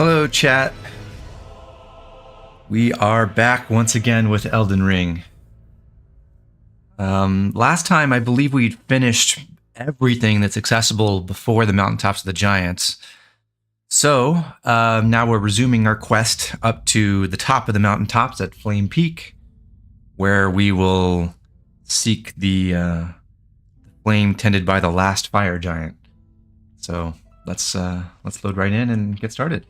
Hello, chat. We are back once again with Elden Ring. Last time, I believe we finished everything that's accessible before the Mountaintops of the Giants. So, now we're resuming our quest up to the top of the mountaintops at Flame Peak, where we will seek the flame tended by the last fire giant. So, let's load right in and get started.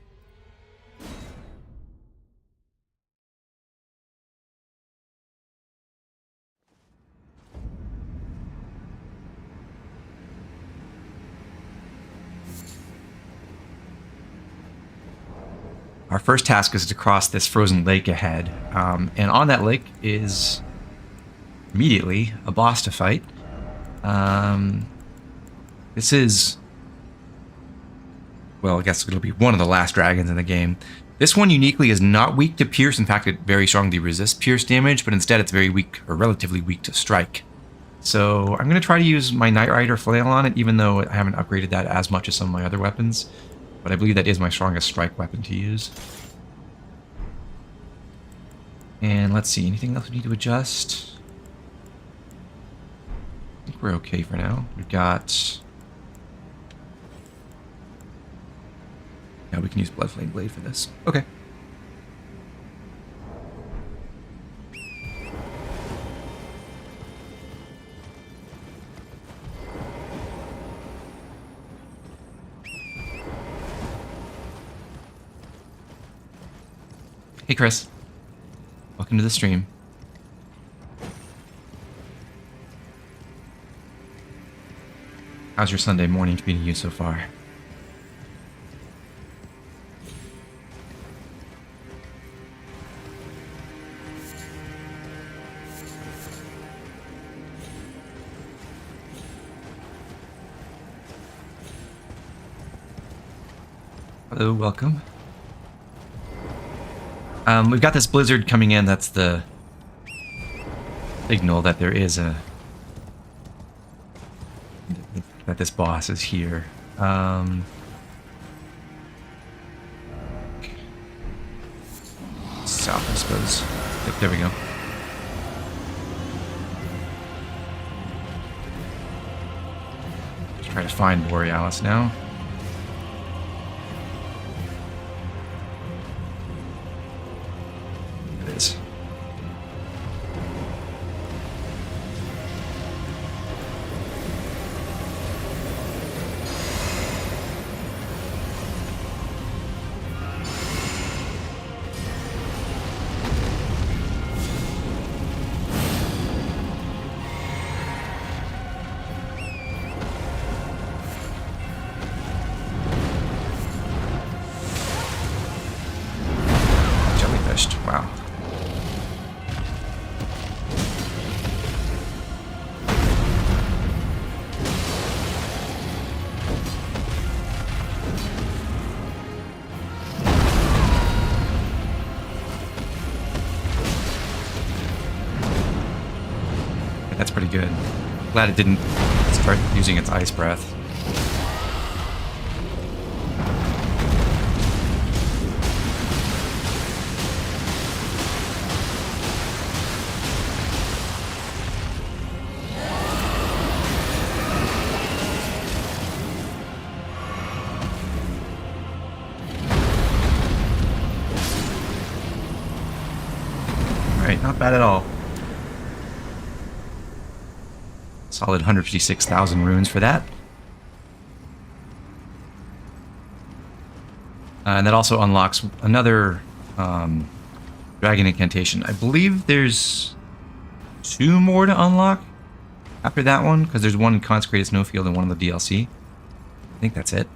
Our first task is to cross this frozen lake ahead, and on that lake is immediately a boss to fight. This is, well, I guess it'll be one of the last dragons in the game. This one uniquely is not weak to pierce. In fact, it very strongly resists pierce damage, but instead it's very weak, or relatively weak to strike. So I'm going to try to use my Knight Rider flail on it, even though I haven't upgraded that as much as some of my other weapons. But I believe that is my strongest strike weapon to use. And let's see, anything else we need to adjust? I think we're okay for now. We've got... yeah, we can use Bloodflame Blade for this. Okay. Hey, Chris. Welcome to the stream. How's your Sunday morning treating you so far? Hello, welcome. We've got this blizzard coming in. That's the signal that there is that this boss is here. South, I suppose. Yep, there we go. Just try to find Boralis now. Wow. That's pretty good. Glad it didn't start using its ice breath. Not bad at all. Solid 156,000 runes for that. And that also unlocks another dragon incantation. I believe there's 2 more to unlock after that one, because there's one in Consecrated Snowfield and one in the DLC. I think that's it.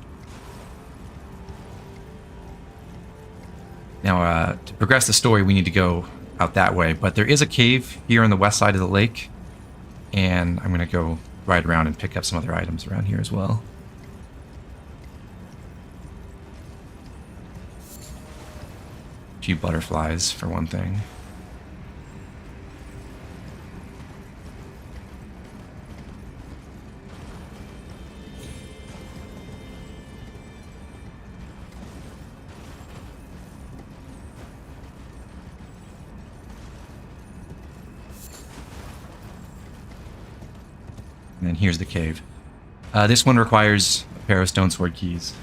Now, to progress the story, we need to go out that way, but there is a cave here on the west side of the lake, and I'm gonna go ride around and pick up some other items around here as well. A few butterflies for one thing. And then here's the cave. This one requires a pair of stone sword keys.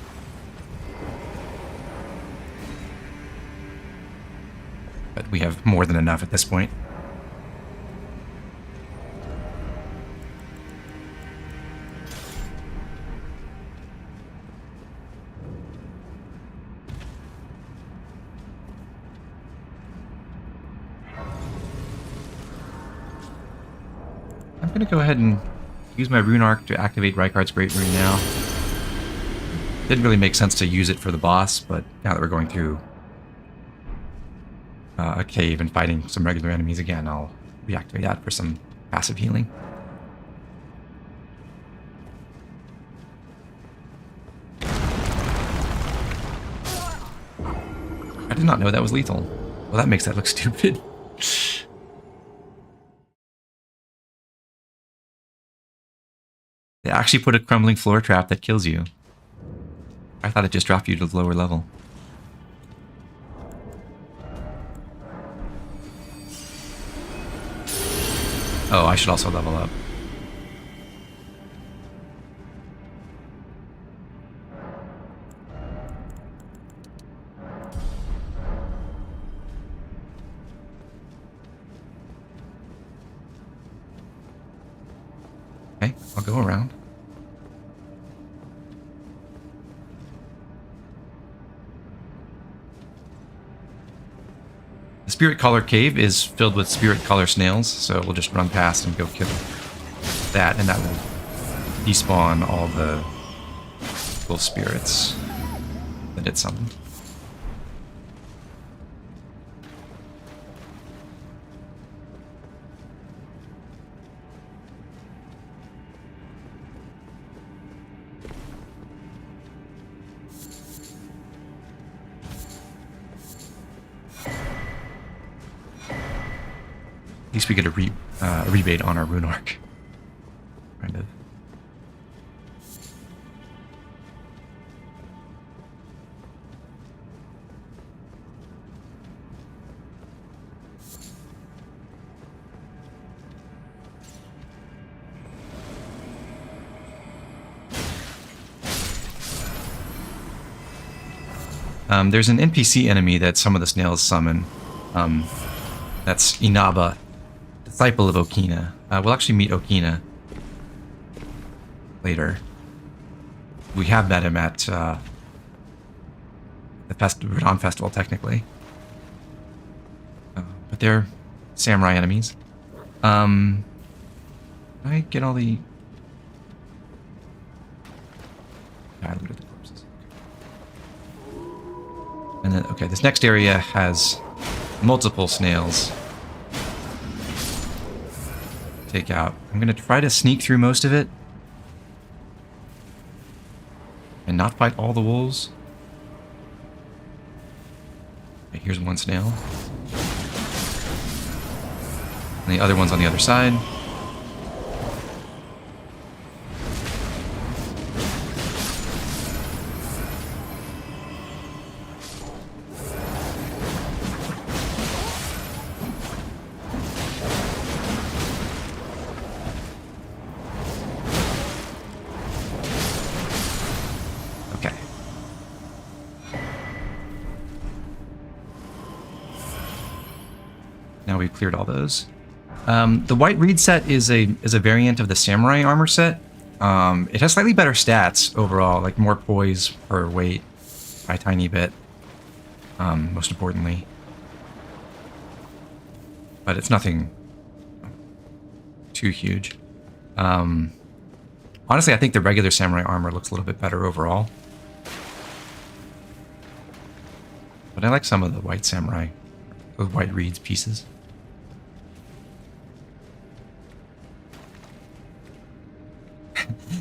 But we have more than enough at this point. I'm going to go ahead and use my rune arc to activate Rykard's Great Rune now. Didn't really make sense to use it for the boss, but now that we're going through a cave and fighting some regular enemies again, I'll reactivate that for some passive healing. I did not know that was lethal. Well, that makes that look stupid. They actually put a crumbling floor trap that kills you. I thought it just dropped you to the lower level. Oh, I should also level up. Okay, I'll go around. The Spirit Collar Cave is filled with Spirit Collar snails, so we'll just run past and go kill that, and that will despawn all the wolf spirits that it summoned. At least we get a rebate on our rune arc. Kind of. There's an NPC enemy that some of the snails summon. That's Inaba, disciple of Okina. We'll actually meet Okina later. We have met him at the Radon Festival, technically. But they're samurai enemies. Can I get all the... I looted the corpses. And then, okay, this next area has multiple snails. Take out. I'm going to try to sneak through most of it. And not fight all the wolves. Okay, here's one snail. And the other one's on the other side. Now we've cleared all those. The white reed set is a variant of the samurai armor set. It has slightly better stats overall, like more poise per weight by a tiny bit, most importantly. But it's nothing too huge. Honestly, I think the regular samurai armor looks a little bit better overall. But I like some of the white samurai, the white reeds pieces.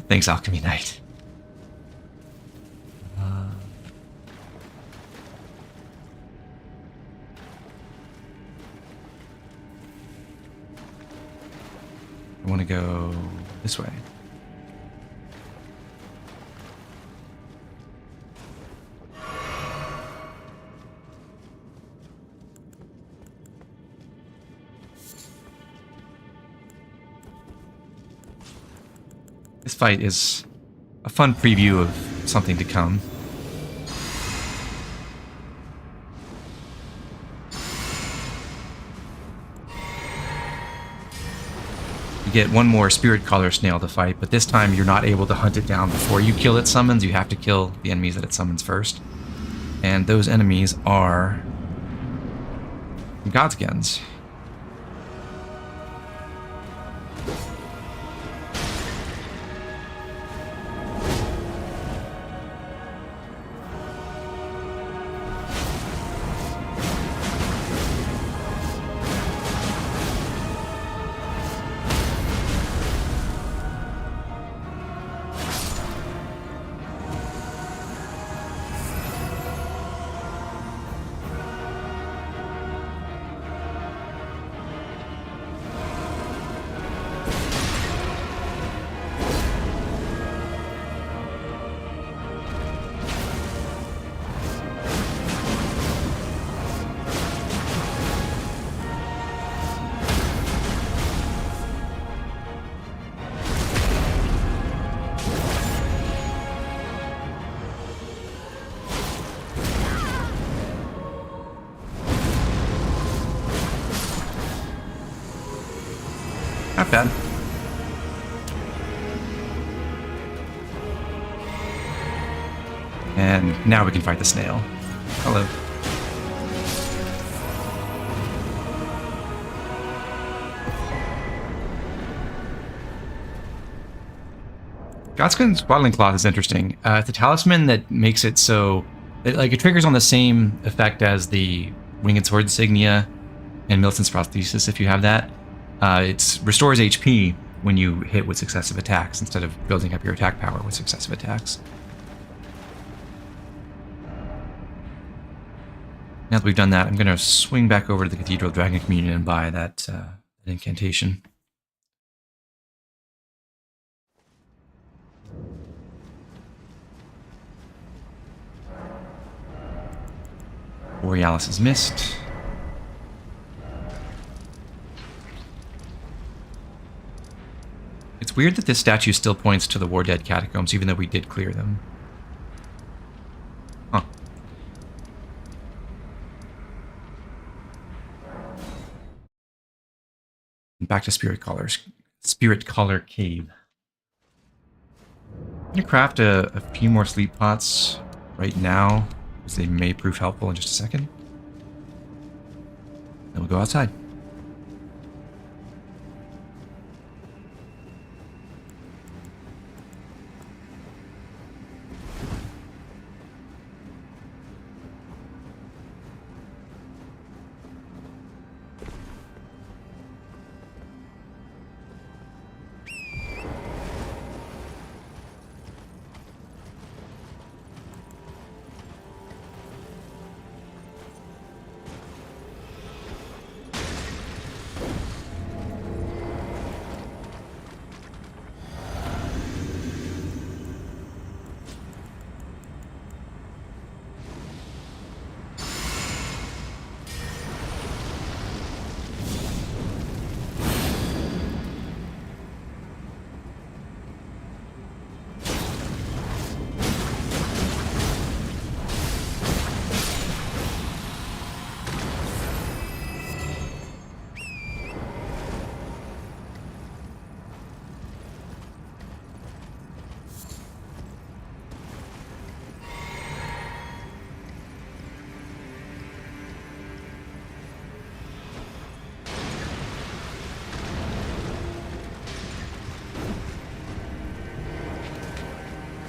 Thanks, Alchemy Knight. I want to go this way. This fight is a fun preview of something to come. You get one more Spirit Collar Snail to fight, but this time you're not able to hunt it down before you kill its summons. You have to kill the enemies that it summons first. And those enemies are Godskins. Not bad. And now we can fight the snail. Hello. Godskin's Swaddling Cloth is interesting. It's a talisman that makes it so... it triggers on the same effect as the Winged Sword Insignia and Milton's Prosthesis, if you have that. It restores HP when you hit with successive attacks instead of building up your attack power with successive attacks. Now that we've done that, I'm going to swing back over to the Cathedral Dragon Communion and buy that incantation. Borealis is missed. It's weird that this statue still points to the War Dead catacombs, even though we did clear them. Huh. Back to Spirit Collar Cave. I'm going to craft a few more sleep pots right now, because they may prove helpful in just a second. Then we'll go outside.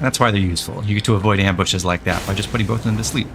That's why they're useful. You get to avoid ambushes like that by just putting both of them to sleep.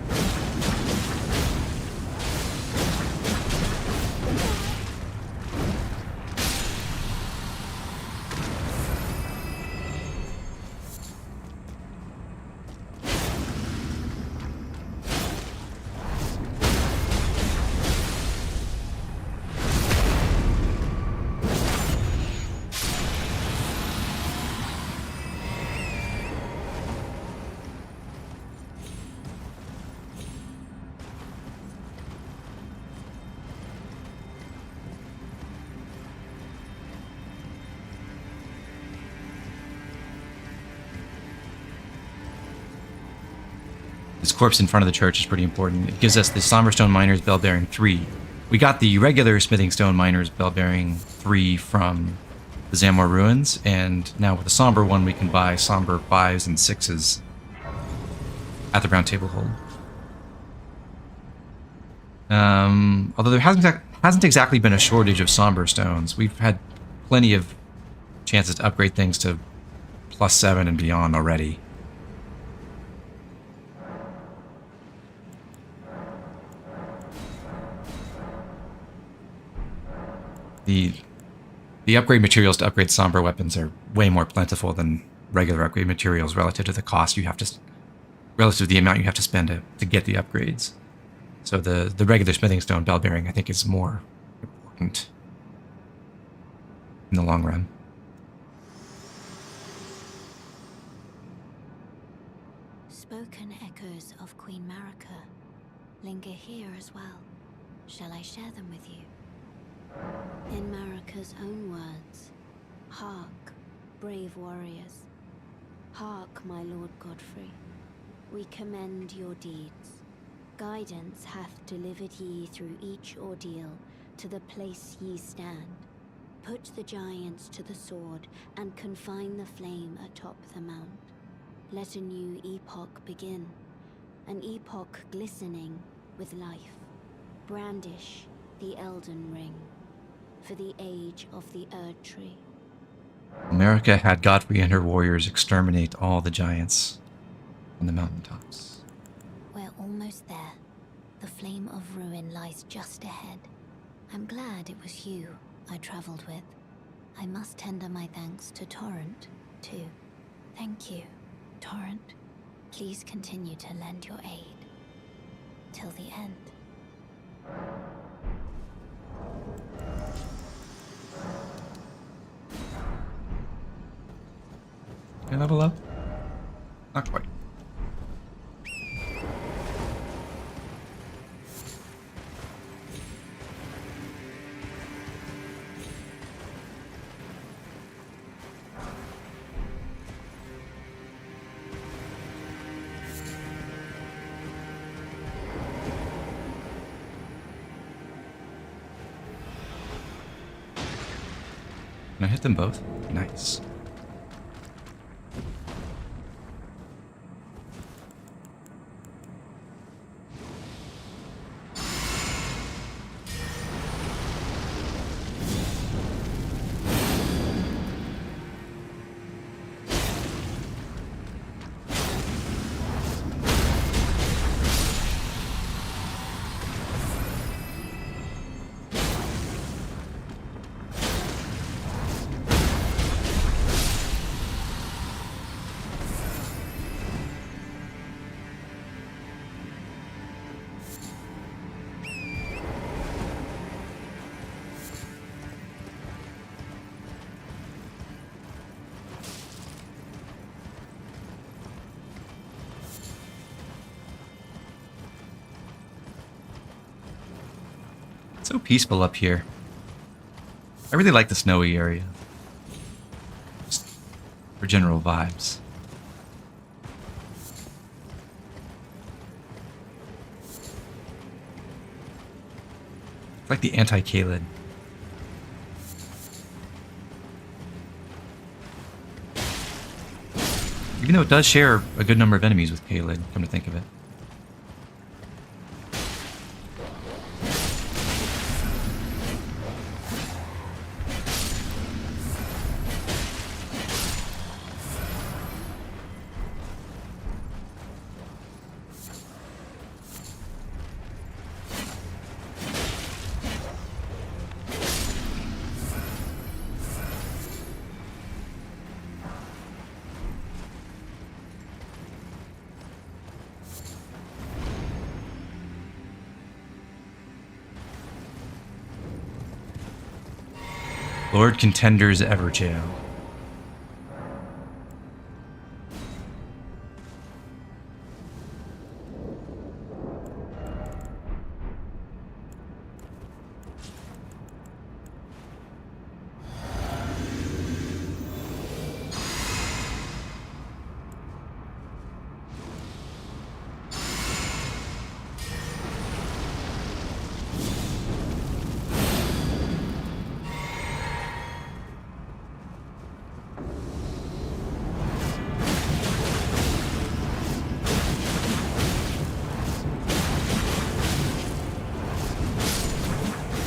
This corpse in front of the church is pretty important. It gives us the Somber Stone Miners Bell Bearing 3. We got the regular Smithing Stone Miners Bell Bearing 3 from the Zamor Ruins, and now with the Somber one, we can buy Somber 5s and 6s at the Round Table Hold. Although there hasn't exactly been a shortage of Somber Stones. We've had plenty of chances to upgrade things to +7 and beyond already. The upgrade materials to upgrade Somber weapons are way more plentiful than regular upgrade materials relative to the cost you have to, relative to the amount you have to spend to get the upgrades. So the regular Smithing Stone Bell Bearing, I think, is more important in the long run. Spoken echoes of Queen Marika linger here as well. Shall I share them with you? In Marika's own words, hark, brave warriors. Hark, my Lord Godfrey. We commend your deeds. Guidance hath delivered ye through each ordeal to the place ye stand. Put the giants to the sword and confine the flame atop the mount. Let a new epoch begin, an epoch glistening with life. Brandish the Elden Ring for the age of the Erd Tree. Marika had Godfrey and her warriors exterminate all the giants on the mountaintops. We're almost there. The flame of ruin lies just ahead. I'm glad it was you I traveled with. I must tender my thanks to Torrent, too. Thank you, Torrent. Please continue to lend your aid till the end. Can I level up? Not quite. Can I hit them both? Nice. So peaceful up here. I really like the snowy area. Just for general vibes. It's like the anti-Kaled. Even though it does share a good number of enemies with Kaled, come to think of it. Lord Contender's Everjail.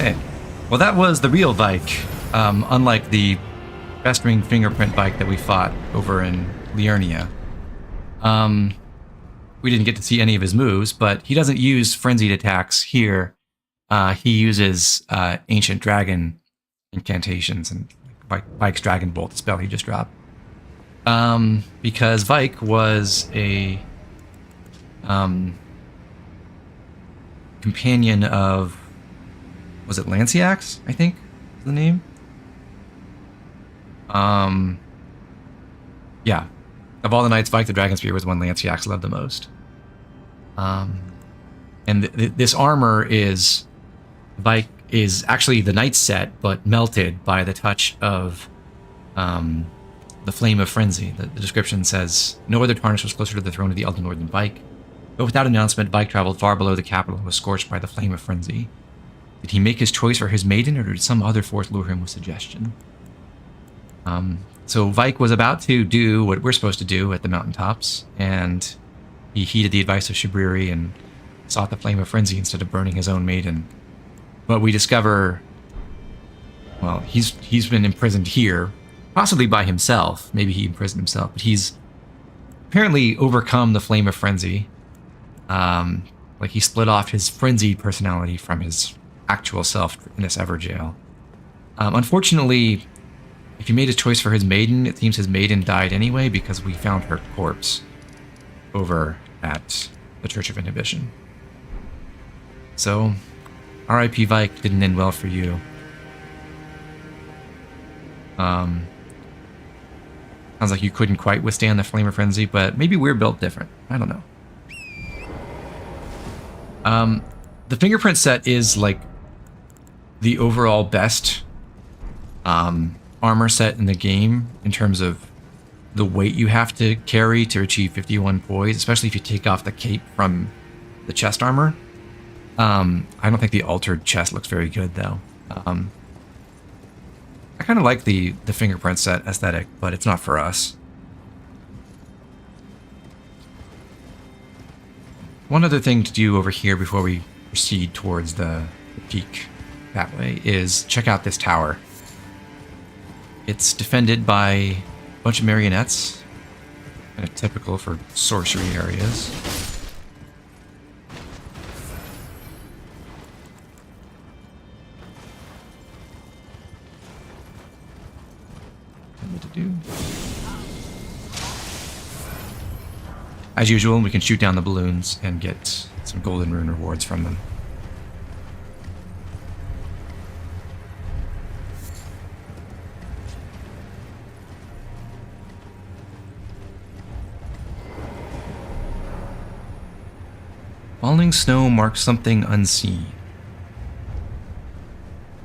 Okay. Well, that was the real Vik, unlike the festering fingerprint Vik that we fought over in Liurnia. We didn't get to see any of his moves, but he doesn't use frenzied attacks here. He uses ancient dragon incantations and Vik's Dragon Bolt, the spell he just dropped. Because Vik was a companion of, was it Lanciax, I think is the name? Yeah. Of all the knights, Vik the Dragon Spear was the one Lanciax loved the most. And this armor is, Vik is actually the knight set, but melted by the touch of the Flame of Frenzy. The description says, no other tarnish was closer to the throne of the Elden Lord than Vik. But without announcement, Vik traveled far below the capital and was scorched by the Flame of Frenzy. Did he make his choice for his maiden, or did some other force lure him with suggestion? So Vik was about to do what we're supposed to do at the mountaintops, and he heeded the advice of Shabriri and sought the Flame of Frenzy instead of burning his own maiden. But we discover, well, he's been imprisoned here, possibly by himself. Maybe he imprisoned himself, but he's apparently overcome the Flame of Frenzy. Like he split off his frenzied personality from his actual self in this Everjail. Unfortunately, if he made his choice for his maiden, it seems his maiden died anyway because we found her corpse over at the Church of Inhibition. So, R.I.P. Vik didn't end well for you. Sounds like you couldn't quite withstand the Flame of Frenzy, but maybe we're built different. I don't know. The fingerprint set is like the overall best armor set in the game in terms of the weight you have to carry to achieve 51 poise, especially if you take off the cape from the chest armor. I don't think the altered chest looks very good though. I kind of like the fingerprint set aesthetic, but it's not for us. One other thing to do over here before we proceed towards the peak that way is check out this tower. It's defended by a bunch of marionettes, kind of typical for sorcery areas. What to do? As usual, we can shoot down the balloons and get some golden rune rewards from them. Falling snow marks something unseen.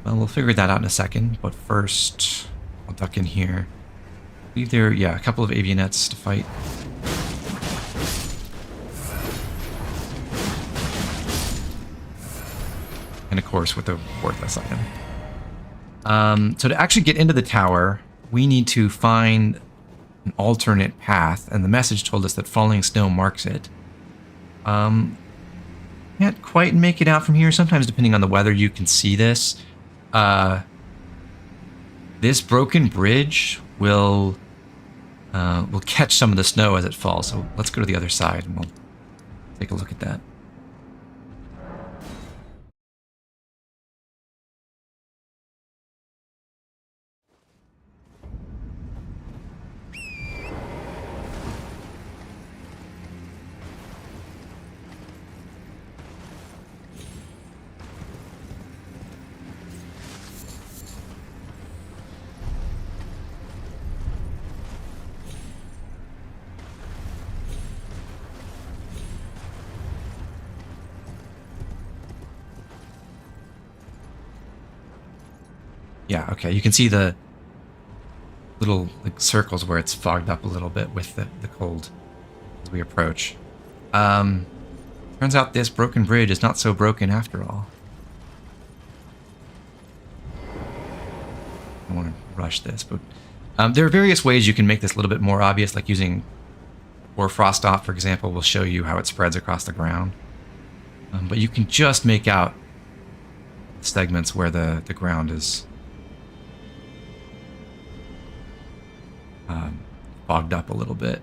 Well, we'll figure that out in a second, but first, I'll duck in here. I believe there, yeah, a couple of avionettes to fight. And of course, with a worthless item. So to actually get into the tower, we need to find an alternate path, and the message told us that falling snow marks it. Can't quite make it out from here. Sometimes, depending on the weather, you can see this. This broken bridge will catch some of the snow as it falls. So let's go to the other side and we'll take a look at that. Yeah, okay, you can see the little like circles where it's fogged up a little bit with the cold as we approach. Turns out this broken bridge is not so broken after all. I don't want to rush this, but there are various ways you can make this a little bit more obvious, like using Frost Off, for example, will show you how it spreads across the ground. But you can just make out segments where the ground is fogged up a little bit.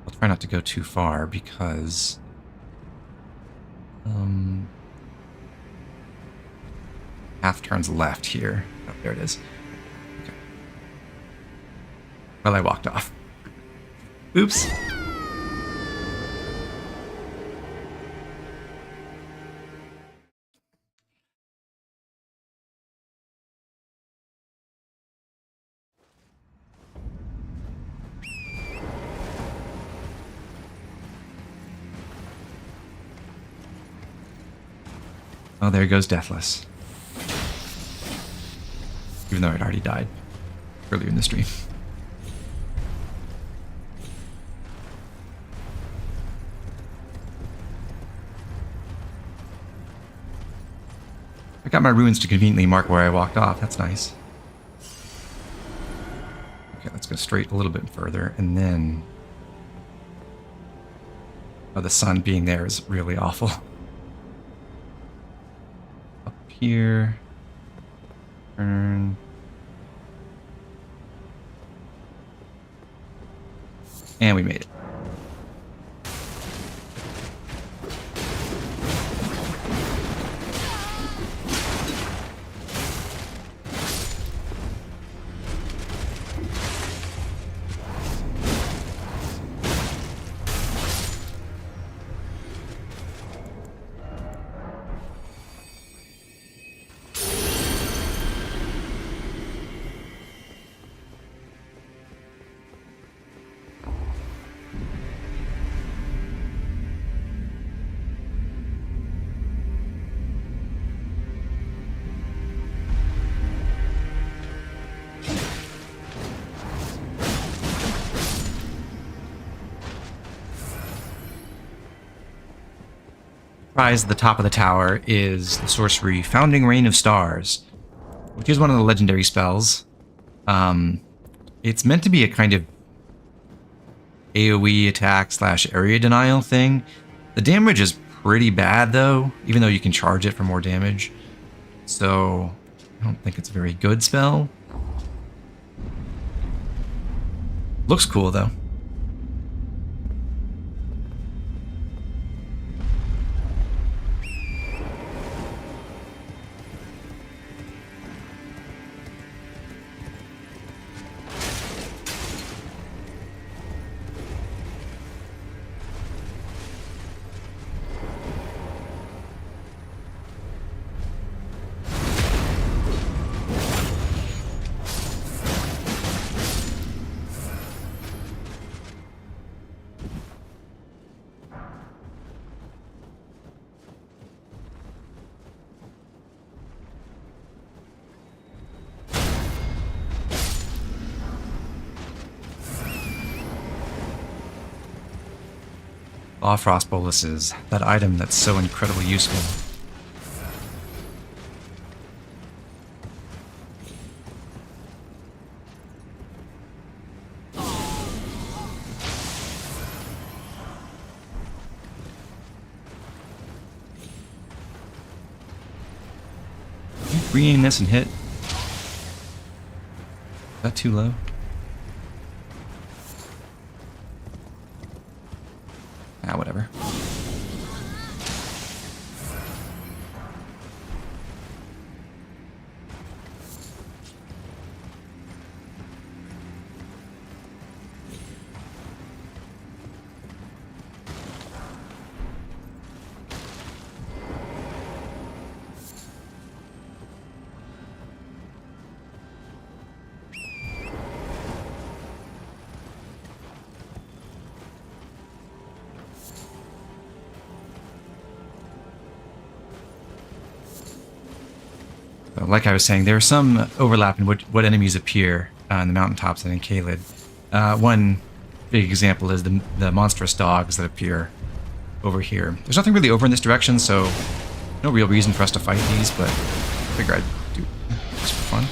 I'll try not to go too far because path turns left here. Oh, there it is. Okay. Well, I walked off. Oops. Oh, there goes Deathless. Even though I'd already died earlier in the stream. I got my runes to conveniently mark where I walked off. That's nice. Okay, let's go straight a little bit further, and then... Oh, the sun being there is really awful. Up here. Turn. And we made it. Prize at the top of the tower is the sorcery Founding Rain of Stars, which is one of the legendary spells. It's meant to be a kind of AoE attack / area denial thing. The damage is pretty bad though, even though you can charge it for more damage. So I don't think it's a very good spell. Looks cool though. Frost boluses, that item that's so incredibly useful. Re-aim this and hit. Is that too low? Ah, whatever. Like I was saying, there are some overlap in what enemies appear on the mountaintops and in Caelid. One big example is the monstrous dogs that appear over here. There's nothing really over in this direction, so no real reason for us to fight these, but I figure I'd do just for fun.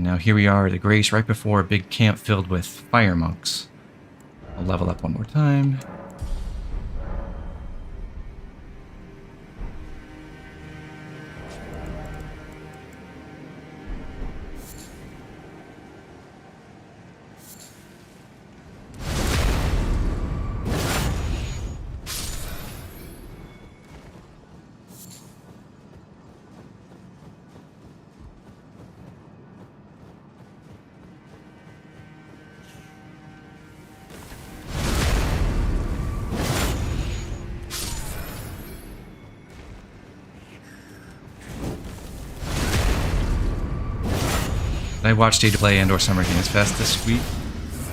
And now here we are at a Grace right before a big camp filled with fire monks. I'll level up one more time. I watched State of Play and or Summer Games Fest this week.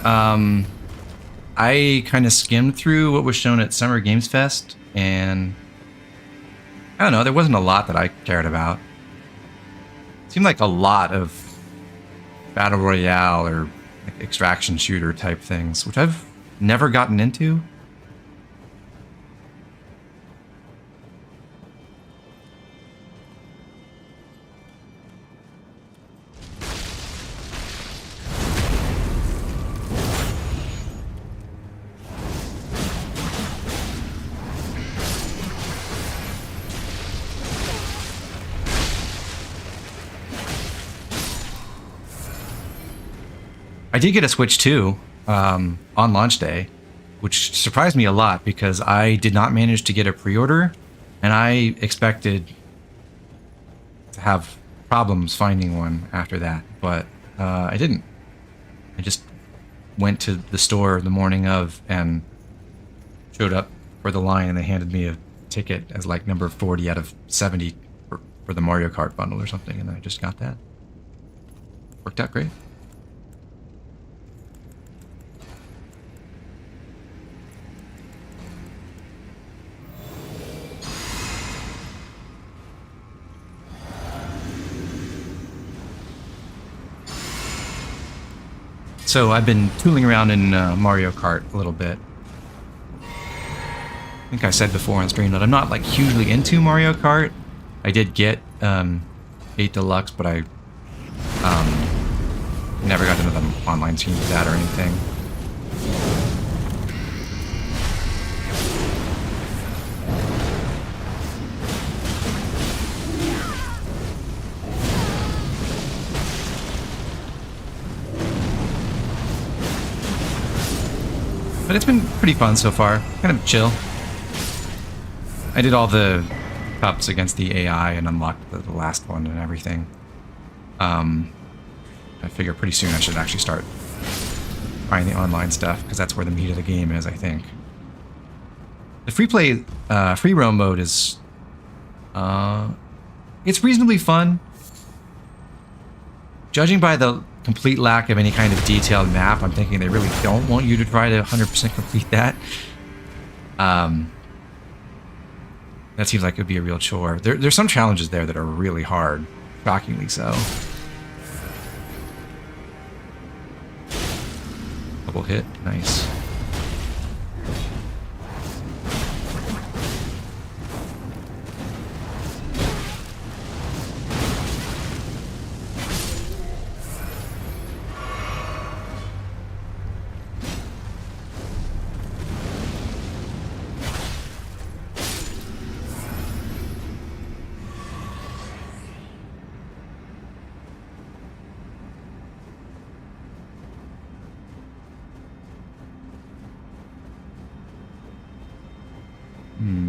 I kind of skimmed through what was shown at Summer Games Fest, and I don't know, there wasn't a lot that I cared about. It seemed like a lot of Battle Royale or like extraction shooter type things, which I've never gotten into. I did get a Switch 2 on launch day, which surprised me a lot because I did not manage to get a pre-order, and I expected to have problems finding one after that, but I didn't. I just went to the store the morning of and showed up for the line, and they handed me a ticket as like number 40 out of 70 for the Mario Kart bundle or something, and I just got that. Worked out great. So I've been tooling around in Mario Kart a little bit. I think I said before on stream that I'm not like hugely into Mario Kart. I did get 8 Deluxe, but I never got into the online scene for that or anything. But it's been pretty fun so far. Kind of chill. I did all the cups against the AI and unlocked the last one and everything. I figure pretty soon I should actually start trying the online stuff, because that's where the meat of the game is, I think. The free roam mode is... it's reasonably fun. Judging by the complete lack of any kind of detailed map, I'm thinking they really don't want you to try to 100% complete that. That seems like it would be a real chore. There's some challenges there that are really hard, shockingly so. Double hit, nice.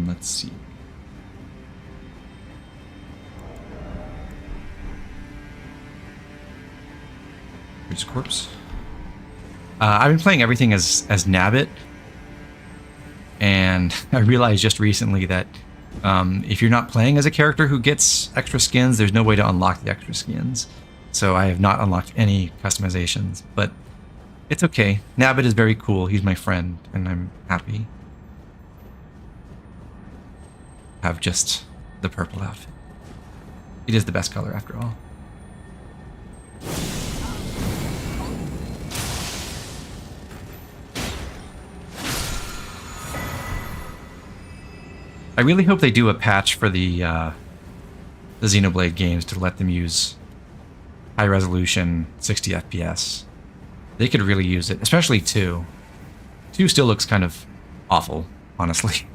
Let's see. Here's corpse. I've been playing everything as Nabbit, and I realized just recently that if you're not playing as a character who gets extra skins, there's no way to unlock the extra skins. So I have not unlocked any customizations, but it's okay. Nabbit is very cool. He's my friend, and I'm happy. Have just the purple outfit. It is the best color after all. I really hope they do a patch for the Xenoblade games to let them use high resolution, 60 FPS. They could really use it, especially 2. 2 still looks kind of awful, honestly.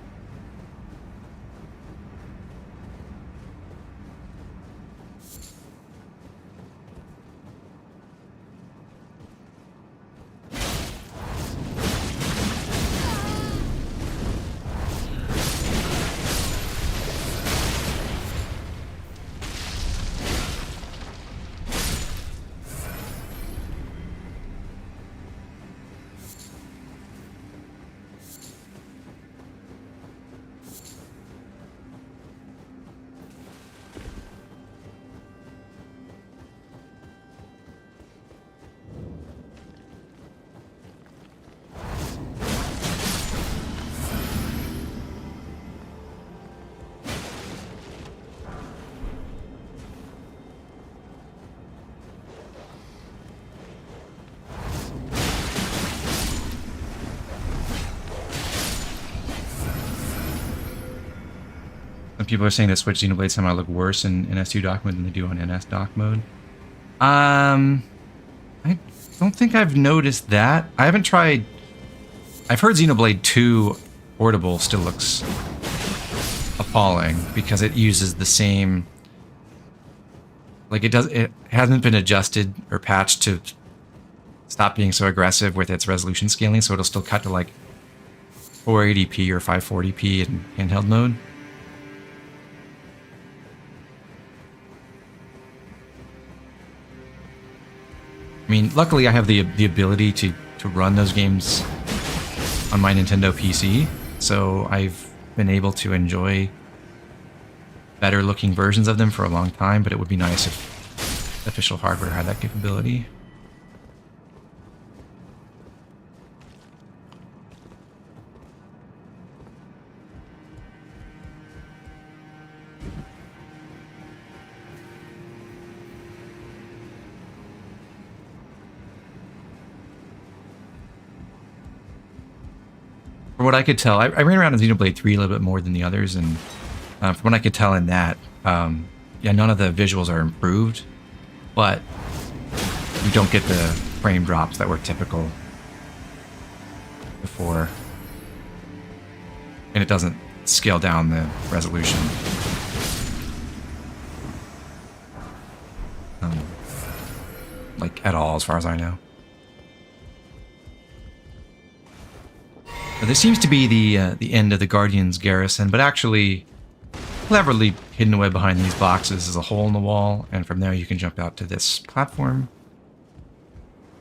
Some people are saying that Switch Xenoblade somehow look worse in NS2 dock mode than they do on NS dock mode. I don't think I've noticed that. I haven't tried. I've heard Xenoblade 2 portable still looks appalling because it uses the same. Like it hasn't been adjusted or patched to stop being so aggressive with its resolution scaling, so it'll still cut to like 480p or 540p in handheld mode. I mean, luckily I have the ability to run those games on my Nintendo PC, so I've been able to enjoy better looking versions of them for a long time, but it would be nice if official hardware had that capability. From what I could tell, I ran around in Xenoblade 3 a little bit more than the others, and from what I could tell in that, yeah, none of the visuals are improved, but you don't get the frame drops that were typical before, and it doesn't scale down the resolution. Like, at all, as far as I know. This seems to be the end of the Guardian's garrison, but actually cleverly hidden away behind these boxes is a hole in the wall, and from there you can jump out to this platform.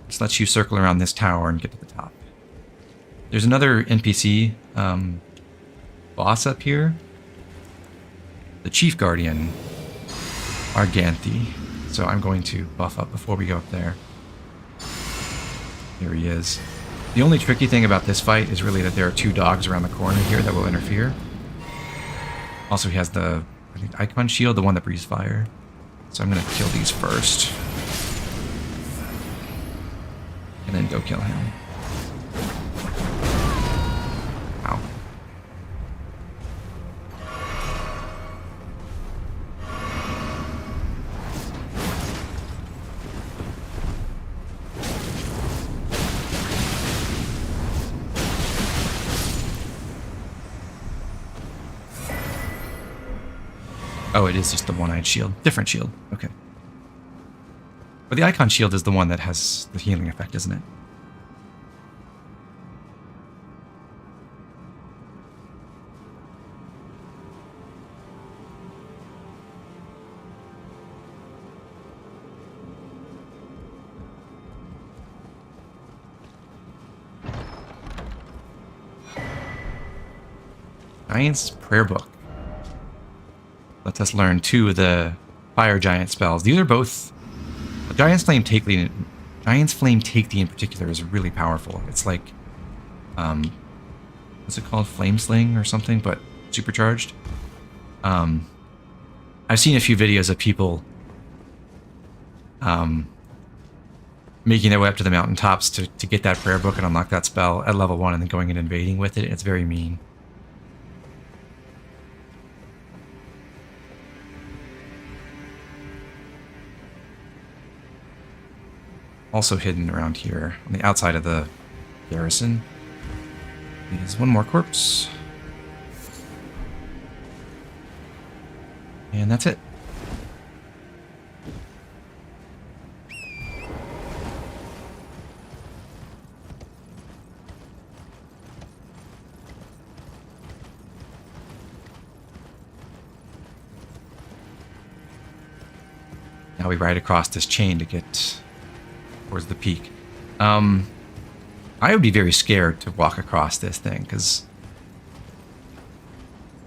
This lets you circle around this tower and get to the top. There's another NPC boss up here. The Chief Guardian, Arganthi. So I'm going to buff up before we go up there. Here he is. The only tricky thing about this fight is really that there are 2 dogs around the corner here that will interfere. Also, he has the, I think, icon shield, the one that breathes fire. So I'm going to kill these first. And then go kill him. Ow. Oh, it is just the one-eyed shield. Different shield. Okay. But the icon shield is the one that has the healing effect, isn't it? Giant's Prayer Book. Lets us learn 2 of the Fire Giant spells. These are both... Giant's Flame Take Thee in particular is really powerful. It's like... what's it called? Flame Sling or something, but supercharged. I've seen a few videos of people making their way up to the mountaintops to get that prayer book and unlock that spell at level 1 and then going and invading with it. It's very mean. Also hidden around here on the outside of the garrison is one more corpse. And that's it. Now we ride across this chain to get towards the peak. I would be very scared to walk across this thing because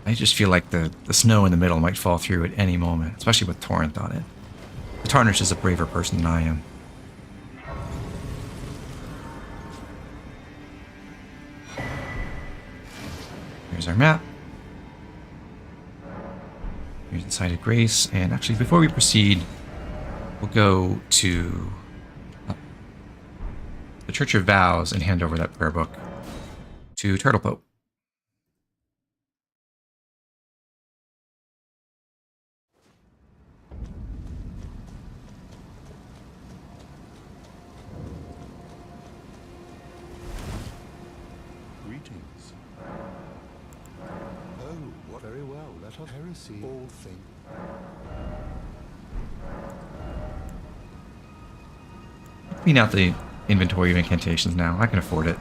I just feel like the snow in the middle might fall through at any moment, especially with Torrent on it. The Tarnish is a braver person than I am. Here's our map. Here's the Site of Grace. And actually, before we proceed, we'll go to the Church of Vows and hand over that prayer book to Turtle Pope. Greetings. Oh, what very well. Let us heresy all things. Clean out the inventory of incantations now. I can afford it.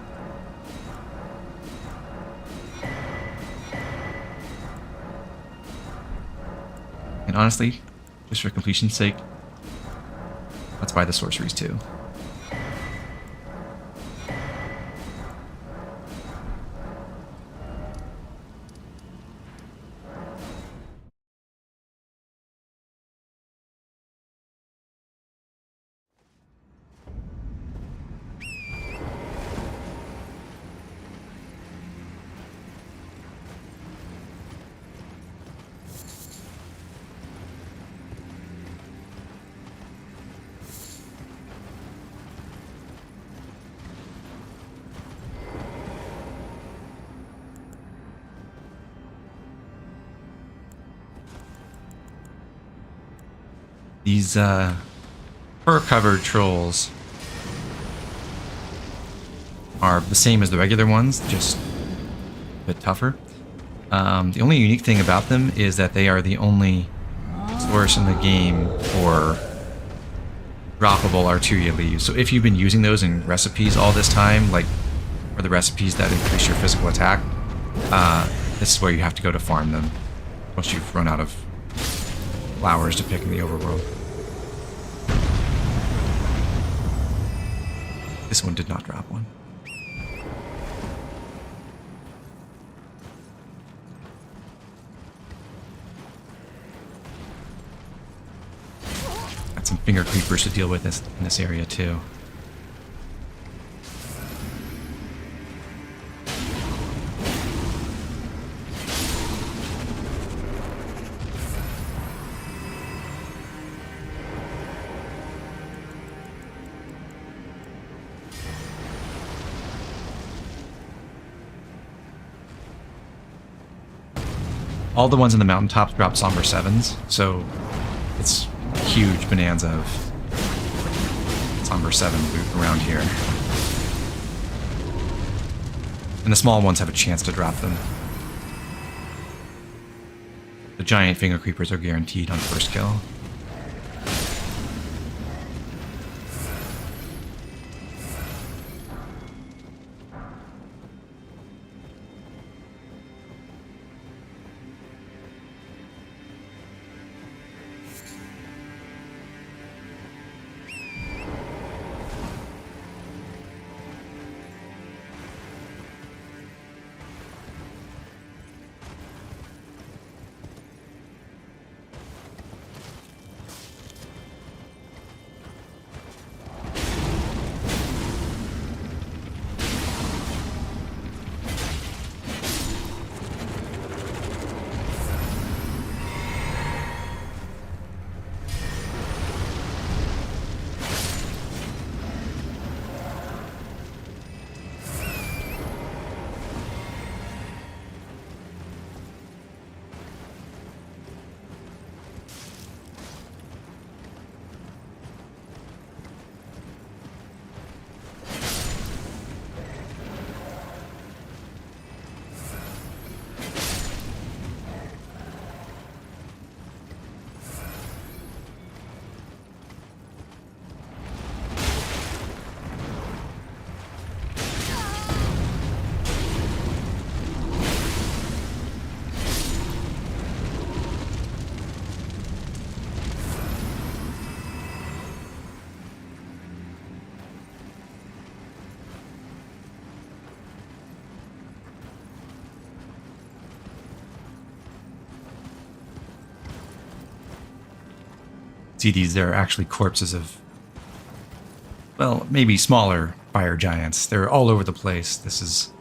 And honestly, just for completion's sake, let's buy the sorceries too. These fur-covered trolls are the same as the regular ones, just a bit tougher. The only unique thing about them is that they are the only source in the game for droppable Arteria leaves. So if you've been using those in recipes all this time, like or the recipes that increase your physical attack, this is where you have to go to farm them once you've run out of flowers to pick in the overworld. This one did not drop one. Got some finger creepers to deal with in this area too. All the ones in the mountaintops drop Somber 7s, so it's a huge bonanza of Somber 7 loot around here. And the small ones have a chance to drop them. The giant finger creepers are guaranteed on first kill. see these, they're actually corpses of, well, maybe smaller fire giants. They're all over the place. This is,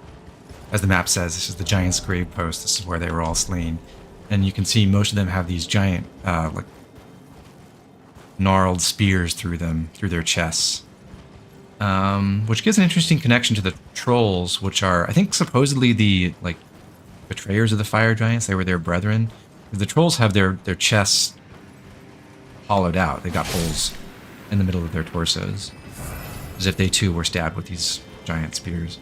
as the map says, this is the giant's grave post. This is where they were all slain. And you can see most of them have these giant, like, gnarled spears through them, through their chests. Which gives an interesting connection to the trolls, which are, I think, supposedly the, like, betrayers of the fire giants. They were their brethren. The trolls have their chests hollowed out. They got holes in the middle of their torsos, as if they too were stabbed with these giant spears.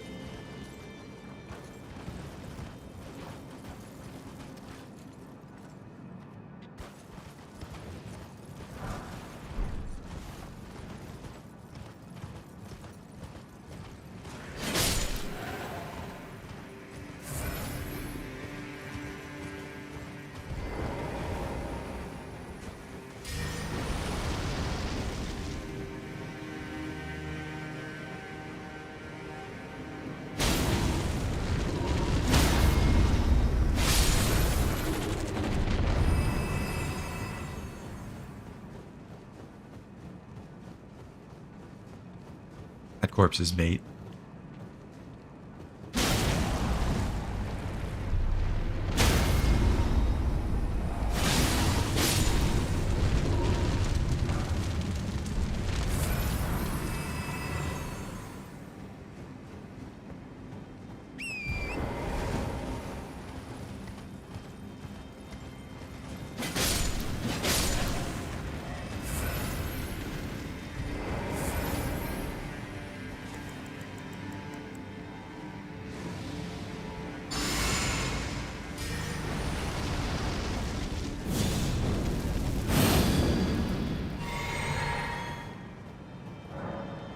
That corpse is bait.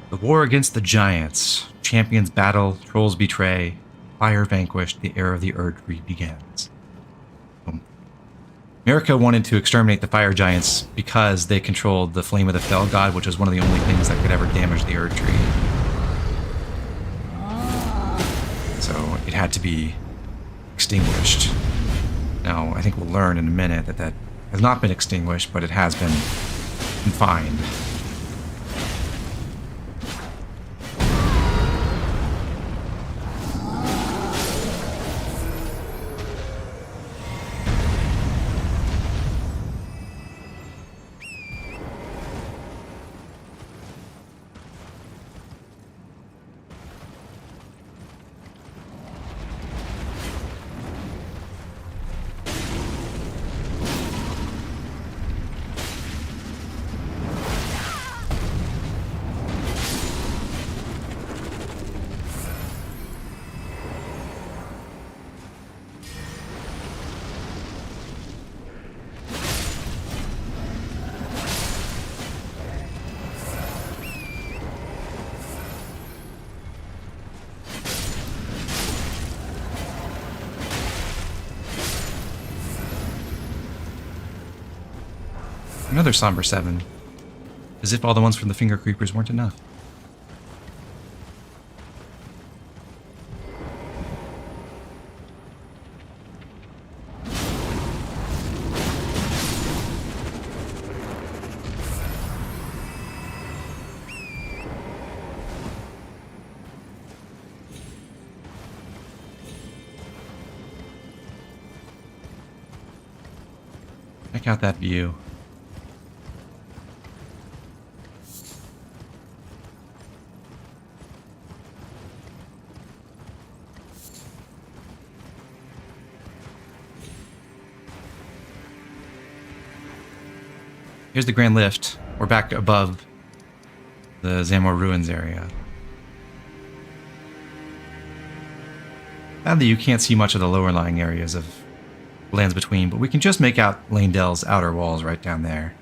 The war against the giants. Champions battle, trolls betray, fire vanquished, the era of the Erdtree begins. America wanted to exterminate the fire giants because they controlled the flame of the fell god, which was one of the only things that could ever damage the Erdtree. So it had to be extinguished. Now, I think we'll learn in a minute that that has not been extinguished, but it has been confined. Another somber 7. As if all the ones from the Finger Creepers weren't enough. Check out that view. Here's the Grand Lift. We're back above the Zamor Ruins area. Sadly, you can't see much of the lower lying areas of Lands Between, but we can just make out Lanedel's outer walls right down there.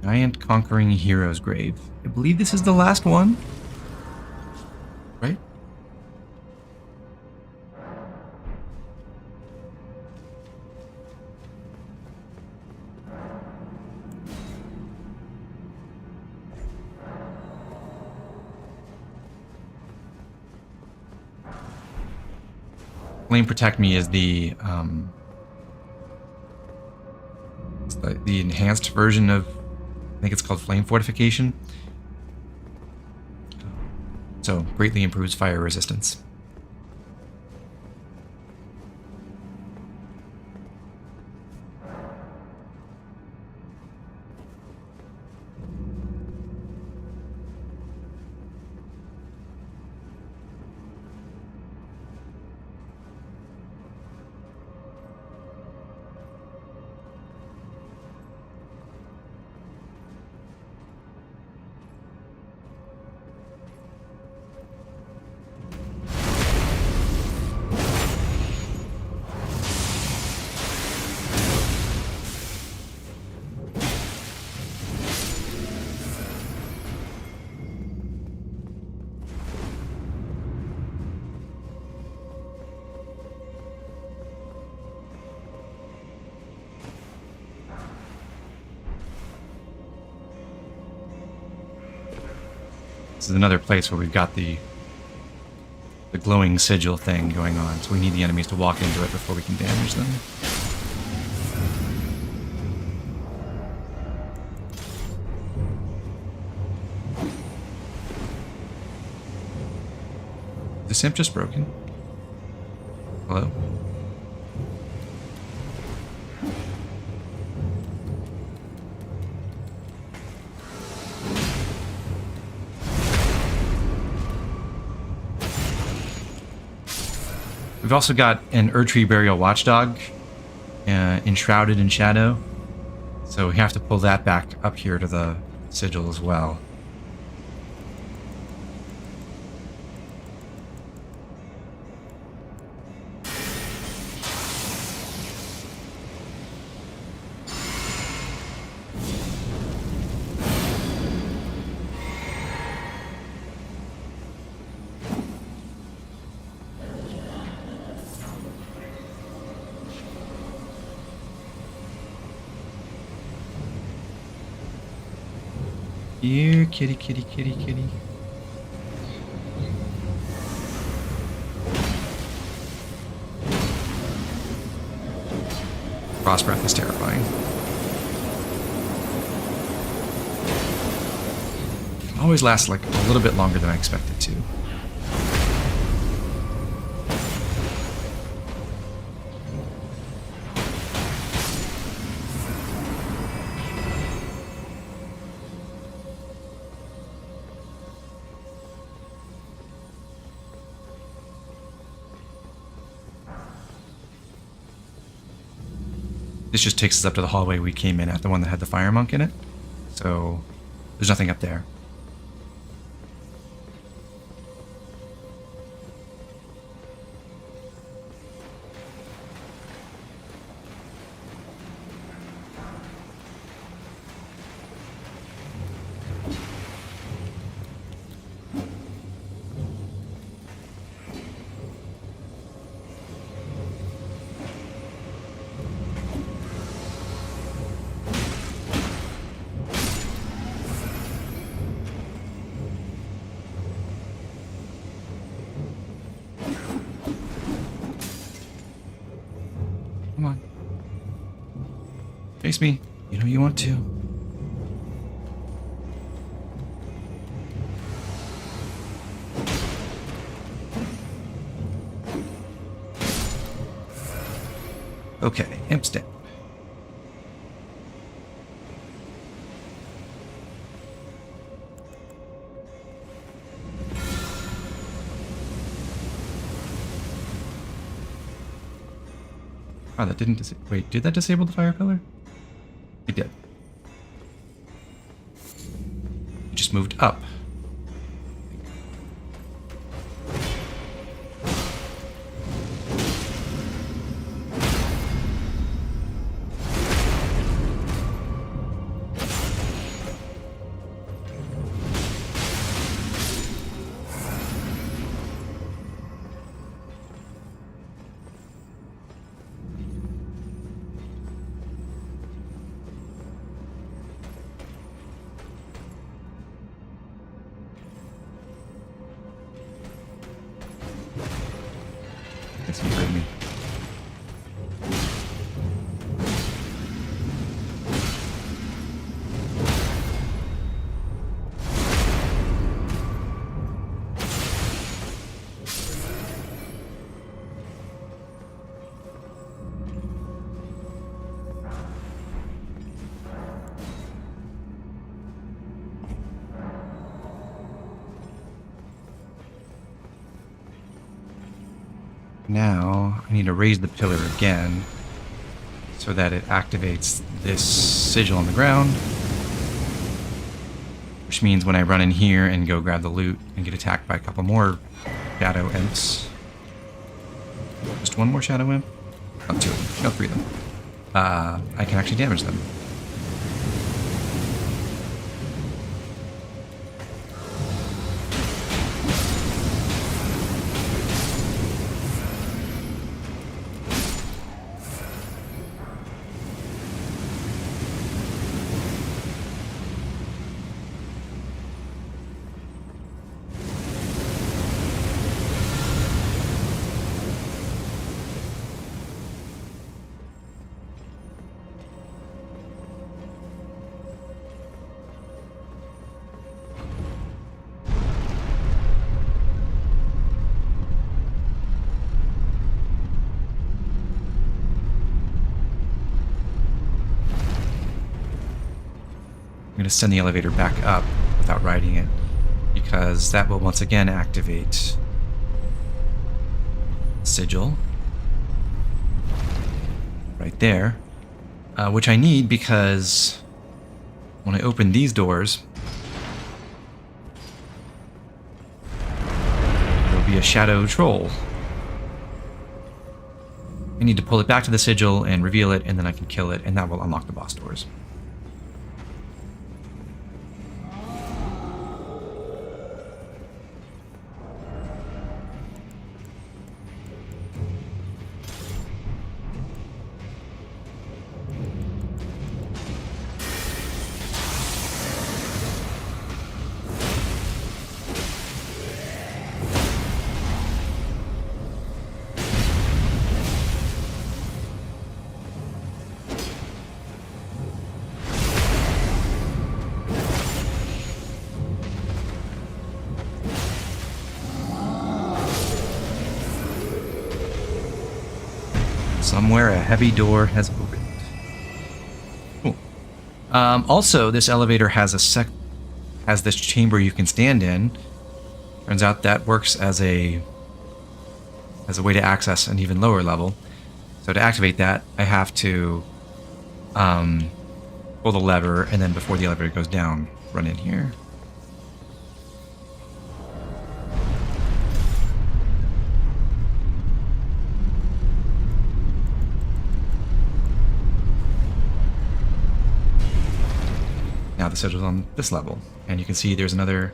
Giant Conquering Hero's Grave. I believe this is the last one. Right? Flame Protect Me is the enhanced version of, I think it's called Flame Fortification. So greatly improves fire resistance. This is another place where we've got the glowing sigil thing going on, so we need the enemies to walk into it before we can damage them. Is this imp just broken? Hello? We've also got an Erdtree Burial Watchdog enshrouded in shadow, so we have to pull that back up here to the sigil as well. Here, kitty, kitty, kitty, kitty. Frost Breath is terrifying. Always lasts like a little bit longer than I expected to. This just takes us up to the hallway we came in at, the one that had the fire monk in it. So there's nothing up there. Come on. Face me. You know you want to. Okay, imp step. Oh, that didn't wait, did that disable the fire pillar? It did. It just moved up. Now, I need to raise the pillar again so that it activates this sigil on the ground. Which means when I run in here and go grab the loot and get attacked by a couple more shadow imps. Just one more shadow imp? Not two of them. No, three of them. I can actually damage them. I'm going to send the elevator back up without riding it, because that will once again activate Sigil right there, which I need because when I open these doors, there'll be a shadow troll. I need to pull it back to the Sigil and reveal it, and then I can kill it, and that will unlock the boss doors. Somewhere a heavy door has opened. Cool. Also, this elevator has this chamber you can stand in. Turns out that works as a way to access an even lower level. So to activate that, I have to pull the lever, and then before the elevator goes down, run in here. Now the sigil's on this level, and you can see there's another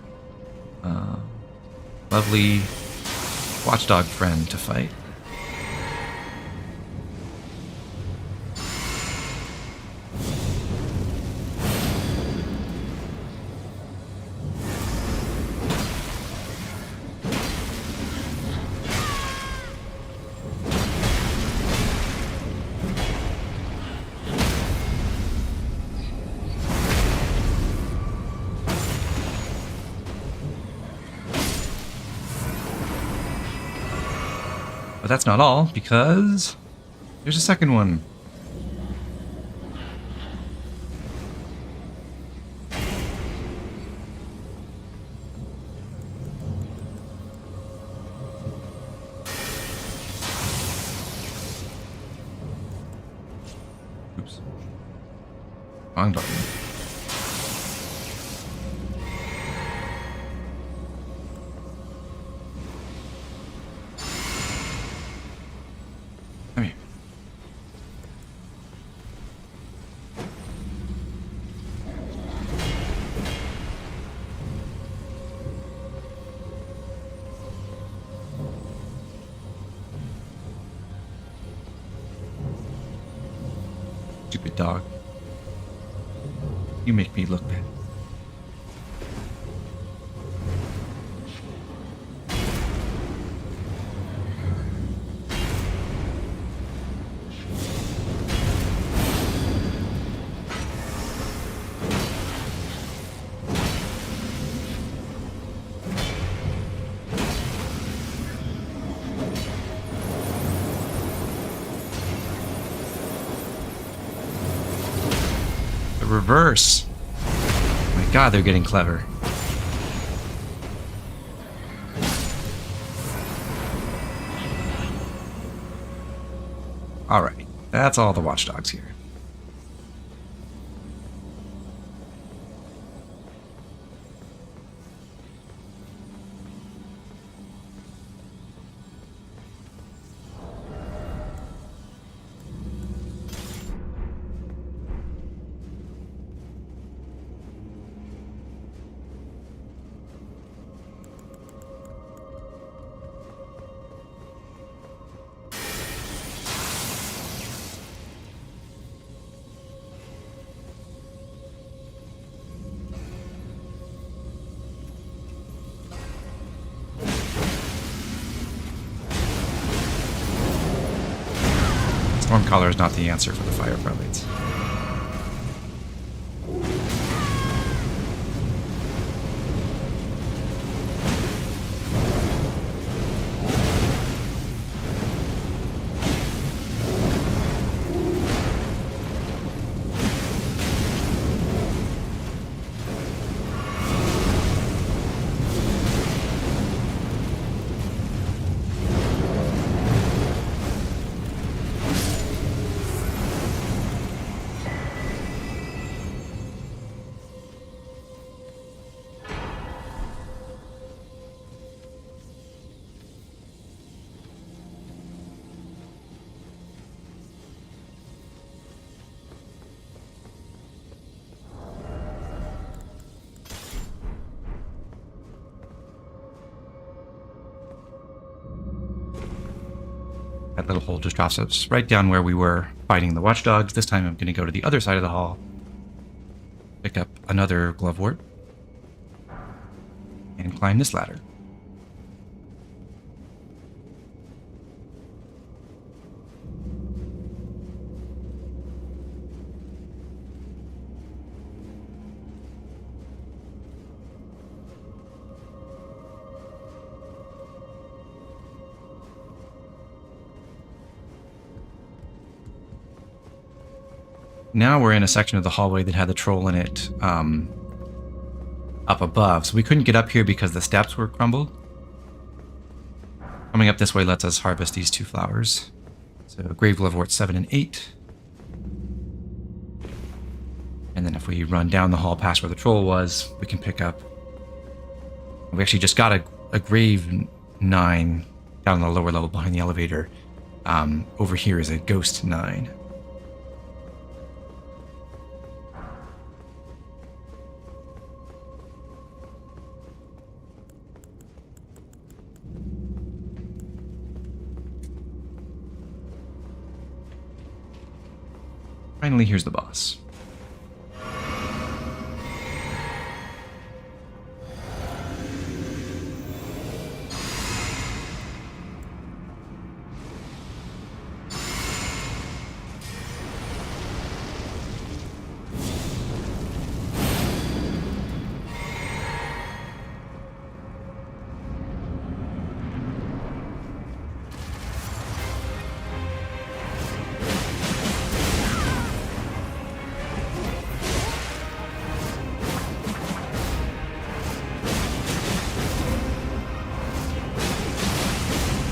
lovely watchdog friend to fight. But that's not all, because there's a second one. Oops. Wrong button. Come here. Stupid dog. You make me look bad. Reverse. Oh my god, they're getting clever. Alright, that's all the watchdogs here. Stormcaller is not the answer for the fire prelates. That little hole just drops us right down where we were fighting the watchdogs. This time I'm going to go to the other side of the hall, pick up another glovewort, and climb this ladder. Now we're in a section of the hallway that had the troll in it up above, so we couldn't get up here because the steps were crumbled. Coming up this way lets us harvest these 2 flowers. So Grave Glovewort 7 and 8. And then if we run down the hall past where the troll was, we can pick up... We actually just got a Grave 9 down on the lower level behind the elevator. Over here is a Ghost 9. Finally, here's the boss.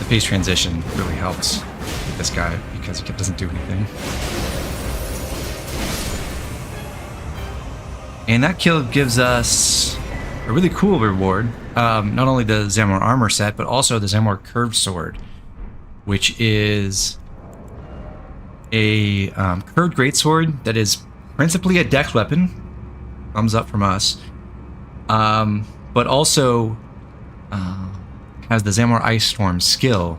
Phase transition really helps with this guy because he doesn't do anything. And that kill gives us a really cool reward. Not only the Zamor armor set, but also the Zamor curved sword, which is a curved greatsword that is principally a dex weapon. Thumbs up from us. But also has the Zamor Ice Storm skill,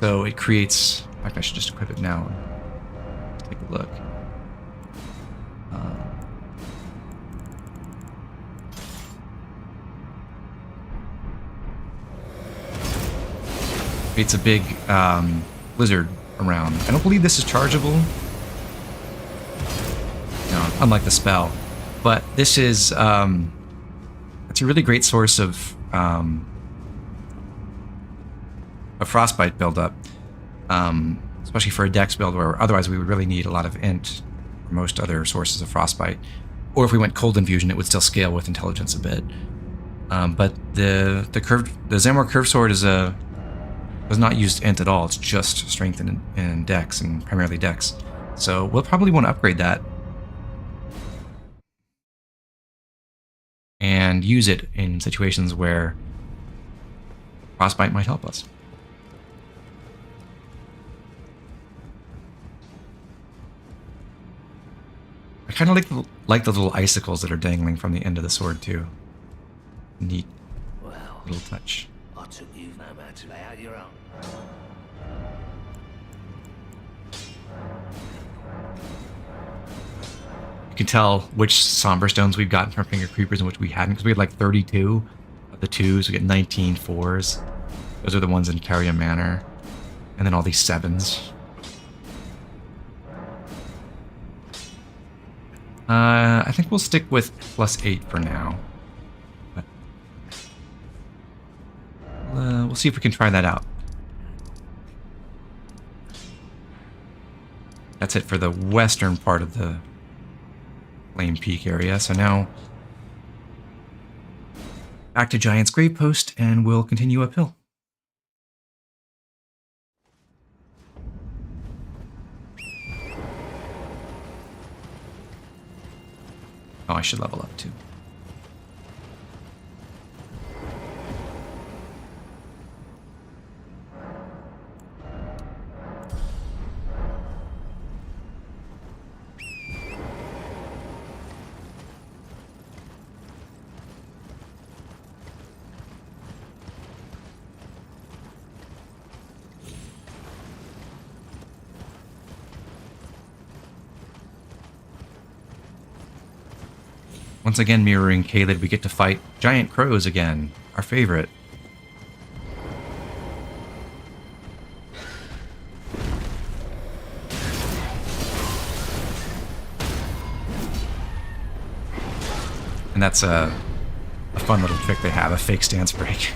so it creates... In fact, I should just equip it now. Take a look. Creates a big blizzard around. I don't believe this is chargeable. No, unlike the spell. But this is... it's a really great source of a frostbite buildup, especially for a dex build where otherwise we would really need a lot of int for most other sources of frostbite. Or if we went cold infusion, it would still scale with intelligence a bit. But the Zamor curved sword is a does not use int at all. It's just strength and dex, and primarily dex. So we'll probably want to upgrade that and use it in situations where frostbite might help us. I kind of like the little icicles that are dangling from the end of the sword too. Neat little touch. I took you no man to lay out your own. You can tell which somber stones we've gotten from Finger Creepers and which we hadn't, because we had like 32 of the 2s. We get 19 4s. Those are the ones in Carrion Manor. And then all these 7s. I think we'll stick with +8 for now. But, we'll see if we can try that out. That's it for the western part of the Flame Peak area. So now back to Giant's Grave Post, and we'll continue uphill. Oh, I should level up too. Once again, mirroring Caelid, we get to fight giant crows again, our favorite. And that's a fun little trick they have, a fake stance break.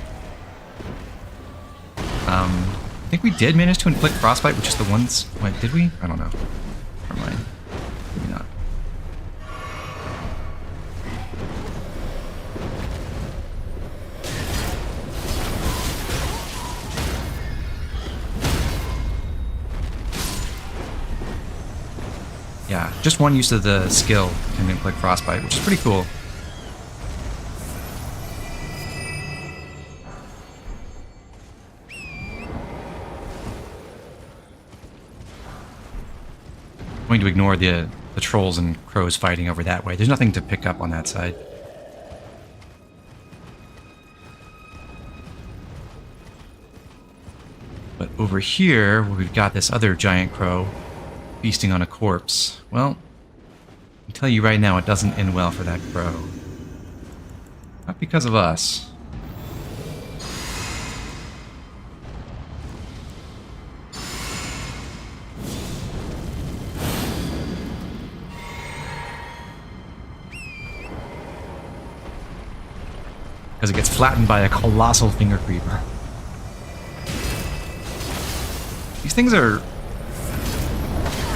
I think we did manage to inflict frostbite with just the ones. Wait, did we? I don't know. Never mind. Maybe not. Yeah, just one use of the skill can inflict frostbite, which is pretty cool. I'm going to ignore the trolls and crows fighting over that way. There's nothing to pick up on that side. But over here, where we've got this other giant crow feasting on a corpse, well, I can tell you right now, it doesn't end well for that crow. Not because of us. Because it gets flattened by a colossal finger creeper. These things are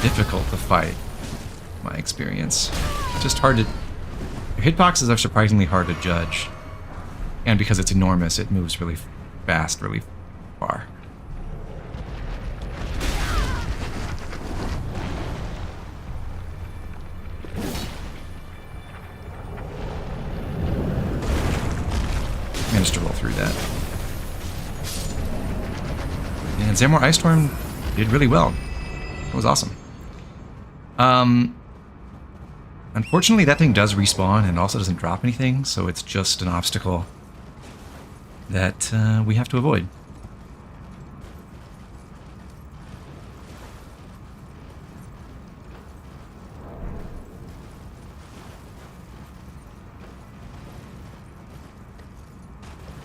difficult to fight, in my experience. It's just hard to... Their hitboxes are surprisingly hard to judge. And because it's enormous, it moves really fast, really far. Managed to roll through that. And Zamor Ice Storm did really well. It was awesome. Unfortunately, that thing does respawn and also doesn't drop anything, so it's just an obstacle that we have to avoid.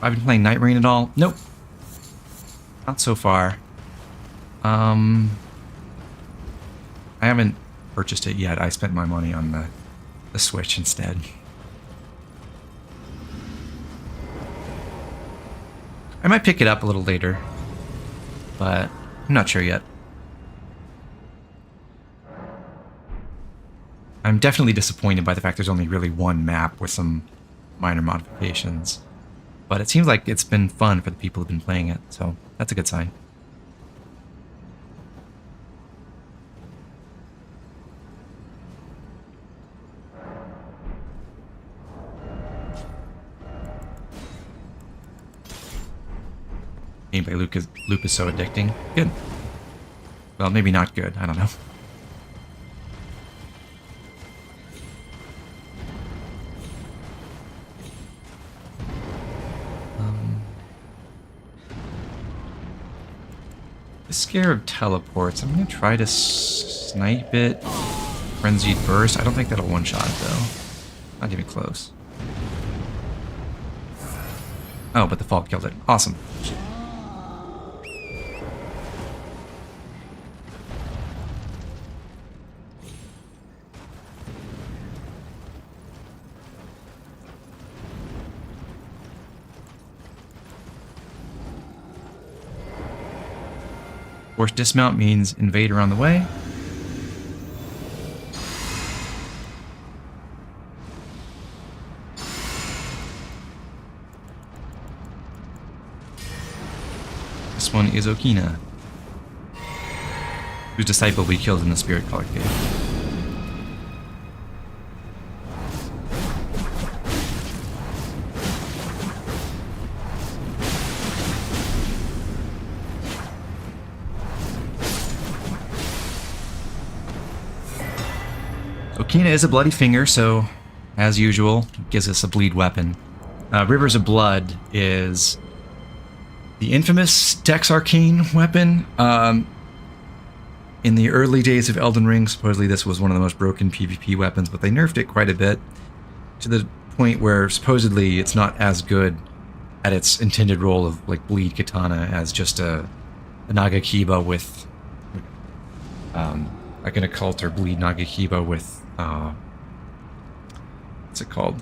I've been playing Night Rain at all? Nope. Not so far. I haven't purchased it yet. I spent my money on the Switch instead. I might pick it up a little later, but I'm not sure yet. I'm definitely disappointed by the fact there's only really one map with some minor modifications. But it seems like it's been fun for the people who've been playing it, so that's a good sign. Gameplay loop is so addicting. Good. Well, maybe not good. I don't know. The Scarab teleports. I'm going to try to snipe it. Frenzied Burst. I don't think that'll one-shot it, though. Not even close. Oh, but the fall killed it. Awesome. Force dismount means invader on the way. This one is Okina, whose disciple we killed in the Spirit Caller Cave. Okina is a bloody finger, so as usual, gives us a bleed weapon. Rivers of Blood is the infamous Dex Arcane weapon. In the early days of Elden Ring, supposedly this was one of the most broken PvP weapons, but they nerfed it quite a bit to the point where supposedly it's not as good at its intended role of like bleed katana as just a Nagakiba with like an occult or bleed Nagakiba with what's it called?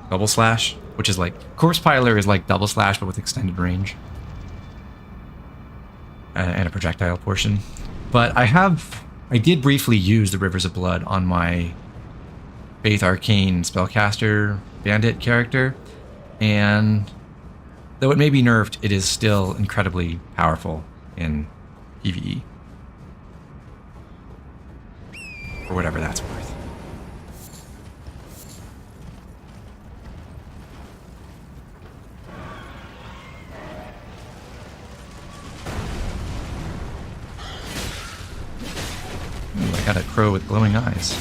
Double slash, which is like Corpse Piler is like double slash but with extended range and a projectile portion. But I did briefly use the Rivers of Blood on my Faith Arcane spellcaster bandit character, and though it may be nerfed, it is still incredibly powerful in PvE. For whatever that's worth. Ooh, I got a crow with glowing eyes.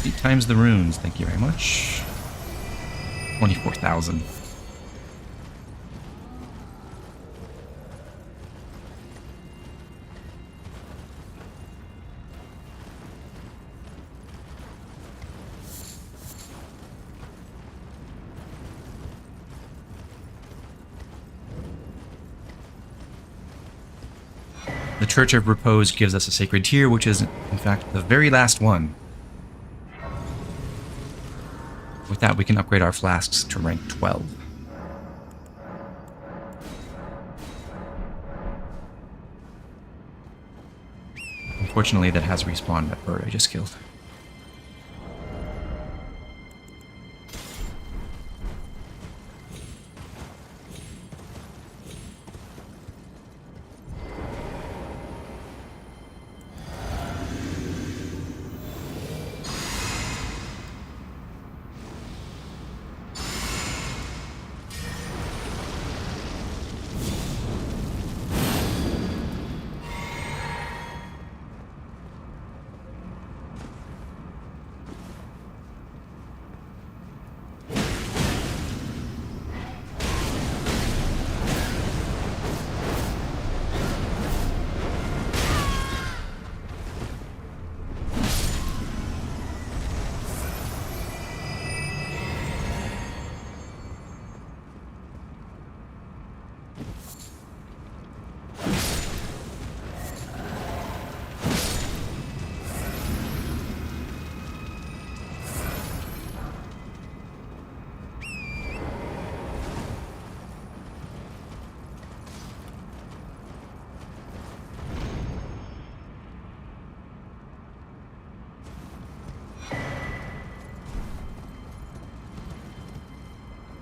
Eight times the runes, thank you very much. 24,000. The Church of Repose gives us a sacred tier, which is, in fact, the very last one. With that, we can upgrade our flasks to rank 12. Unfortunately, that has respawned that bird I just killed.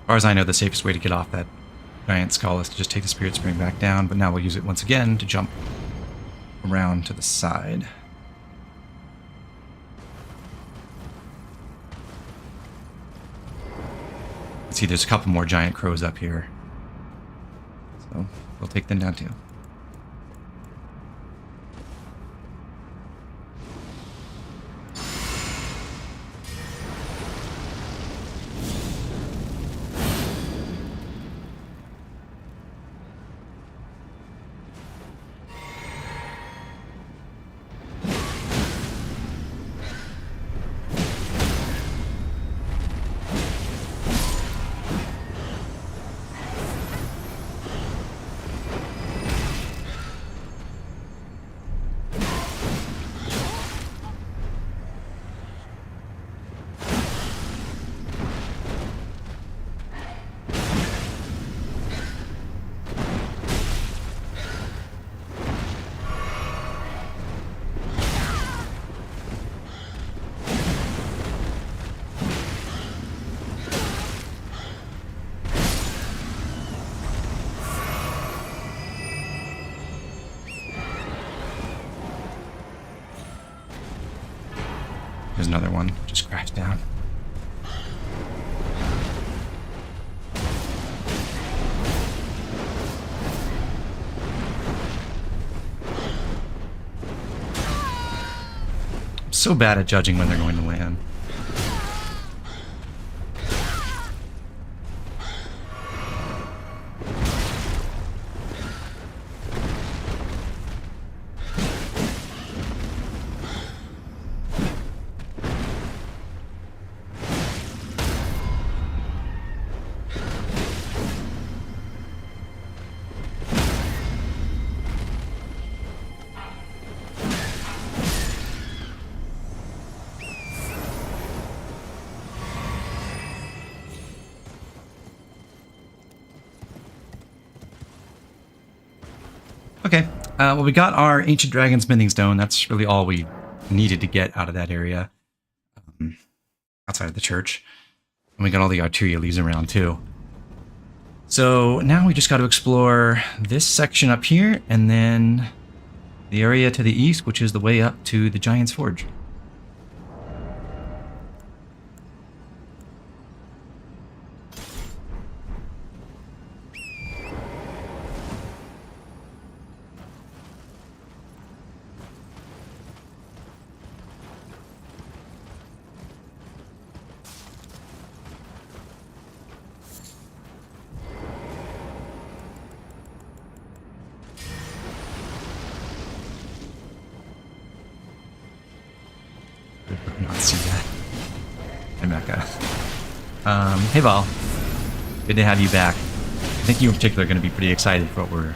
As far as I know, the safest way to get off that giant skull is to just take the Spirit Spring back down, but now we'll use it once again to jump around to the side. See, there's a couple more giant crows up here. So we'll take them down too. There's another one, just crashed down. I'm so bad at judging when they're going to land. Okay, well, we got our Ancient Dragon Smithing Stone. That's really all we needed to get out of that area, outside of the church. And we got all the Arteria leaves around, too. So now we just got to explore this section up here, and then the area to the east, which is the way up to the Giant's Forge. Not see that. Hey, Mecca. Hey, Val. Good to have you back. I think you in particular are going to be pretty excited for what we're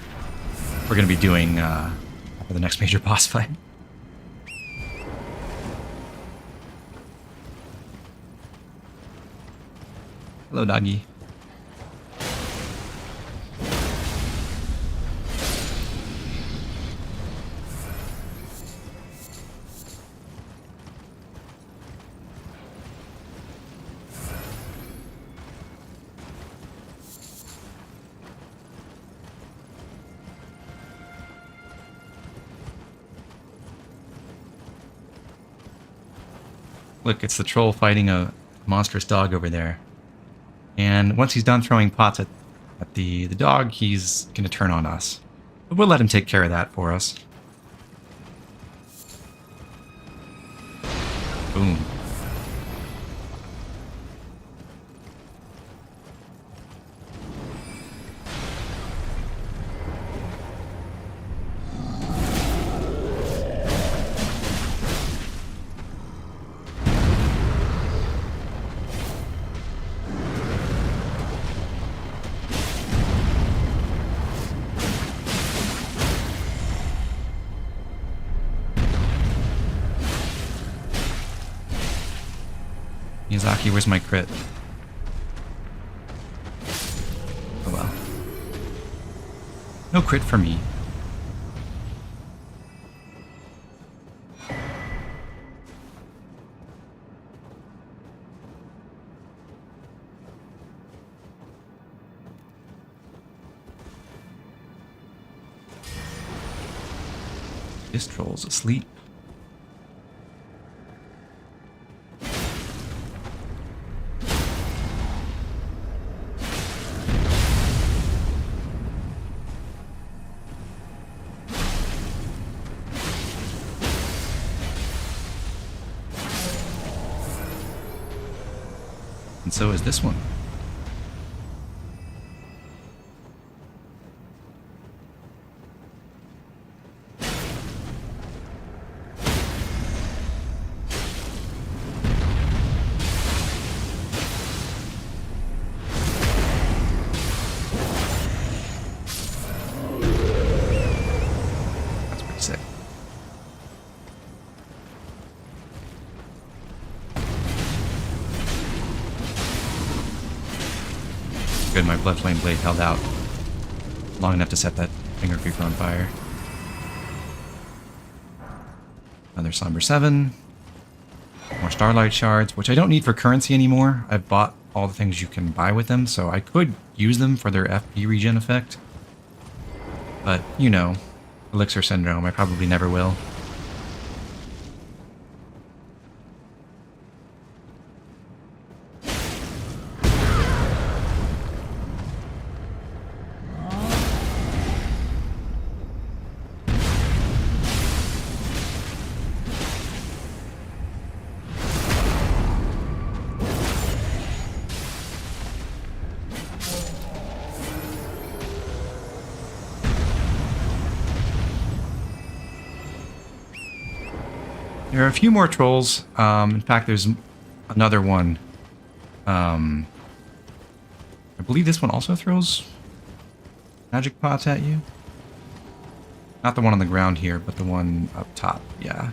going to be doing for the next major boss fight. Hello, doggy. Look, it's the troll fighting a monstrous dog over there. And once he's done throwing pots at the dog, he's going to turn on us. But we'll let him take care of that for us. Boom. Miyazaki, where's my crit? Oh well. No crit for me. This troll's asleep. so is this one. That's pretty sick. Good, my blood flame blade held out long enough to set that finger creeper on fire. Another Somber 7. More Starlight Shards, which I don't need for currency anymore. I've bought all the things you can buy with them, so I could use them for their FP regen effect. But, you know, Elixir Syndrome, I probably never will. There are a few more trolls. In fact, there's another one. I believe this one also throws magic pots at you. Not the one on the ground here, but the one up top. Yeah.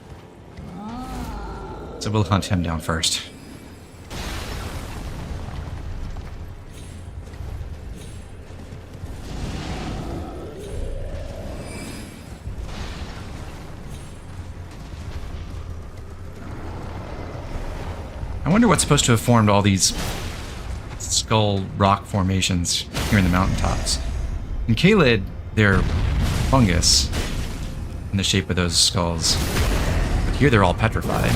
So we'll hunt him down first. I wonder what's supposed to have formed all these skull rock formations here in the mountaintops. In Caelid, they're fungus in the shape of those skulls, but here they're all petrified.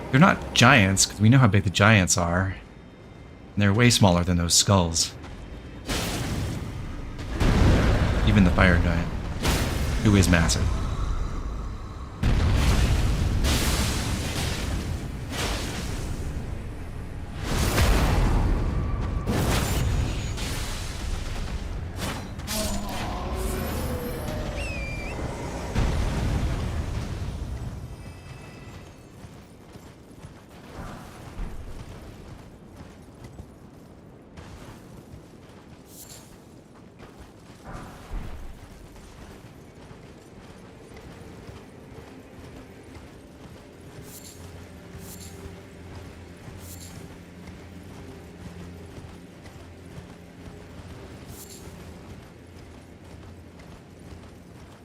They're not giants, because we know how big the giants are. And they're way smaller than those skulls. Even the fire giant, who is massive.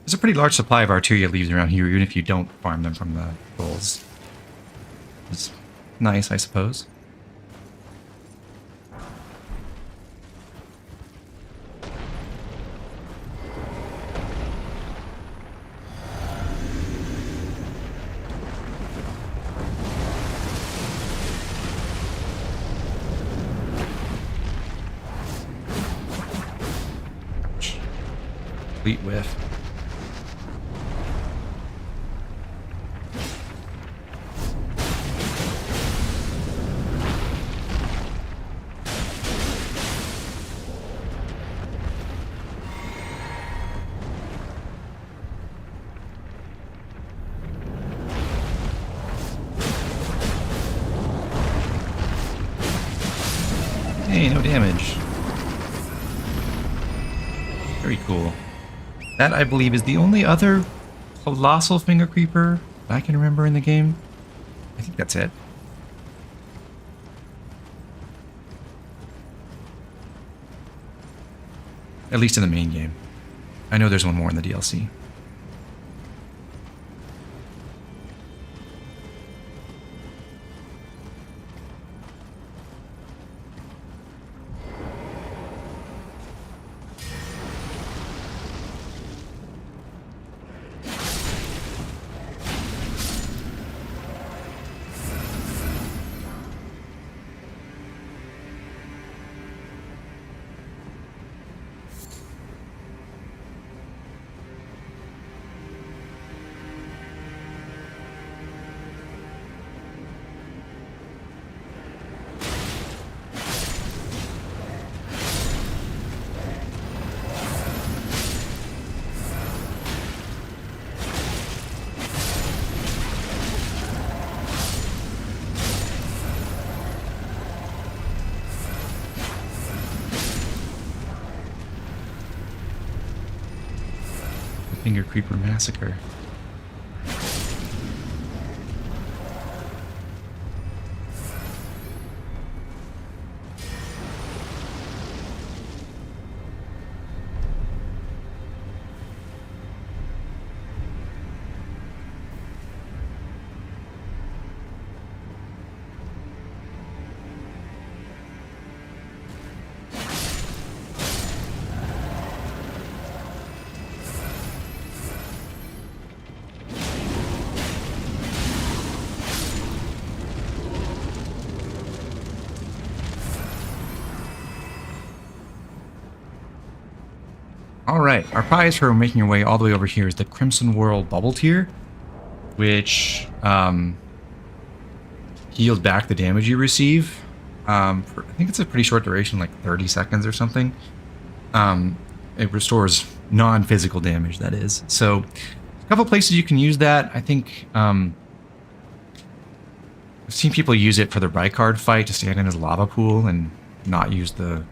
There's a pretty large supply of Arteria leaves around here, even if you don't farm them from the trolls. It's nice, I suppose. Complete whiff. Hey, no damage. Very cool. That, I believe, is the only other colossal finger creeper I can remember in the game. I think that's it. At least in the main game. I know there's one more in the DLC. Finger Creeper Massacre. Alright, our prize for making our way all the way over here is the Crimson Whirl Bubble Tier, which heals back the damage you receive. I think it's a pretty short duration, like 30 seconds or something. It restores non-physical damage, that is. So, a couple places you can use that. I think I've seen people use it for the Rykard fight to stand in his lava pool and not use the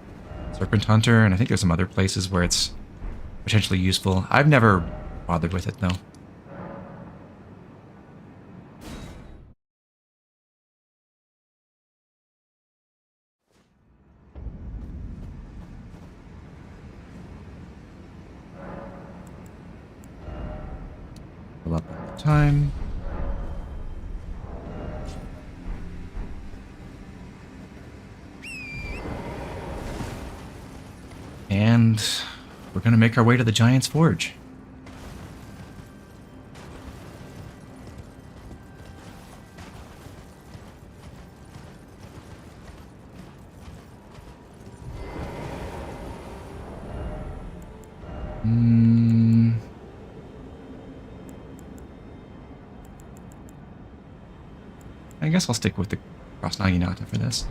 Serpent Hunter, and I think there's some other places where it's potentially useful. I've never bothered with it, though. Fill up all the time. And we're going to make our way to the Giant's Forge. I guess I'll stick with the Cross Naginata for this.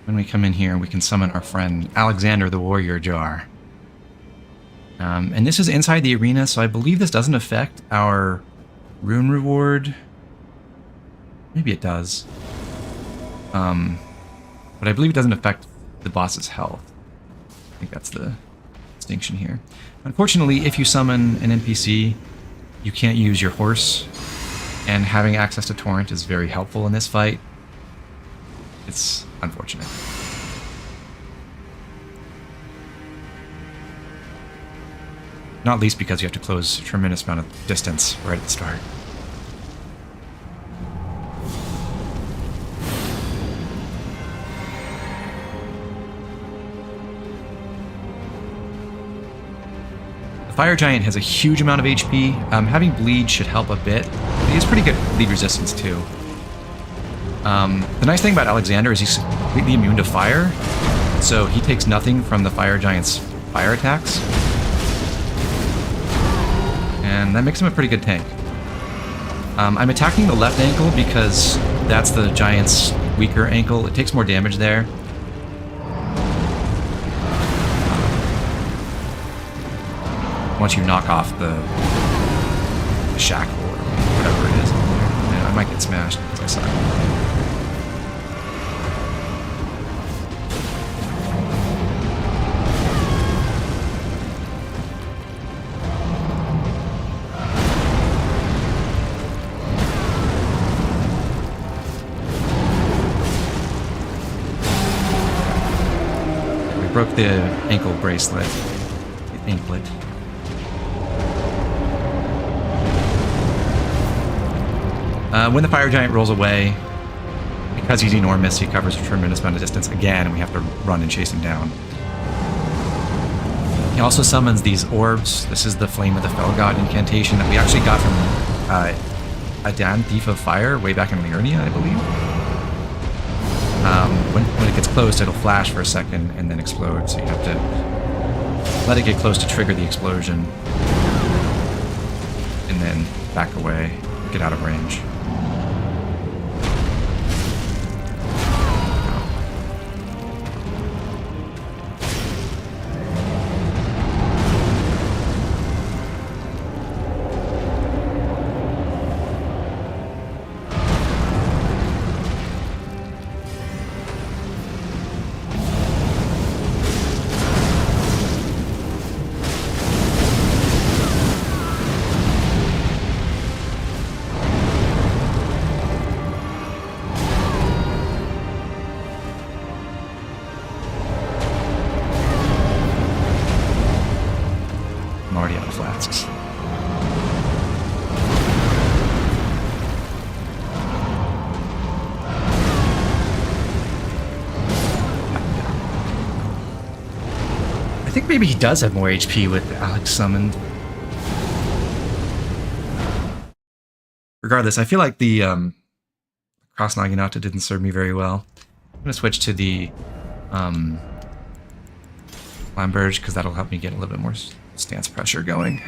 When we come in here, we can summon our friend Alexander the Warrior Jar. And this is inside the arena, so I believe this doesn't affect our rune reward. Maybe it does. But I believe it doesn't affect the boss's health. I think that's the distinction here. Unfortunately, if you summon an NPC, you can't use your horse, and having access to Torrent is very helpful in this fight. It's unfortunate. Not least because you have to close a tremendous amount of distance right at the start. The Fire Giant has a huge amount of HP. Having bleed should help a bit. He has pretty good bleed resistance too. The nice thing about Alexander is he's completely immune to fire, so he takes nothing from the Fire Giant's fire attacks. And that makes him a pretty good tank. I'm attacking the left ankle because that's the Giant's weaker ankle. It takes more damage there. Once you knock off the shackle or whatever it is. I might get smashed because I suck. We broke the ankle bracelet. The anklet. When the fire giant rolls away, because he's enormous, he covers a tremendous amount of distance again, and we have to run and chase him down. He also summons these orbs. This is the Flame of the Fell God incantation that we actually got from Adan, Thief of Fire, way back in Liurnia, I believe. When it gets close, it'll flash for a second and then explode, so you have to let it get close to trigger the explosion, and then back away, get out of range. I'm already out of flasks. I think maybe he does have more HP with Alex summoned. Regardless, I feel like the Cross Naginata didn't serve me very well. I'm going to switch to the Lamberge because that'll help me get a little bit more stance pressure going.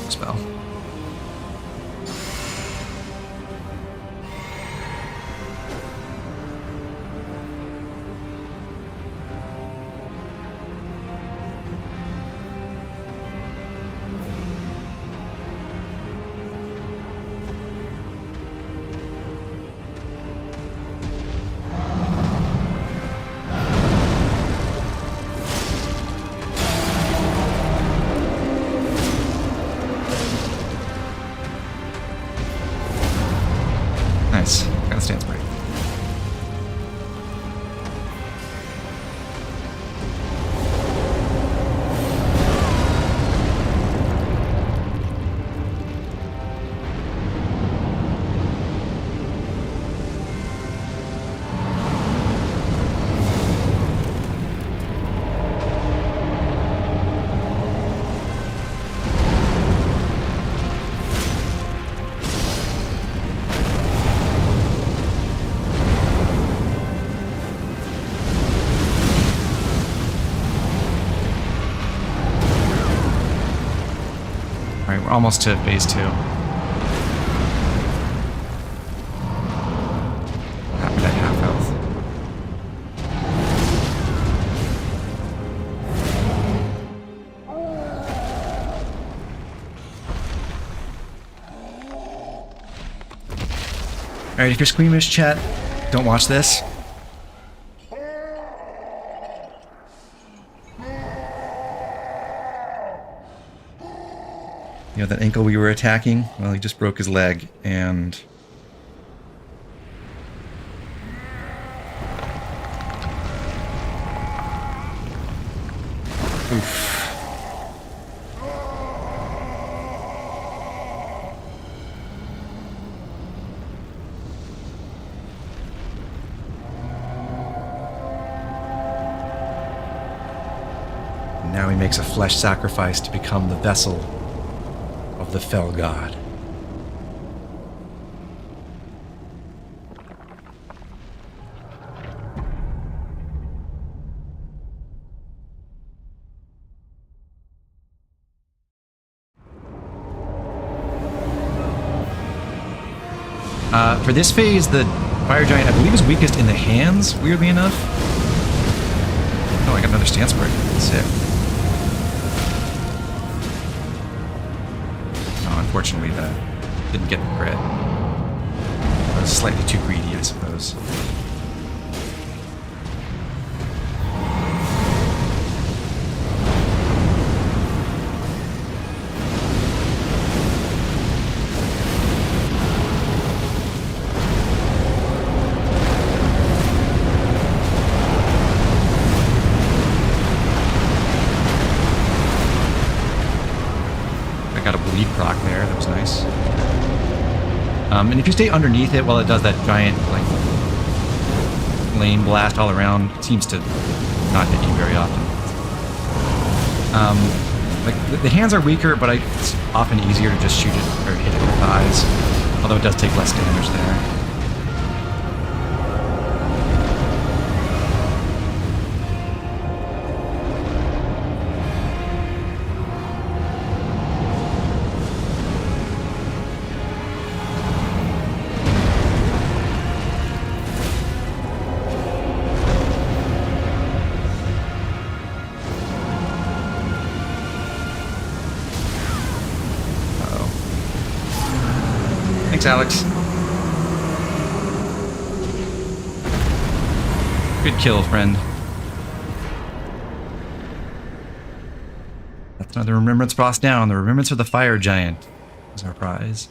Spell. Nice. Got a stance break. Alright, we're almost to phase 2. Happy at half health. Alright, if you're squeamish, chat, don't watch this. You know, that ankle we were attacking? Well, he just broke his leg, and... Oof. And now he makes a flesh sacrifice to become the vessel of the Fell God. for this phase, the fire giant, I believe, is weakest in the hands, weirdly enough. Oh, I got another stance break. Sick. Oh, unfortunately, that didn't get the crit. I was slightly too greedy, I suppose. Proc there, that was nice. And if you stay underneath it while it does that giant like flame blast all around, it seems to not hit you very often. Like the hands are weaker, but it's often easier to just shoot it or hit it with the eyes. Although it does take less damage there. Thanks, Alex. Good kill, friend. That's another remembrance boss down. The remembrance of the fire giant is our prize.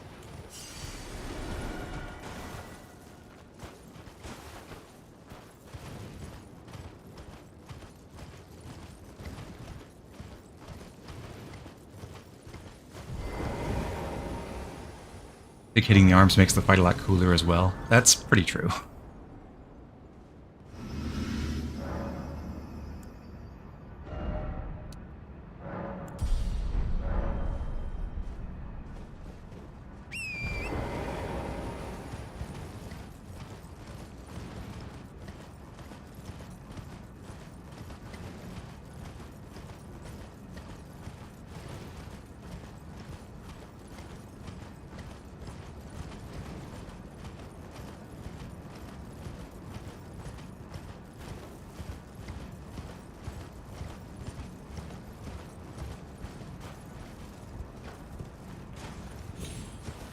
I think hitting the arms makes the fight a lot cooler as well. That's pretty true.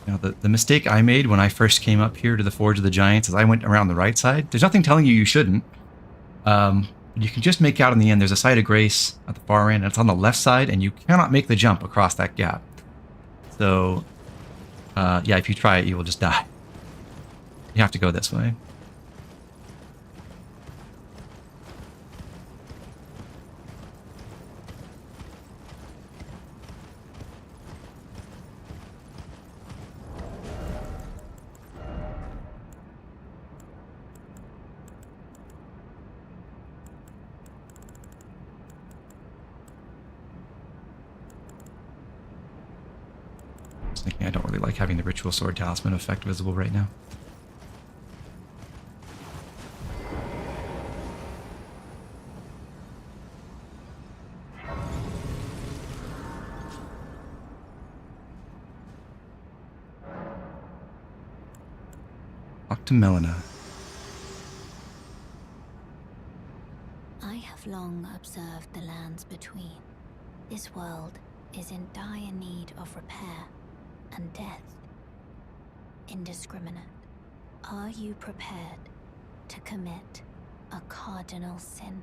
Now, the mistake I made when I first came up here to the Forge of the Giants is I went around the right side. There's nothing telling you shouldn't. You can just make out in the end. There's a site of grace at the far end, and it's on the left side, and you cannot make the jump across that gap. So, yeah, if you try it, you will just die. You have to go this way. Thinking I don't really like having the ritual sword talisman effect visible right now. Talk to Melina. I have long observed the lands between. This world is in dire need of repair and death. Indiscriminate. Are you prepared to commit a cardinal sin?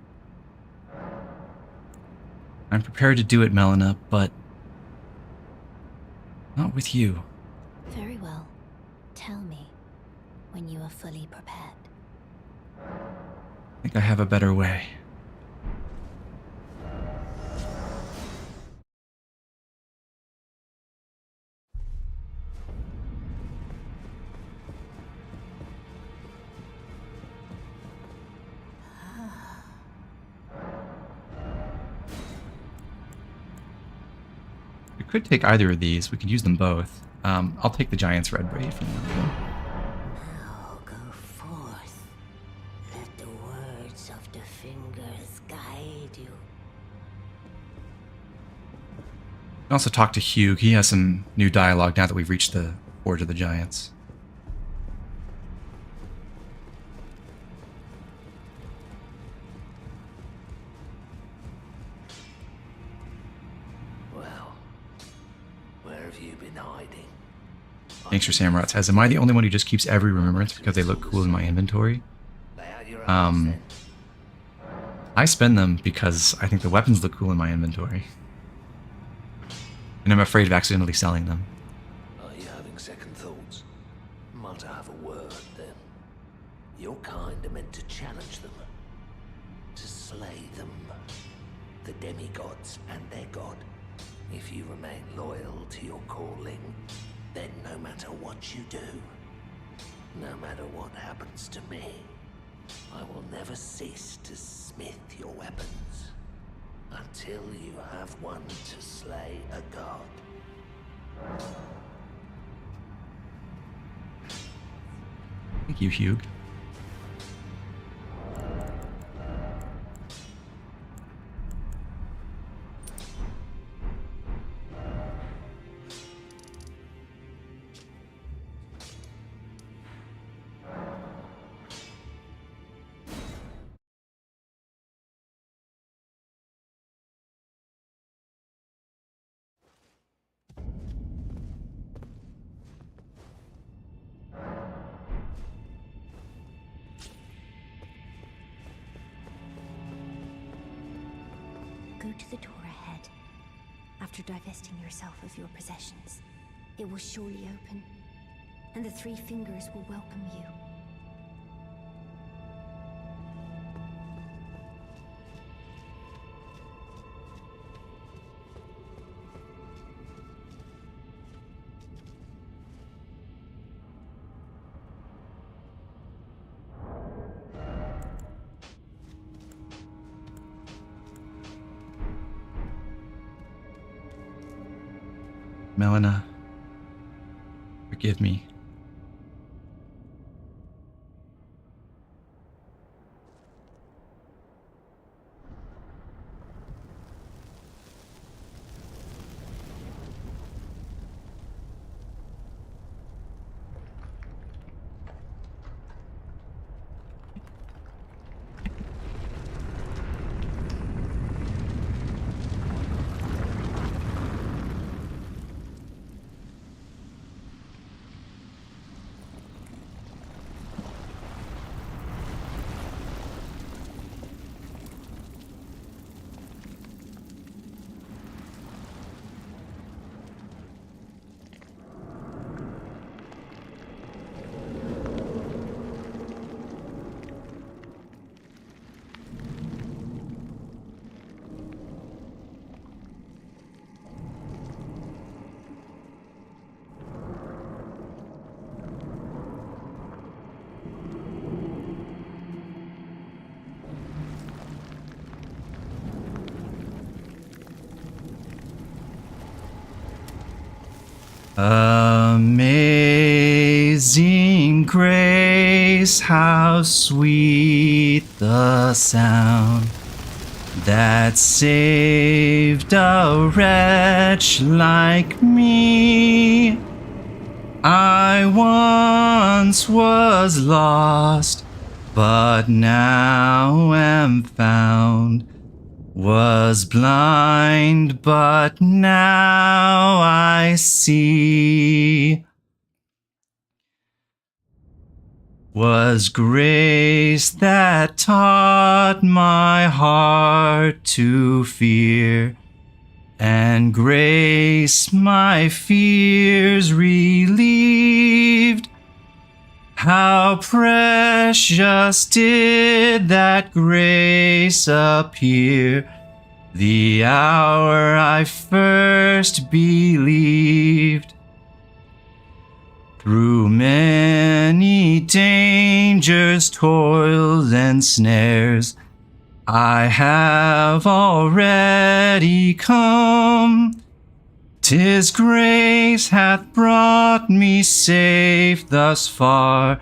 I'm prepared to do it, Melina, but not with you. Very well. Tell me when you are fully prepared. I think I have a better way. We could take either of these. We could use them both. I'll take the Giant's Red Braid from now. Now go forth. Let the words of the fingers guide you. I'll also talk to Hugh. He has some new dialogue now that we've reached the Forge of the Giants. in hiding. Thanks for Samrat says, am I the only one who just keeps every remembrance because they look cool in my inventory? Lay out your arms then. I spend them because I think the weapons look cool in my inventory. And I'm afraid of accidentally selling them. Are you having second thoughts? Might I have a word then? Your kind are meant to challenge them. To slay them. The demigods and their god. If you remain loyal to your calling, then no matter what you do, no matter what happens to me, I will never cease to smith your weapons until you have one to slay a god. Thank you, Hugh. Go to the door ahead. After divesting yourself of your possessions, it will surely open, and the three fingers will welcome you. Melina, forgive me. Amazing grace, how sweet the sound that saved a wretch like me. I once was lost, but now am found. Was blind, but now I see. Was grace that taught my heart to fear, and grace my fears relieved. How precious did that grace appear, the hour I first believed. Through many dangers, toils, and snares, I have already come. 'Tis grace hath brought me safe thus far,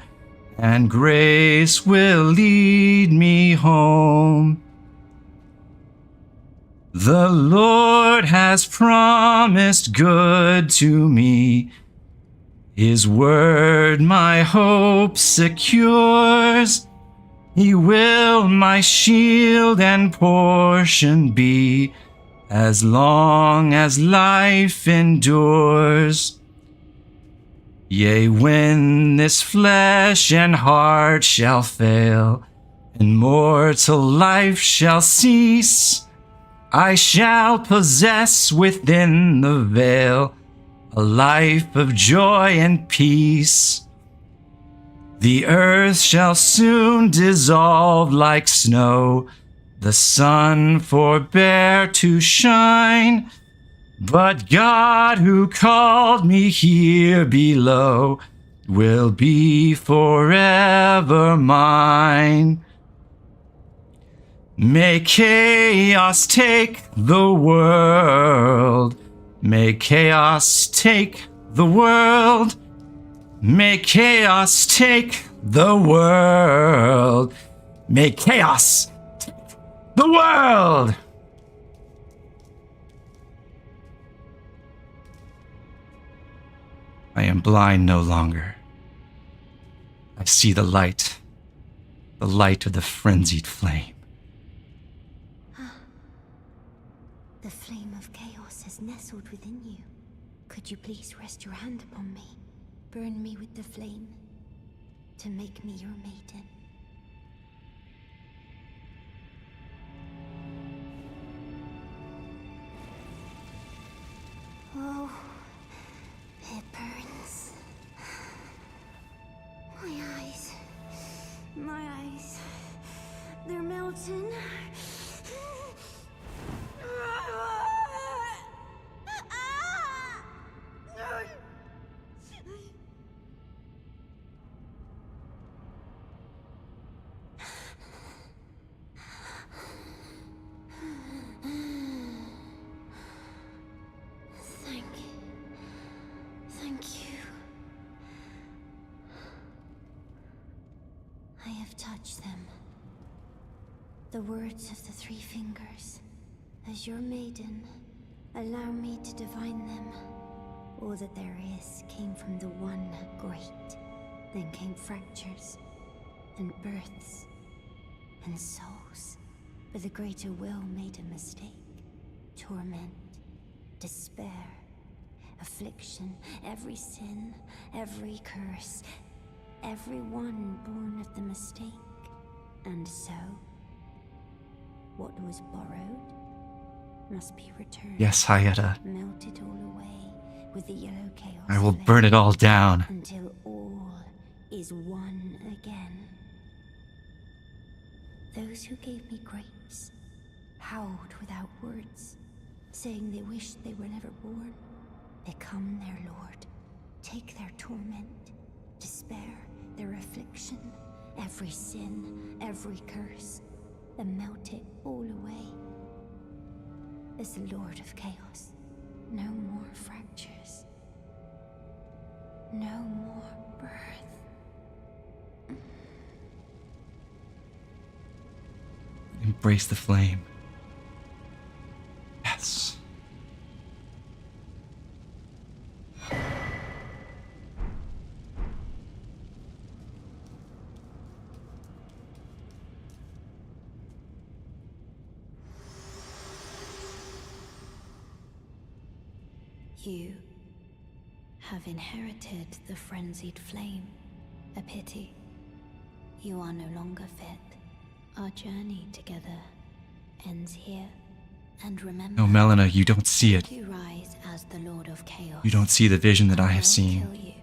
and grace will lead me home. The Lord has promised good to me. His word my hope secures. He will my shield and portion be, as long as life endures. Yea, when this flesh and heart shall fail, and mortal life shall cease, I shall possess within the veil a life of joy and peace. The earth shall soon dissolve like snow, the sun forbear to shine, but God who called me here below will be forever mine. May chaos take the world. May chaos take the world. May chaos take the world. May chaos take the world. I am blind no longer. I see the light of the frenzied flame. The flame of chaos has nestled within you. Could you please rest your hand upon me? Burn me with the flame to make me your maiden. Oh, it burns. My eyes, they're melting. Thank you. I have touched them. The words of the three fingers. As your maiden, allow me to divine them. All that there is came from the one great. Then came fractures, and births, and souls. But the greater will made a mistake. Torment, despair, affliction, every sin, every curse, every one born of the mistake. And so, what was borrowed must be returned. Yes, Hayata. Melted all away with the yellow chaos. I will flame, burn it all down. until all is one again. Those who gave me grapes howled without words, saying they wished they were never born. Become their lord. Take their torment, despair, their affliction, every sin, every curse, and melt it all away. As the Lord of Chaos, no more fractures, no more birth. Embrace the flame. Yes. You have inherited the frenzied flame. A pity. You are no longer fit. Our journey together ends here. And remember, No, Melina, you don't see it. you rise as the Lord of Chaos. You don't see the vision that I will have seen. kill you.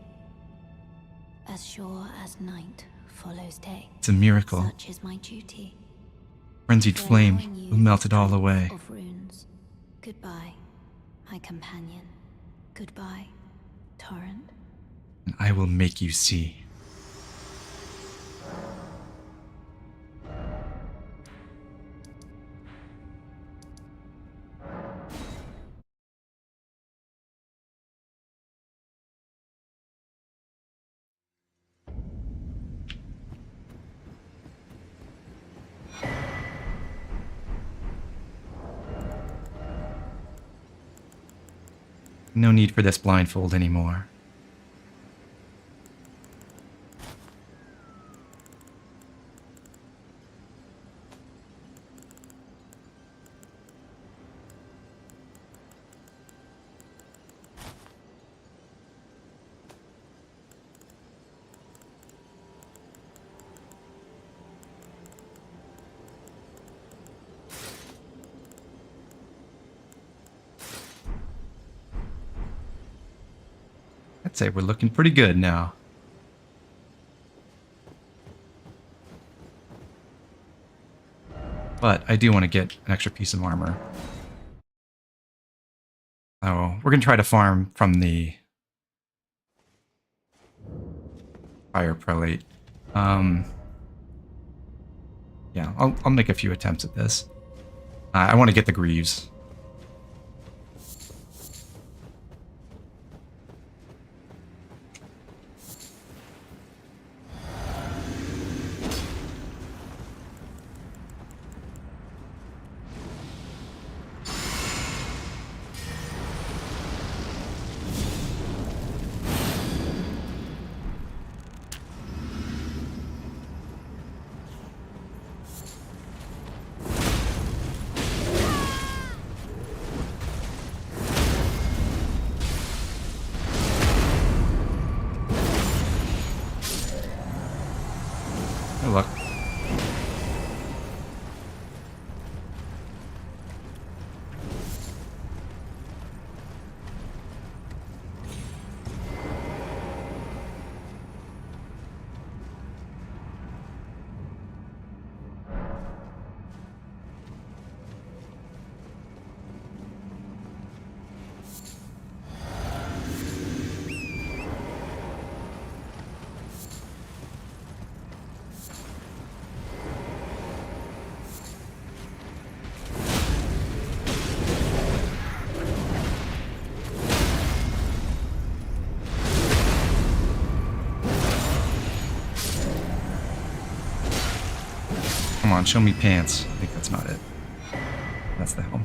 As sure as night follows day. It's a miracle. Such is my duty. Frenzied flame Allowing you will melt it all the away. of runes. Goodbye, my companion. Goodbye, Torrent. And I will make you see. No need for this blindfold anymore. I'd say we're looking pretty good now. But I do want to get an extra piece of armor. Oh, we're going to try to farm from the fire prelate. Yeah, I'll make a few attempts at this. I want to get the greaves. Oh, look. Come on, show me pants. I think that's not it. That's the helm.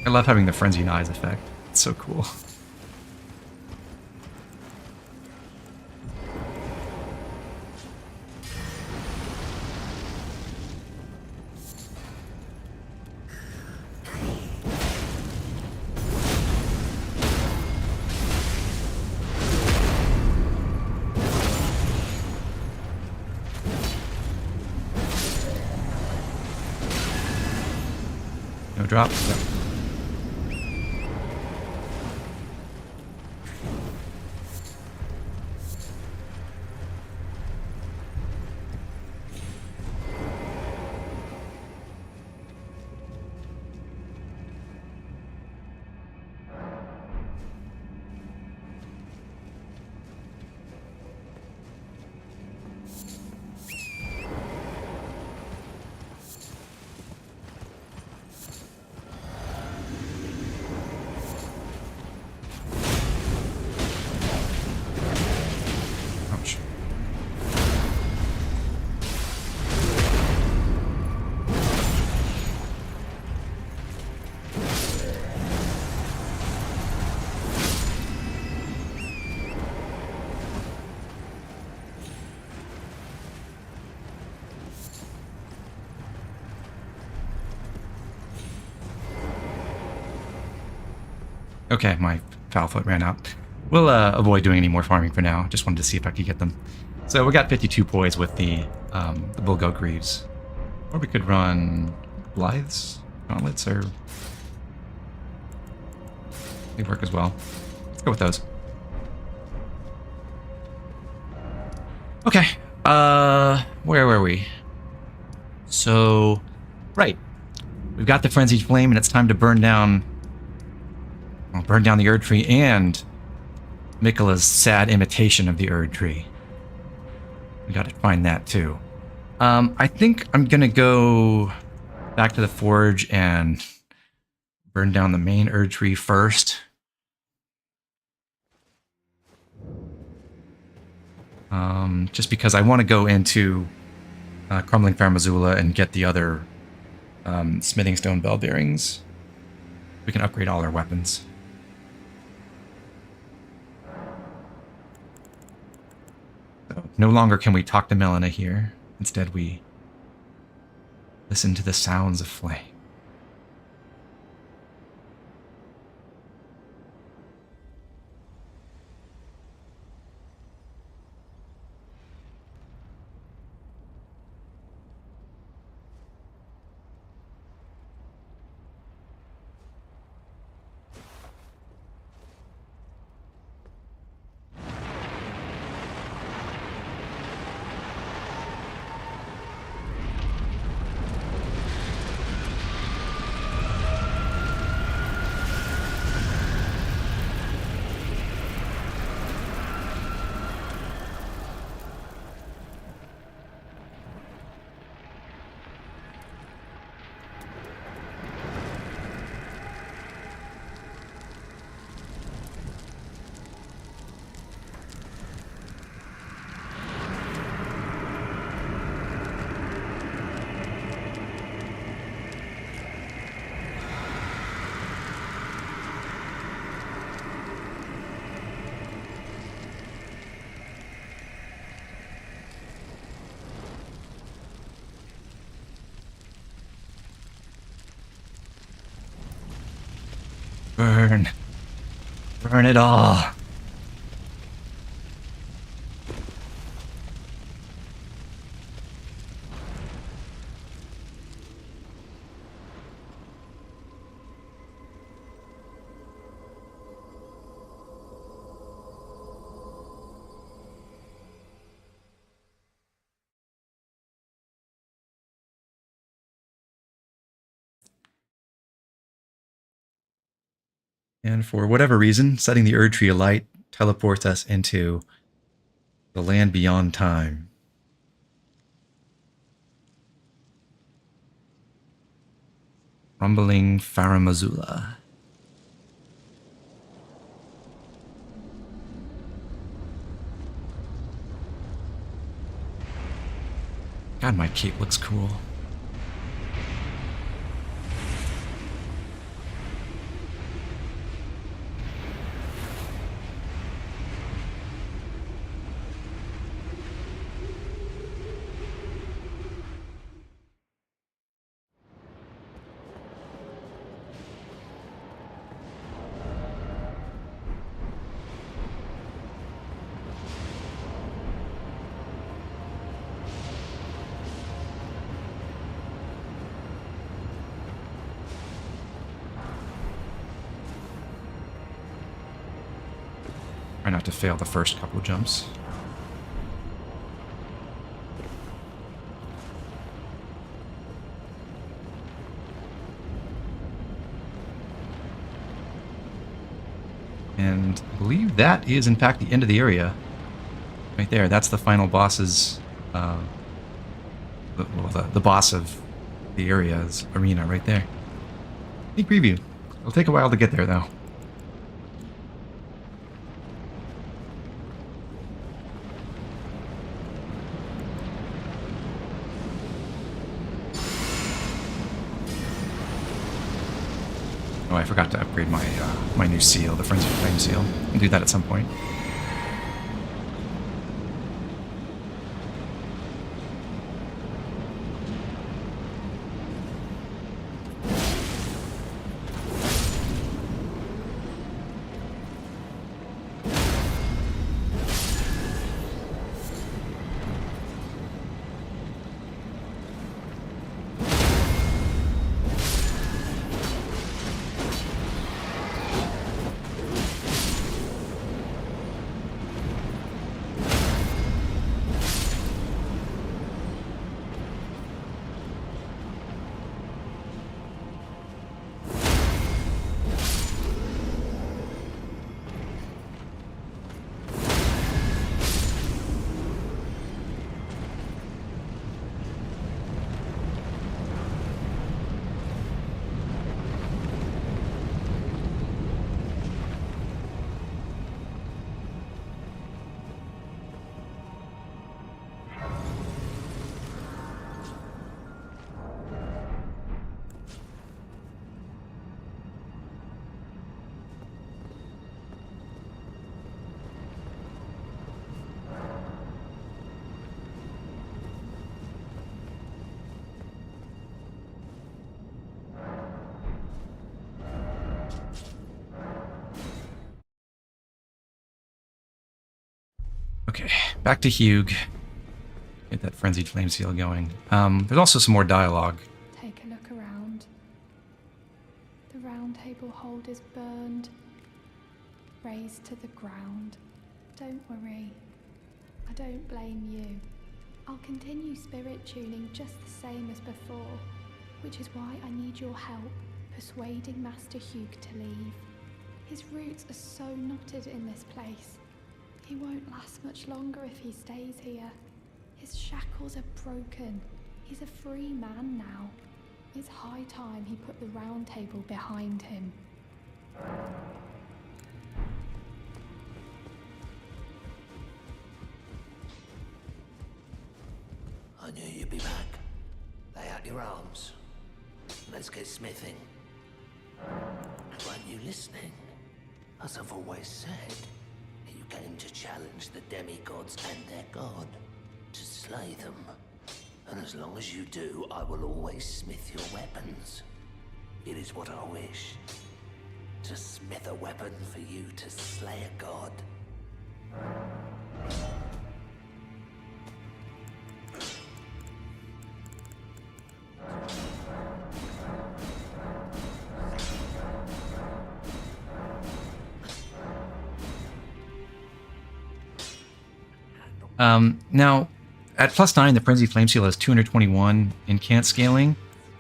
I love having the frenzied eyes effect. It's so cool. No drop. No. Ouch. Okay, my foul foot ran out. We'll avoid doing any more farming for now. Just wanted to see if I could get them. So we got 52 poise with the bull goat greaves. Or we could run Blythes, gauntlets, or they work as well. Let's go with those. Okay. Where were we? So, right. We've got the frenzied flame, and it's time to burn down the Erd Tree and Mikola's sad imitation of the Erd Tree. We gotta find that too. I think I'm gonna go back to the forge and burn down the main Erd Tree first. Just because I want to go into Crumbling Fair Missoula and get the other smithing stone bell bearings. We can upgrade all our weapons. So No longer can we talk to Melina here. Instead, we listen to the sounds of flame. Burn. Burn it all. And for whatever reason, setting the Erd Tree alight teleports us into the land beyond time. Rumbling Faramazula. God, my cape looks cool. Try not to fail the first couple jumps. And I believe that is, in fact, the end of the area. Right there. That's the final boss's... the boss of the area's arena right there. Sneak preview. It'll take a while to get there, though. Oh, I forgot to upgrade my my new seal, the Frenzy Flame seal. I'll do that at some point. Okay, back to Hugh. Get that frenzied flame seal going. There's also some more dialogue. Take a look around. The round table hold is burned, razed to the ground. Don't worry, I don't blame you. I'll continue spirit tuning just the same as before, which is why I need your help persuading Master Hugh to leave. His roots are so knotted in this place. He won't last much longer if he stays here. His shackles are broken. He's a free man now. It's high time he put the round table behind him. I knew you'd be back. Lay out your arms. Let's get smithing. Weren't you listening? As I've always said, you came to challenge the demigods and their god, to slay them. And as long as you do, I will always smith your weapons. It is what I wish. To smith a weapon for you to slay a god. Now, at +9, the Frenzy Flame Seal has 221 incant scaling.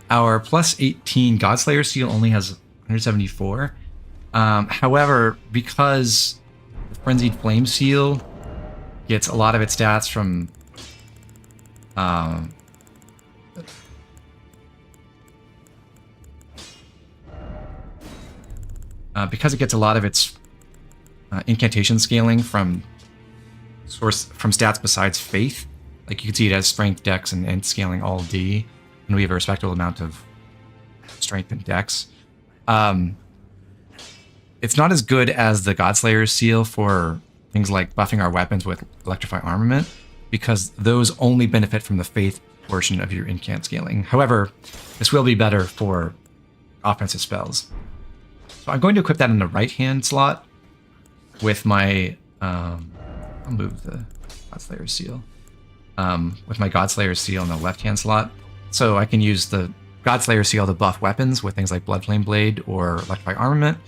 Our +18 Godslayer Seal only has 174. However, because the Frenzied Flame Seal gets a lot of its stats from because it gets a lot of its incantation scaling from stats besides faith. Like, you can see it has strength, dex, and scaling all D, and we have a respectable amount of strength and dex. It's not as good as the Godslayer's Seal for things like buffing our weapons with Electrify Armament, because those only benefit from the faith portion of your incant scaling. However, this will be better for offensive spells. So I'm going to equip that in the right-hand slot with my... I'll move the Godslayer's Seal. With my Godslayer's Seal in the left-hand slot. So I can use the Godslayer's Seal to buff weapons with things like Bloodflame Blade or Electrify Armament.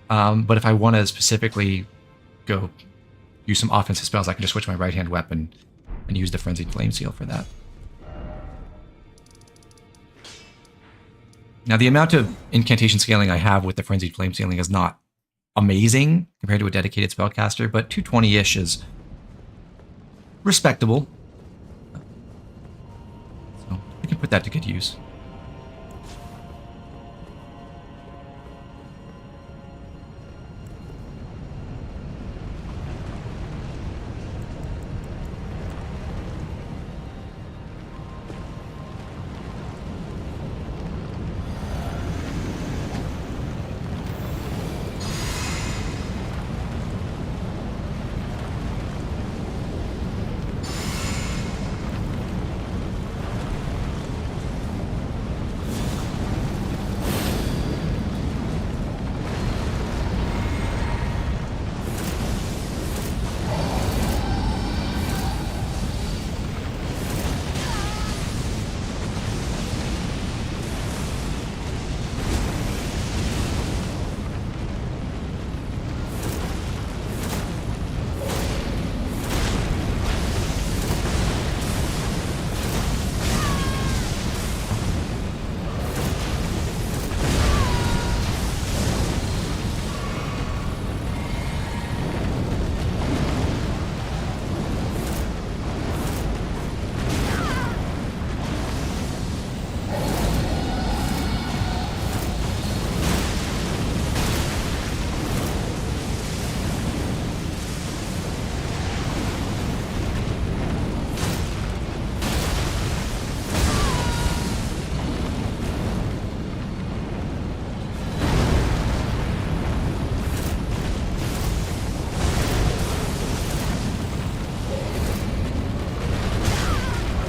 But if I want to specifically go use some offensive spells, I can just switch my right-hand weapon and use the Frenzied Flame Seal for that. Now, the amount of incantation scaling I have with the Frenzied Flame Sealing is not amazing compared to a dedicated spellcaster, but 220-ish is respectable. So I can put that to good use.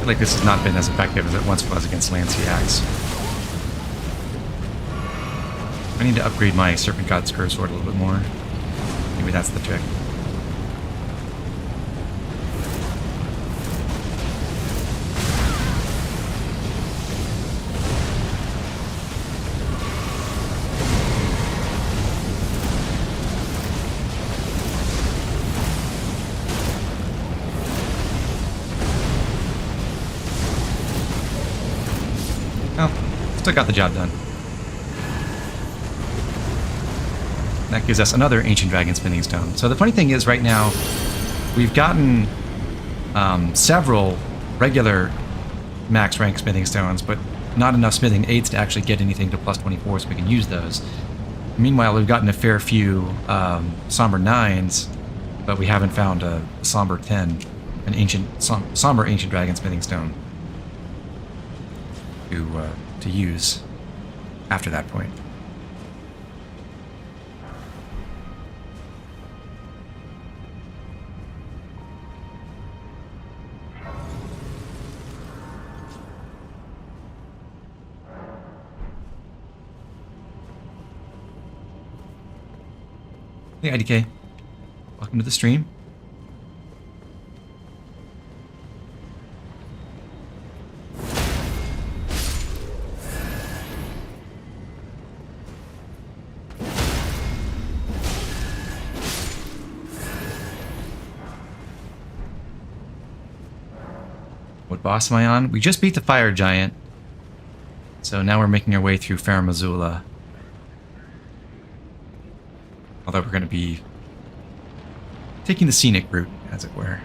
I feel like this has not been as effective as it once was against Lancy Axe. I need to upgrade my Serpent God's Curse Sword a little bit more. Maybe that's the trick. it got the job done. That gives us another Ancient Dragon Spinning Stone. So the funny thing is, right now, we've gotten several regular max rank Smithing Stones, but not enough Smithing 8s to actually get anything to plus 24 so we can use those. Meanwhile, we've gotten a fair few Somber 9s, but we haven't found a Somber 10, an Somber Ancient Dragon Smithing Stone to use after that point. Hey, IDK. Welcome to the stream. What boss am I on? We just beat the Fire Giant. So now we're making our way through Farum Azula. Although we're going to be taking the scenic route, as it were.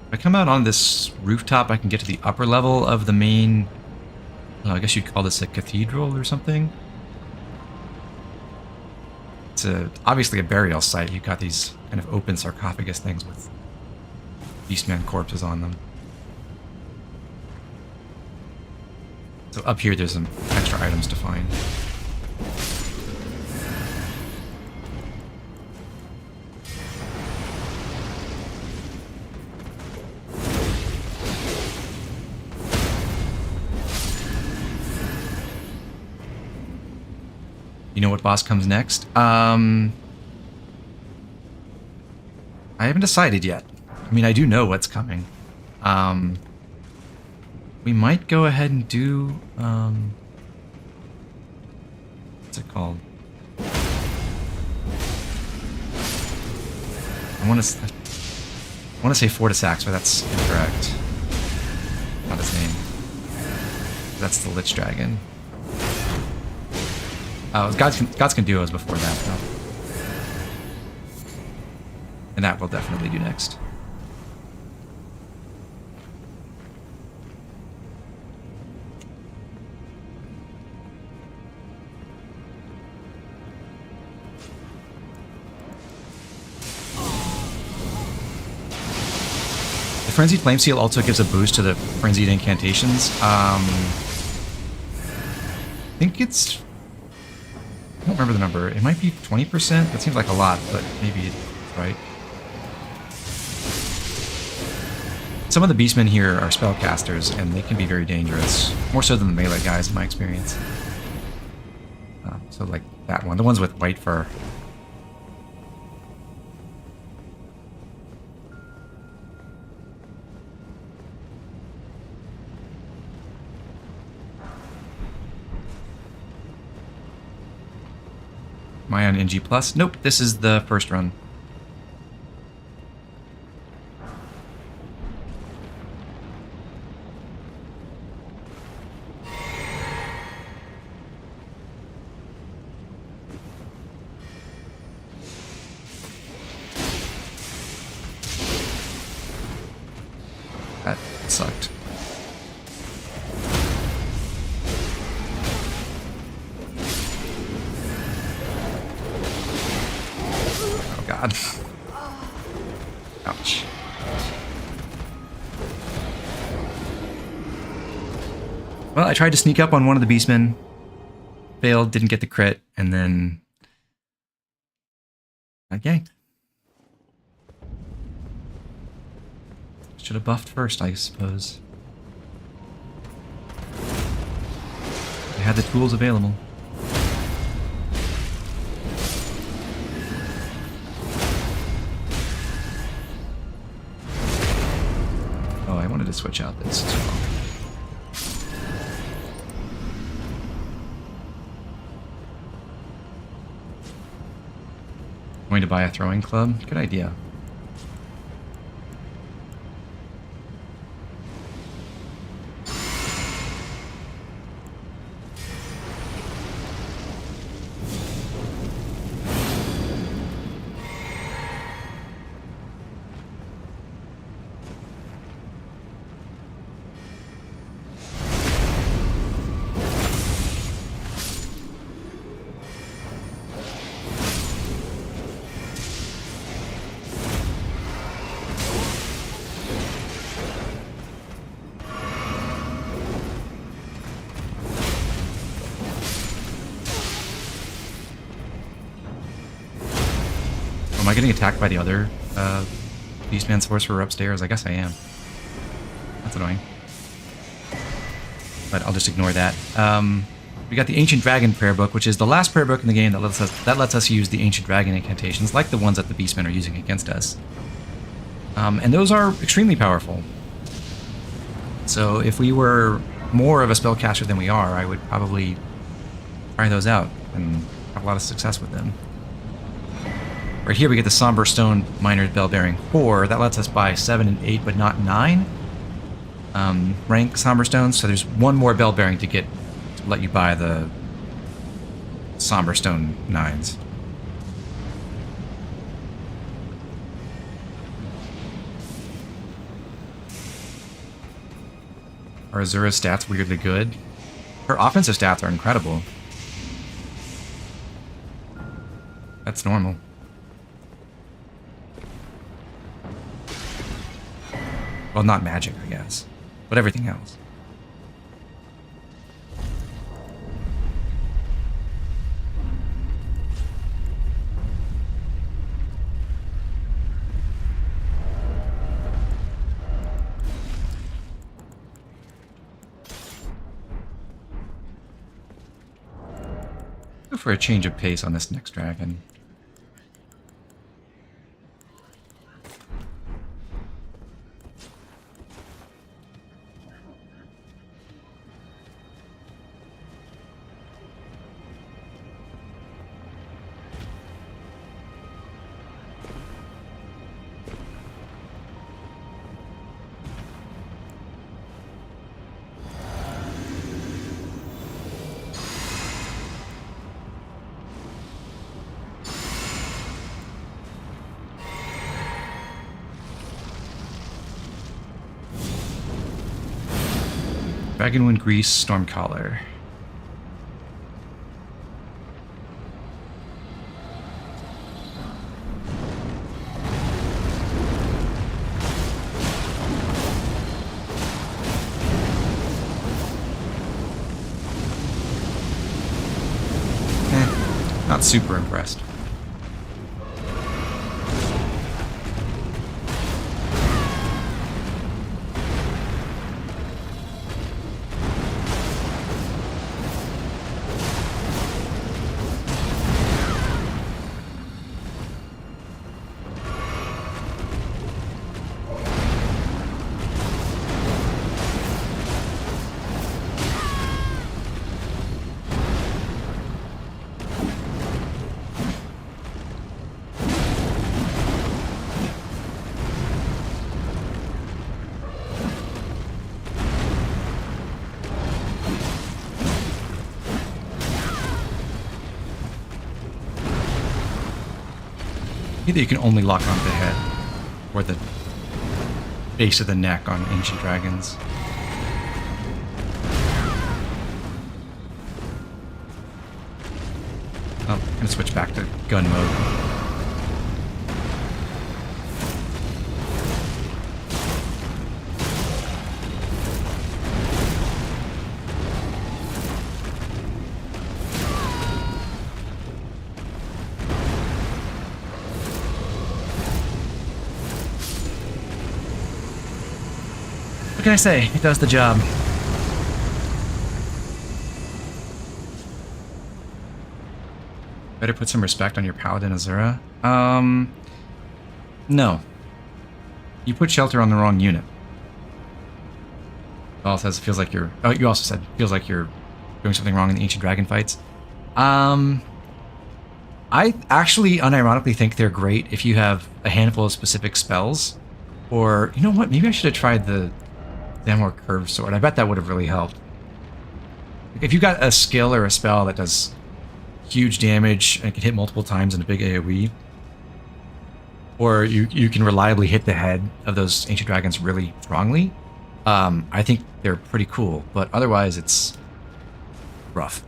If I come out on this rooftop, I can get to the upper level of the main... I guess you'd call this a cathedral or something. It's obviously a burial site. You've got these kind of open sarcophagus things with Beastman corpses on them. So up here, there's some extra items to find. You know what boss comes next? I haven't decided yet. I mean, I do know what's coming. We might go ahead and do, what's it called? I want to say Fortisax, but that's incorrect. Not his name. That's the Lich Dragon. Oh, Gods Can Duos before that, though. And that we'll definitely do next. The Frenzied Flame Seal also gives a boost to the Frenzied Incantations. I think it's... I don't remember the number. It might be 20%. That seems like a lot, but maybe it's right. Some of the beastmen here are spellcasters, and they can be very dangerous. More so than the melee guys, in my experience. So like that one. The ones with white fur. Am I on NG+? Nope, this is the first run. That sucked. God. Ouch. Well, I tried to sneak up on one of the beastmen. Failed, didn't get the crit, and then got yanked. Should have buffed first, I suppose. I had the tools available. To switch out this as well. Going to buy a throwing club? Good idea. I getting attacked by the other Beastman Sorcerer upstairs? I guess I am. That's annoying. But I'll just ignore that. We got the Ancient Dragon prayer book, which is the last prayer book in the game that lets us use the Ancient Dragon incantations, like the ones that the Beastmen are using against us. And those are extremely powerful. So if we were more of a spellcaster than we are, I would probably try those out and have a lot of success with them. Right here we get the Somber Stone Miner's Bell bearing 4. That lets us buy 7 and 8, but not 9 rank Somber Stones. So there's one more bell bearing to get to let you buy the Somber Stone 9s. Are Azura's stats weirdly good? Her offensive stats are incredible. That's normal. Well, not magic, I guess, but everything else. Go for a change of pace on this next dragon. Dragonwind Grease, Stormcaller. Not super impressed. Either you can only lock onto the head or the base of the neck on Ancient Dragons. Oh, I'm gonna switch back to gun mode. What can I say? It does the job. Better put some respect on your Paladin Azura. No. You put shelter on the wrong unit. It also says it feels like you're... Oh, you also said feels like you're doing something wrong in the Ancient Dragon fights. I actually unironically think they're great if you have a handful of specific spells. Or, you know what? Maybe I should have tried the Zamor Curved Sword. I bet that would have really helped. If you got a skill or a spell that does huge damage and can hit multiple times in a big AoE, or you can reliably hit the head of those Ancient Dragons really strongly, I think they're pretty cool. But otherwise, it's rough.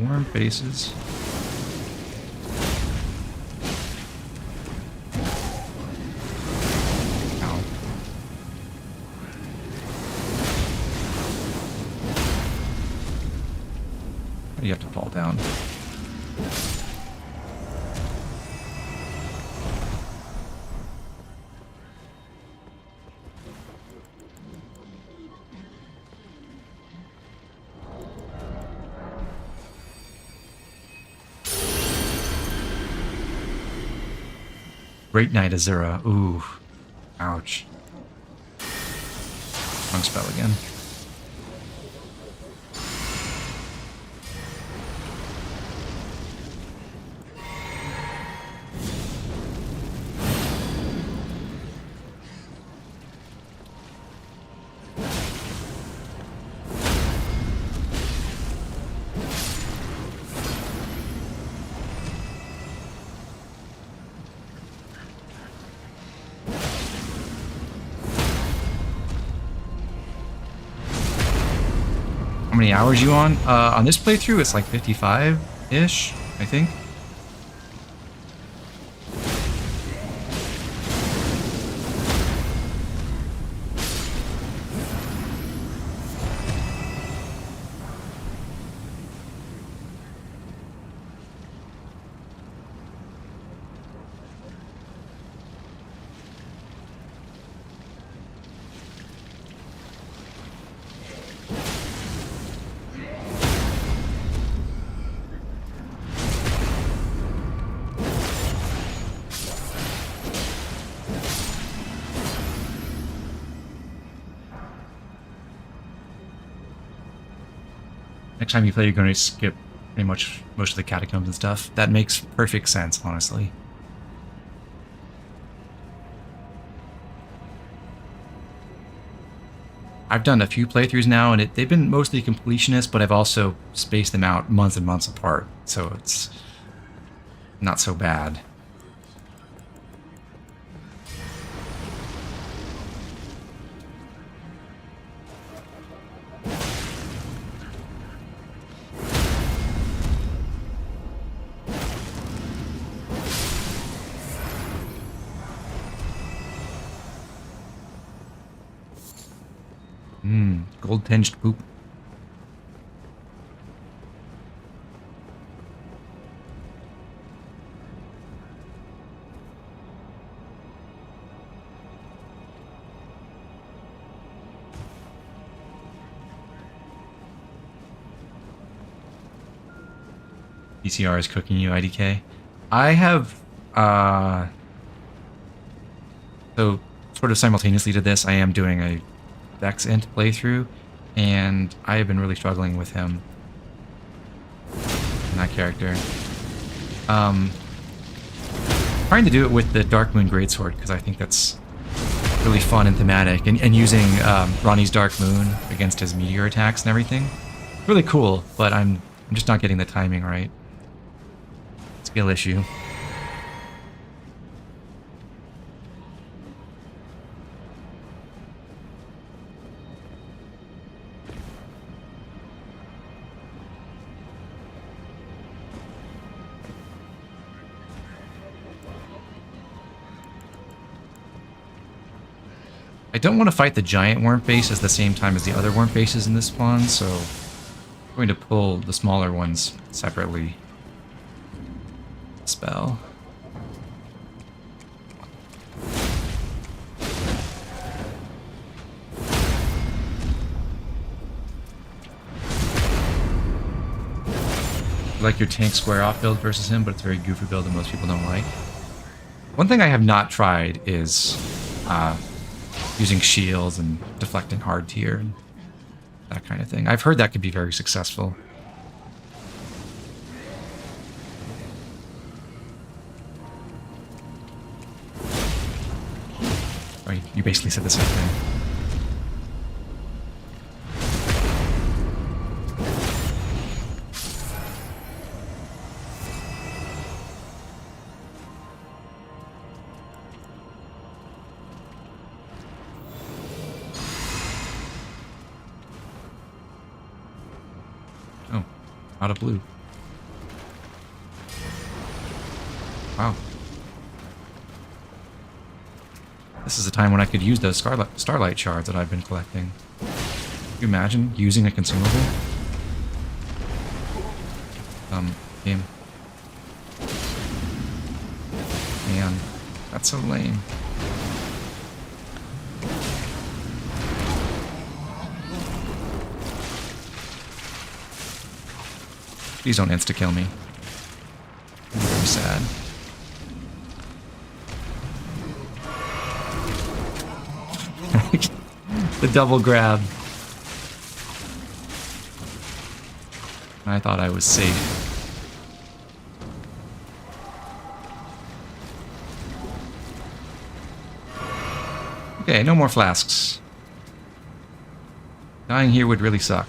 Worm faces. Ow. You have to fall down. Great Knight Azura. Ooh. Ouch. Wrong spell again. How many hours you on? On this playthrough, it's like 55-ish, I think. Next time you play, you're going to skip pretty much most of the catacombs and stuff. That makes perfect sense, honestly. I've done a few playthroughs now, and they've been mostly completionist, but I've also spaced them out months and months apart, so it's not so bad. Gold-tinged poop. PCR is cooking you, IDK. I have, so sort of simultaneously to this, I am doing a Vex Int playthrough, and I have been really struggling with him and that character. Trying to do it with the Dark Moon Greatsword, because I think that's really fun and thematic, and using Ronnie's Dark Moon against his meteor attacks and everything. Really cool, but I'm just not getting the timing right. Skill issue. I don't want to fight the giant worm face at the same time as the other worm faces in this spawn, so I'm going to pull the smaller ones separately. Spell. I like your tank square off build versus him, but it's a very goofy build that most people don't like. One thing I have not tried is using shields and deflecting hard tier and that kind of thing. I've heard that could be very successful. Right, you basically said the same thing. Oh, out of blue. Wow. This is a time when I could use those starlight shards that I've been collecting. Can you imagine using a consumable? Game. Man, that's so lame. Please don't insta-kill me. I'm very sad. The double grab. I thought I was safe. Okay, no more flasks. Dying here would really suck.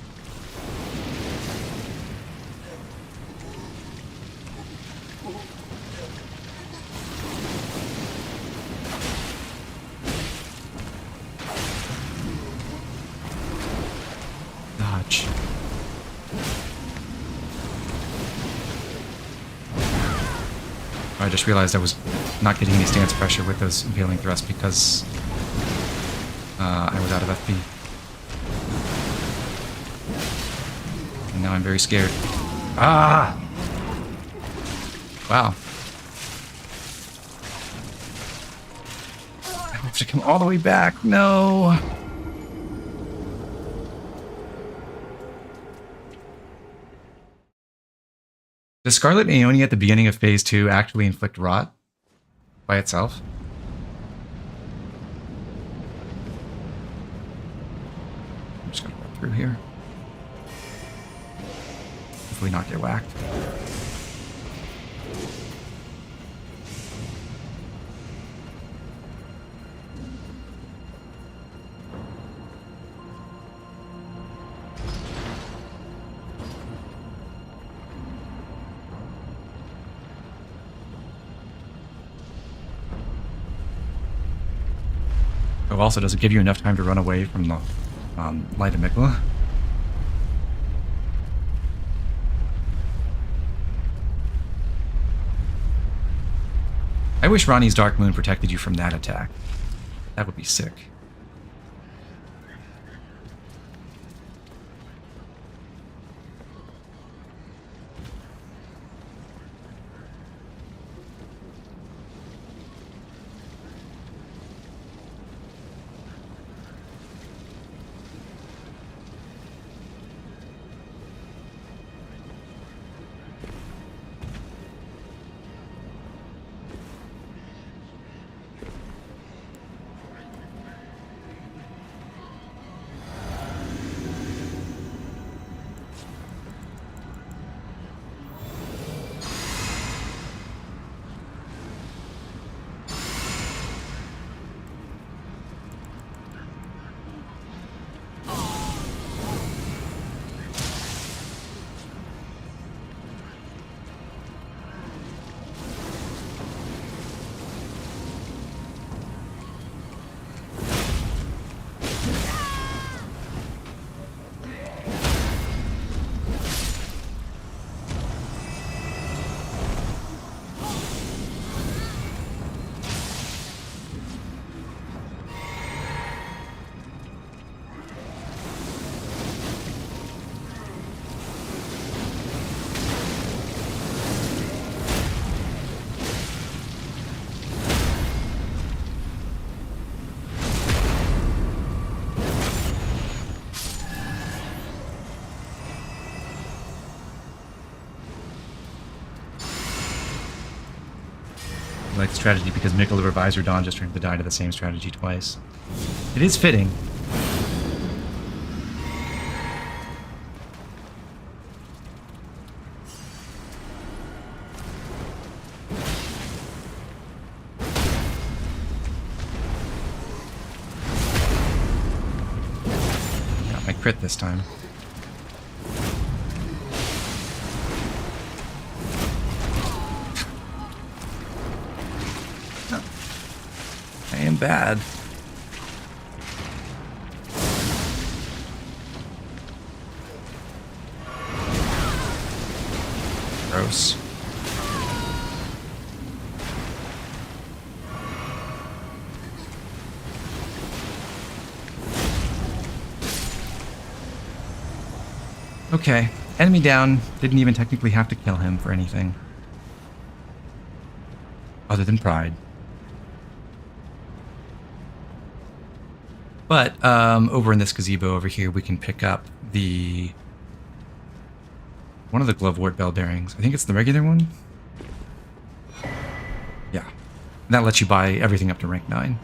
Dodge. I just realized I was not getting any stance pressure with those impaling thrusts because I was out of FP. And now I'm very scared. Ah! Wow. I have to come all the way back. No! Does Scarlet Aeonia at the beginning of Phase 2 actually inflict rot by itself? I'm just gonna roll through here. Hopefully not get whacked. Oh, also, does it give you enough time to run away from the Light of Mikla? I wish Ronnie's Dark Moon protected you from that attack. That would be sick. I like the strategy because Mikkel the Reviser Dawn just turned to die to the same strategy twice. It is fitting. Got my crit this time. I am bad. Gross. Okay, enemy down. Didn't even technically have to kill him for anything. Other than pride. But over in this gazebo over here, we can pick up the... one of the Glovewort bell bearings. I think it's the regular one. Yeah. And that lets you buy everything up to rank 9.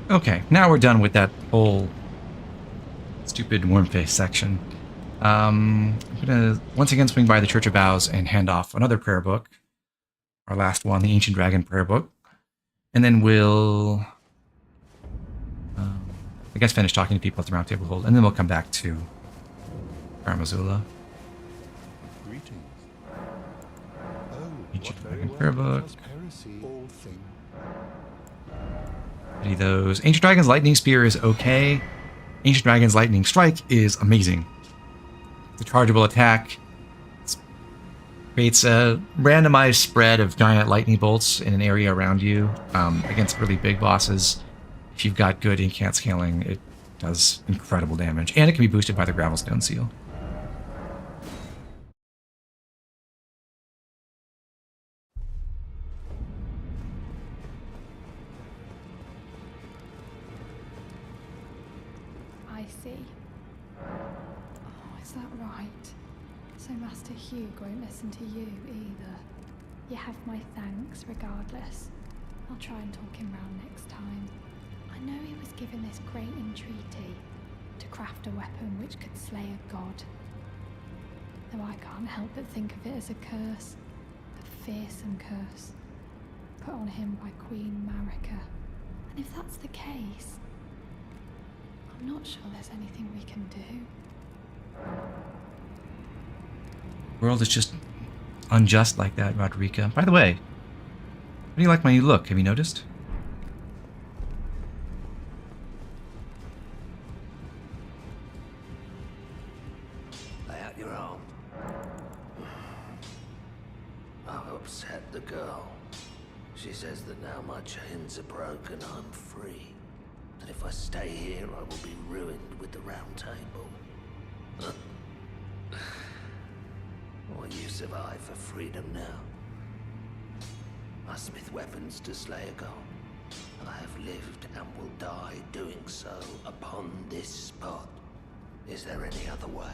Okay, now we're done with that whole stupid worm-face section. I'm gonna once again swing by the Church of Vows and hand off another prayer book. Our last one, the Ancient Dragon prayer book. And then we'll, I guess, finish talking to people at the Round Table Hold, and then we'll come back to Karamazula. Greetings. Oh, Ancient what very Dragon well prayer let book. us heresy, old thing. Ready those. Ancient Dragon's Lightning Spear is okay. Ancient Dragon's Lightning Strike is amazing. It's a chargeable attack. It creates a randomized spread of giant lightning bolts in an area around you against really big bosses. If you've got good incant scaling, it does incredible damage. And it can be boosted by the Gravelstone Seal. I see. Oh, is that right? So Master Hugh won't listen to you either. You have my thanks regardless. I'll try and talk him round next time. I know he was given this great entreaty to craft a weapon which could slay a god. Though I can't help but think of it as a curse. A fearsome curse. Put on him by Queen Marika. And if that's the case, I'm not sure there's anything we can do. The world is just unjust like that, Roderica. By the way, how do you like my new look? Have you noticed? Lay out your arm. I've upset the girl. She says that now my chains are broken, I'm free. That if I stay here, I will be ruined with the Round Table. Will you survive for freedom now? I smith weapons to slay a god. I have lived and will die doing so upon this spot. Is there any other way?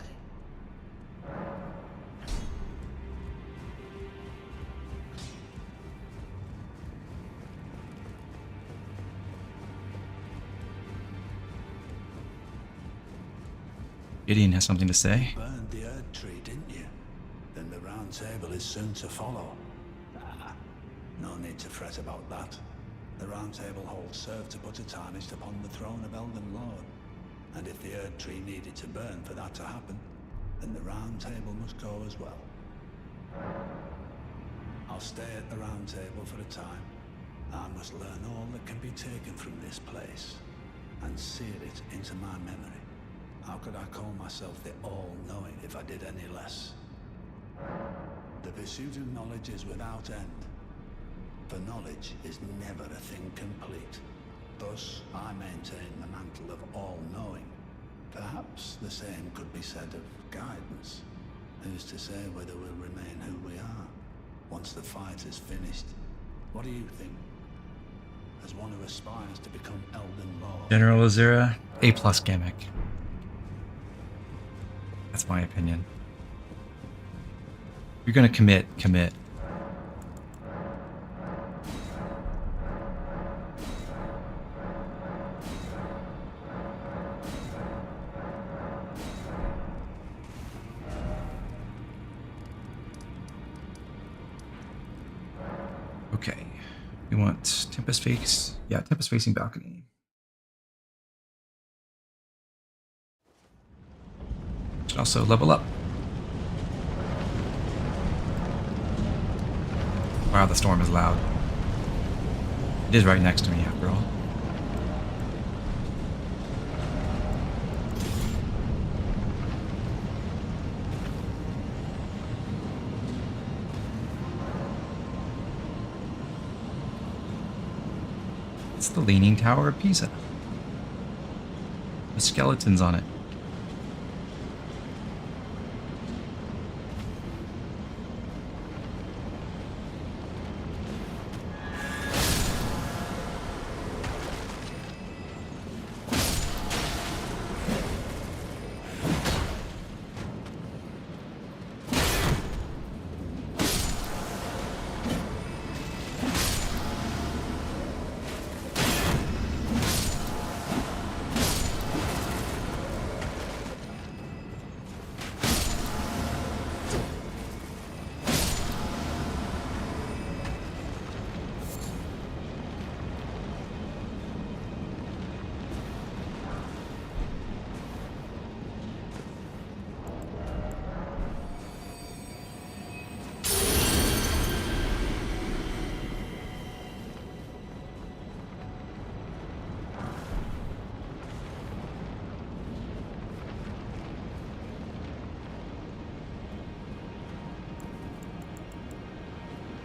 Gideon has something to say. Burned the Earth Tree, didn't you? Then the Round Table is soon to follow. No need to fret about that. The Round Table Hold served to put a tarnish upon the throne of Elden Lord. And if the Earth Tree needed to burn for that to happen, then the Round Table must go as well. I'll stay at the Round Table for a time. I must learn all that can be taken from this place, and seal it into my memory. How could I call myself the All-Knowing if I did any less? The pursuit of knowledge is without end. For knowledge is never a thing complete. Thus, I maintain the mantle of All-Knowing. Perhaps the same could be said of guidance. Who's to say whether we'll remain who we are once the fight is finished? What do you think? As one who aspires to become Elden Lord. General Azura, A+ gimmick. That's my opinion. If you're gonna commit, commit. We want Tempest face. Yeah, Tempest facing balcony. Should also level up. Wow, the storm is loud. It is right next to me, after all. It's the Leaning Tower of Pisa. With skeletons on it.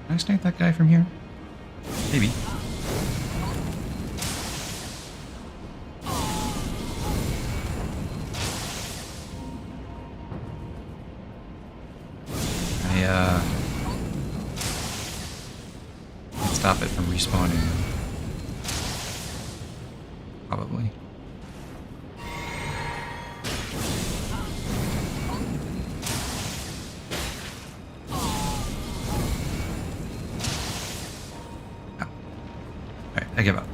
Can I snipe that guy from here? Maybe. Can't stop it from respawning. Probably. I give up.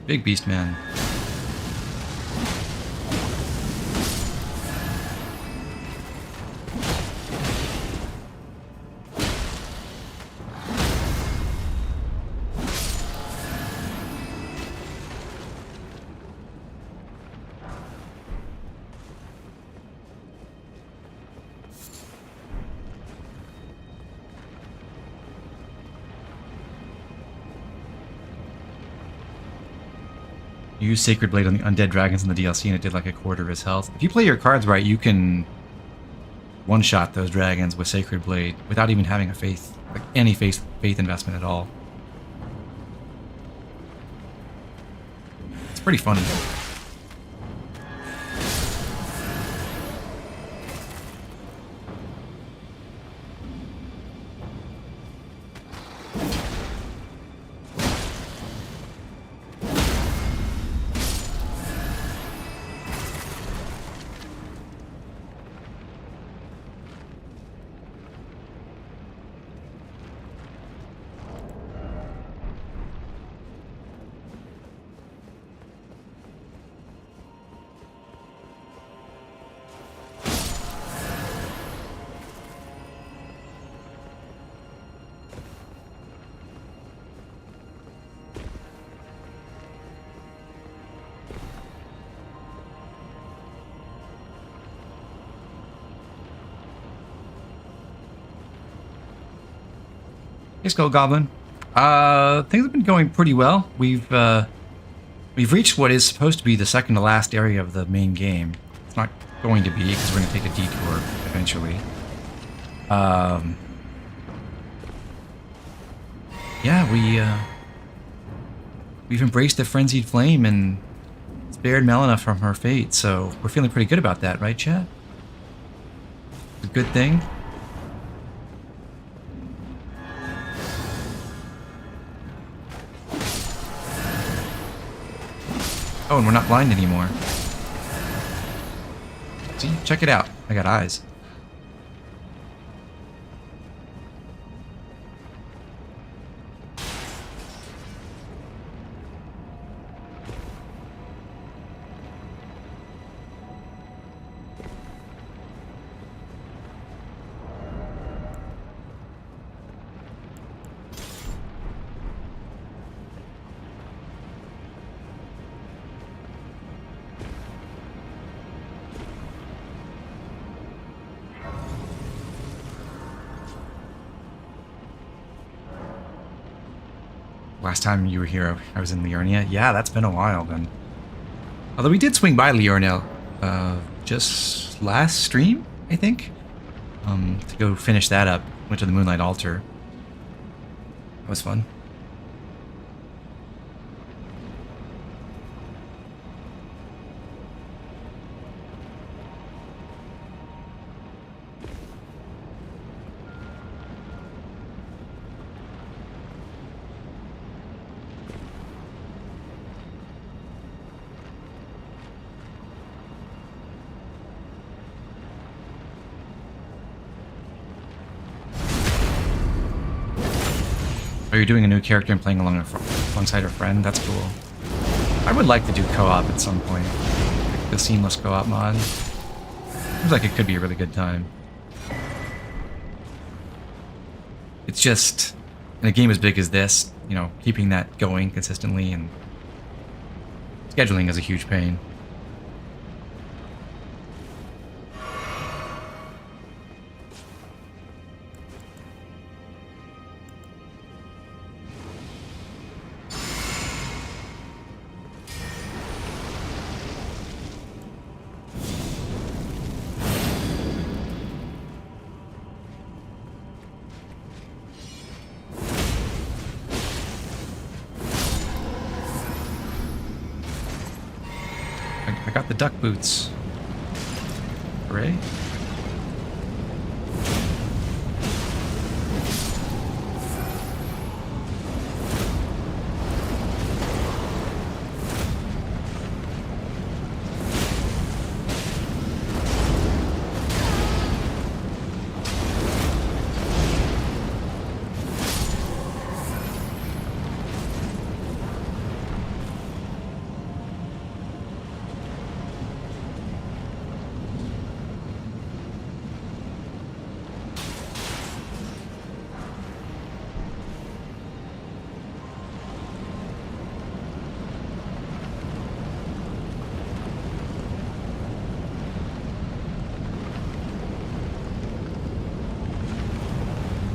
Big beast man. You use Sacred Blade on the undead dragons in the DLC and it did like a quarter of his health. If you play your cards right, you can one-shot those dragons with Sacred Blade without even having a faith, like any faith investment at all. It's pretty funny. Hey, Skull Goblin. Things have been going pretty well. We've reached what is supposed to be the second to last area of the main game. It's not going to be because we're going to take a detour eventually. Yeah, we've embraced the frenzied flame and spared Melina from her fate, so we're feeling pretty good about that, right, Chad? It's a good thing. Oh, and we're not blind anymore. See? Check it out. I got eyes. last time you were here, I was in Liurnia. Yeah, that's been a while then. Although we did swing by Liurnia just last stream, I think, to go finish that up. Went to the Moonlight Altar. That was fun. Oh, you're doing a new character and playing alongside a friend? That's cool. I would like to do co-op at some point. Like the seamless co-op mod. Seems like it could be a really good time. It's just, in a game as big as this, you know, keeping that going consistently and scheduling is a huge pain. I got the duck boots. Hooray.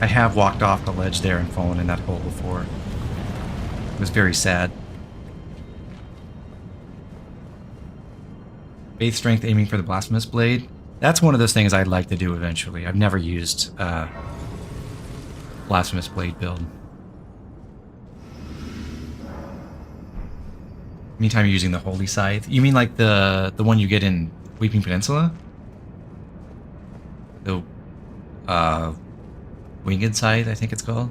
I have walked off the ledge there and fallen in that hole before. It was very sad. Faith Strength aiming for the Blasphemous Blade. That's one of those things I'd like to do eventually. I've never used Blasphemous Blade build. Anytime you're using the Holy Scythe. You mean like the one you get in Weeping Peninsula? The Winged Scythe, I think it's called.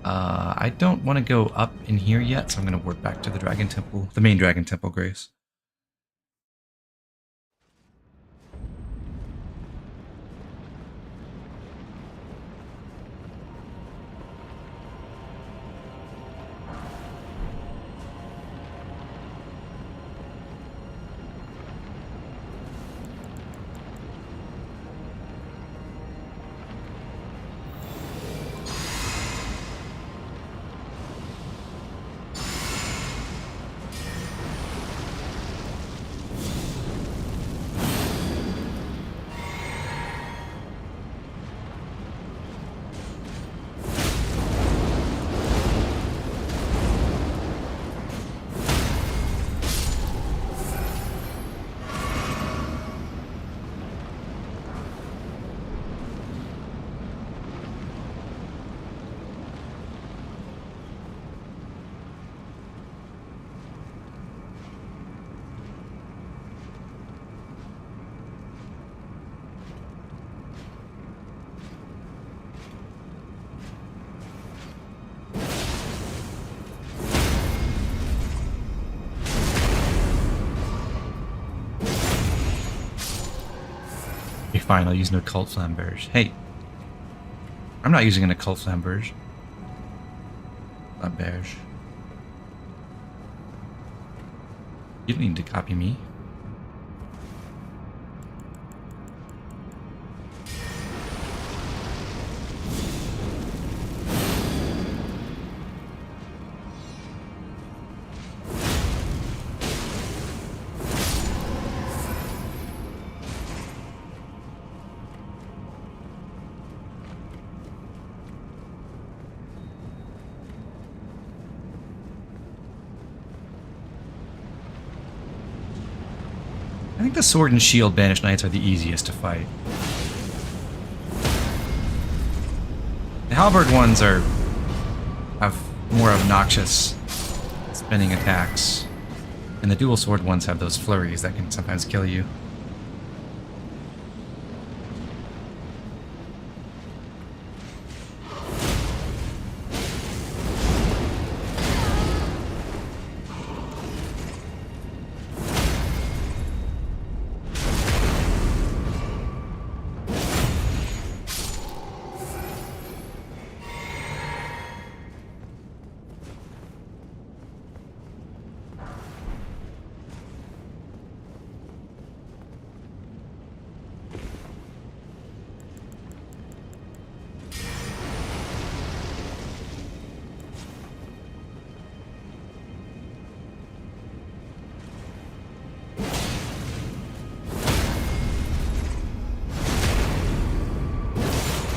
I don't want to go up in here yet, so I'm going to work back to the Dragon Temple, the main Dragon Temple, Grace. Fine, I'll use an occult flamberge. Hey, I'm not using an occult flamberge. Flamberge. You don't need to copy me. think the sword and shield banished knights are the easiest to fight. The halberd ones have more obnoxious spinning attacks, and the dual sword ones have those flurries that can sometimes kill you.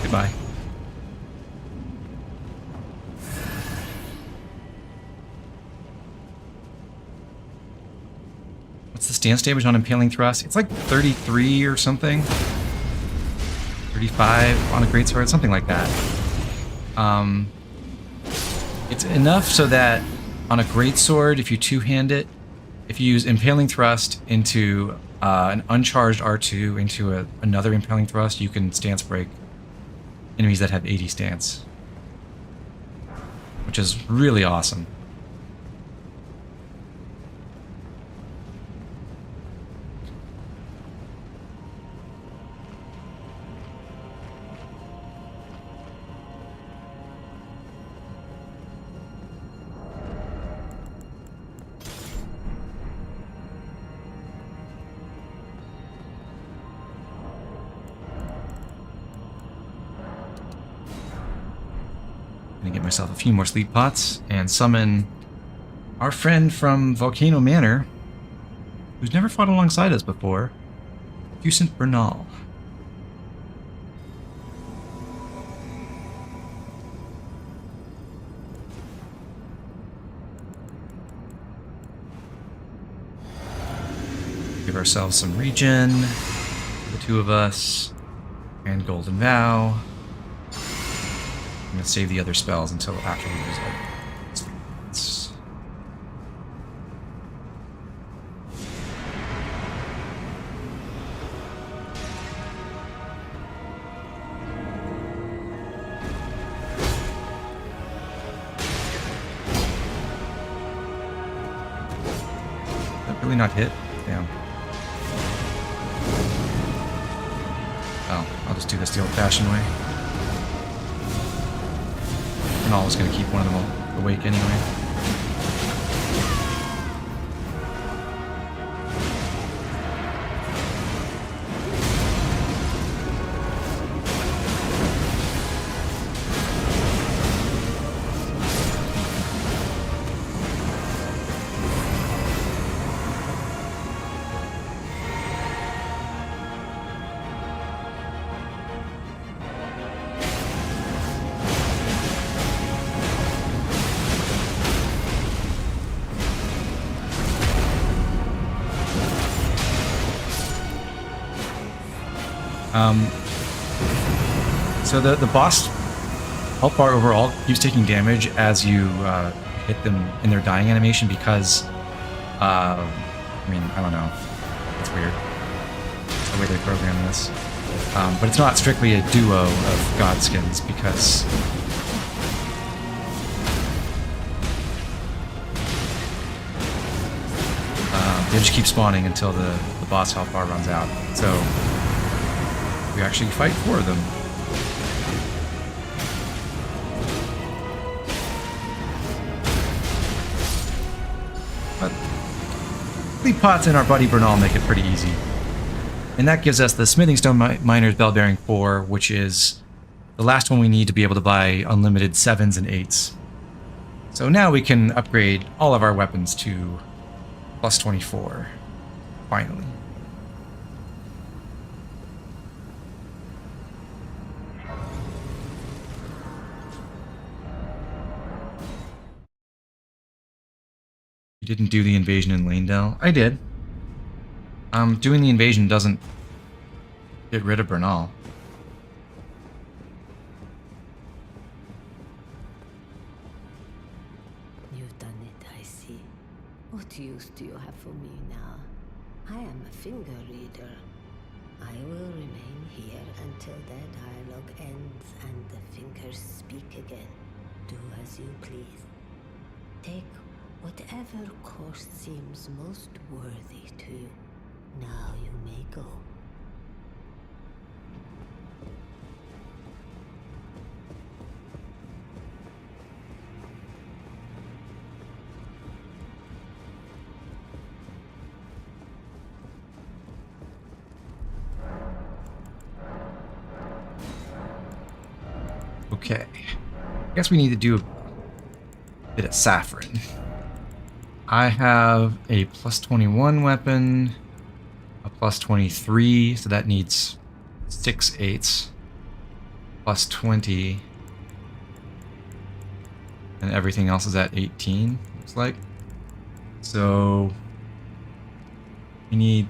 Goodbye. What's the stance damage on Impaling Thrust? It's like 33 or something. 35 on a greatsword, something like that. It's enough so that on a greatsword, if you two-hand it, if you use Impaling Thrust into an uncharged R2 into another Impaling Thrust, you can stance break enemies that have 80 stance, which is really awesome. Gonna get myself a few more sleep pots and summon our friend from Volcano Manor, who's never fought alongside us before, Fusant Bernal. Give ourselves some regen, the two of us, and Golden Vow. I'm going to save the other spells until after we use it. That really not hit? Damn. Oh, I'll just do this the old-fashioned way. And I was going to keep one of them awake anyway. So the boss health bar overall keeps taking damage as you hit them in their dying animation because, I mean, I don't know. It's weird. It's the way they program this. But it's not strictly a duo of Godskins because they just keep spawning until the boss health bar runs out. So we actually fight for them. But Sleep Pots and our buddy Bernal make it pretty easy. And that gives us the Smithing Stone Miner's Bell-Bearing 4, which is the last one we need to be able to buy unlimited 7s and 8s. So now we can upgrade all of our weapons to plus 24, finally. You didn't do the invasion in Lanedale? I did. Doing the invasion doesn't get rid of Bernal. You've done it, I see. What use do you have for me now? I am a finger reader. I will remain here until their dialogue ends and the fingers speak again. Do as you please. Take whatever course seems most worthy to you. Now you may go. Okay. I guess we need to do a bit of saffron. I have a plus 21 weapon, a plus 23, so that needs 6 8s, plus 20, and everything else is at 18, looks like. So we need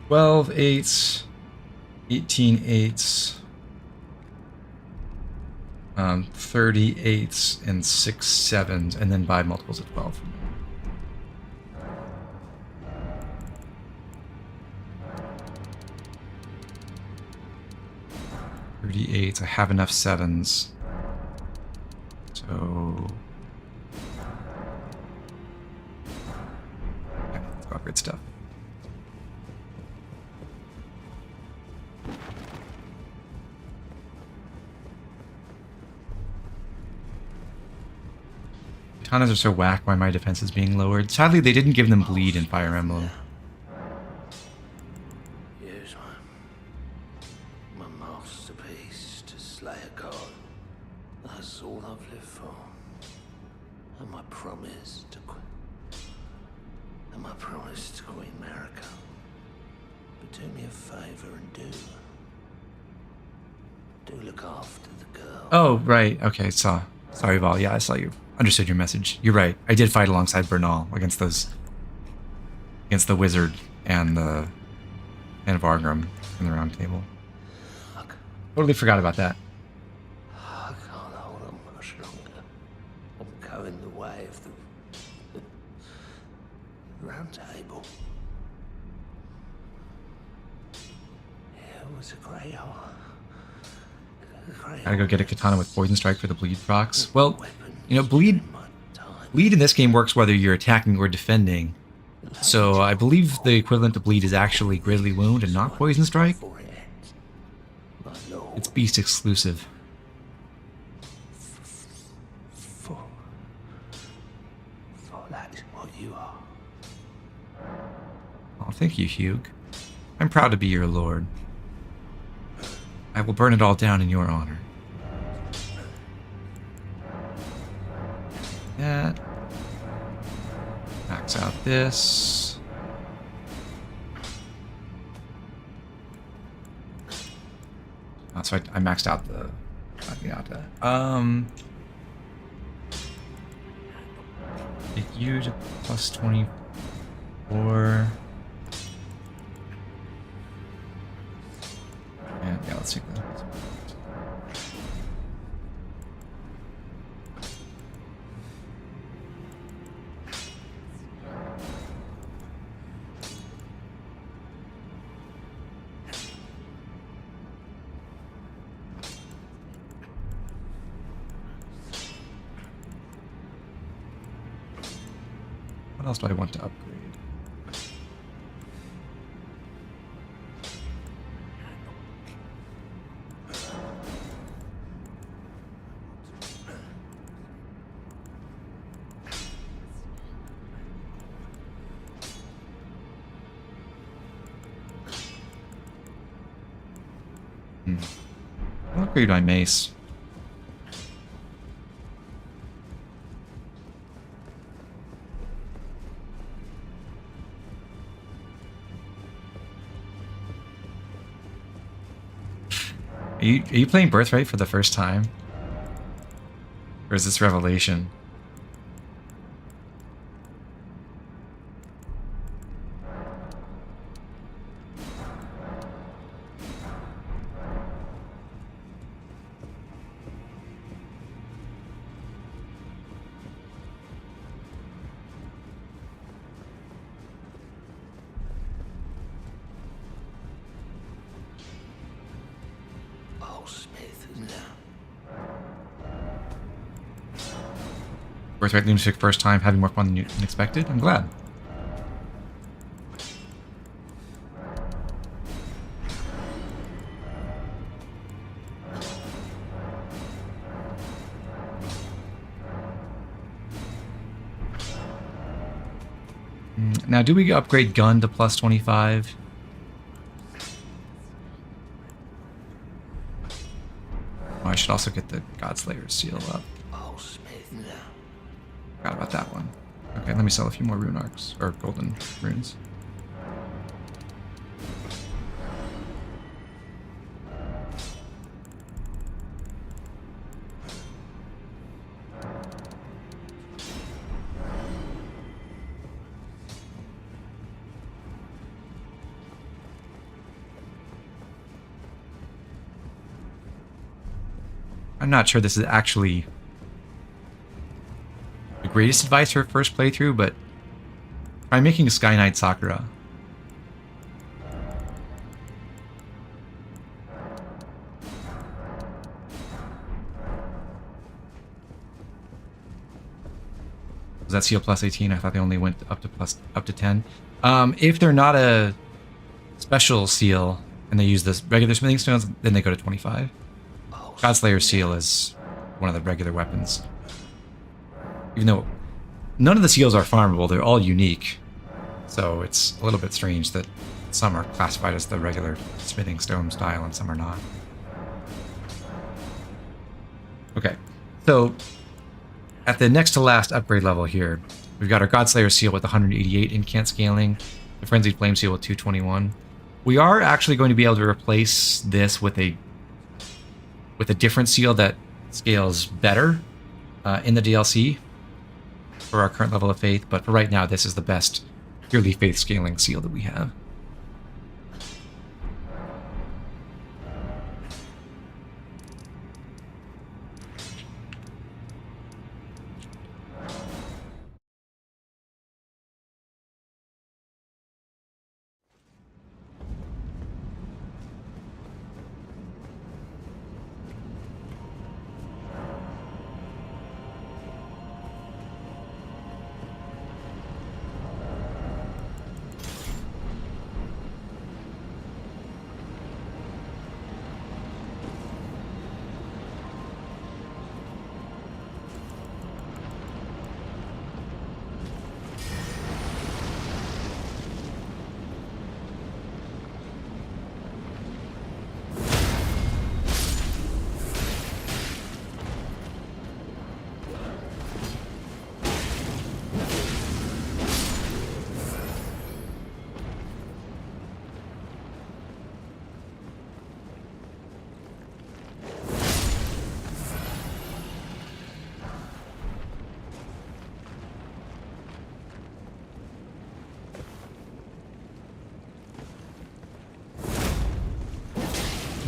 12 8s, 18 8s, 30 8s, and 6 7s, and then buy multiples of 12. 38. I have enough 7s. So okay, let's go upgrade stuff. Katanas are so whack by my defense is being lowered. Sadly, they didn't give them bleed in Fire Emblem. Use my masterpiece to slay a god. That's all I've lived for. And my promise to Queen Marika. But do me a favor and do look after the girl. Oh, right. Okay, sorry, Val. Yeah, I saw you. Understood your message. You're right. I did fight alongside Bernal against the wizard and Vargrim in the round table. Totally forgot about that. I can't hold on much longer. I'm going the way of the round table. It was a great Gotta go get a katana with poison strike for the bleed procs. Well, you know, bleed in this game works whether you're attacking or defending. So I believe the equivalent to bleed is actually Gridley Wound and not Poison Strike. It's beast exclusive. For that is what you are. Oh, thank you, Hugh. I'm proud to be your lord. I will burn it all down in your honor. That. Max out this. Oh, so I maxed out the take you to plus 24. And yeah, let's take that. What else do I want to upgrade? I'll upgrade my mace. Are you playing Birthright for the first time? Or is this Revelation? Birthright Lunatic first time, having more fun than expected. I'm glad. Now, do we upgrade gun to plus 25? Oh, I should also get the Godslayer seal up. Oh, Smith now. Forgot about that one. Okay, let me sell a few more rune arcs, or golden runes. I'm not sure this is actually the greatest advice for first playthrough, but try making a Sky Knight Sakura. Was that seal plus 18? I thought they only went up to 10. If they're not a special seal and they use the regular smithing stones, then they go to 25. Godslayer seal is one of the regular weapons. Even though none of the seals are farmable, they're all unique. So it's a little bit strange that some are classified as the regular smithing stone style and some are not. Okay, so at the next to last upgrade level here, we've got our Godslayer seal with 188 incant scaling, the Frenzied Flame seal with 221. We are actually going to be able to replace this with a different seal that scales better in the DLC for our current level of faith, but for right now, this is the best purely faith scaling seal that we have.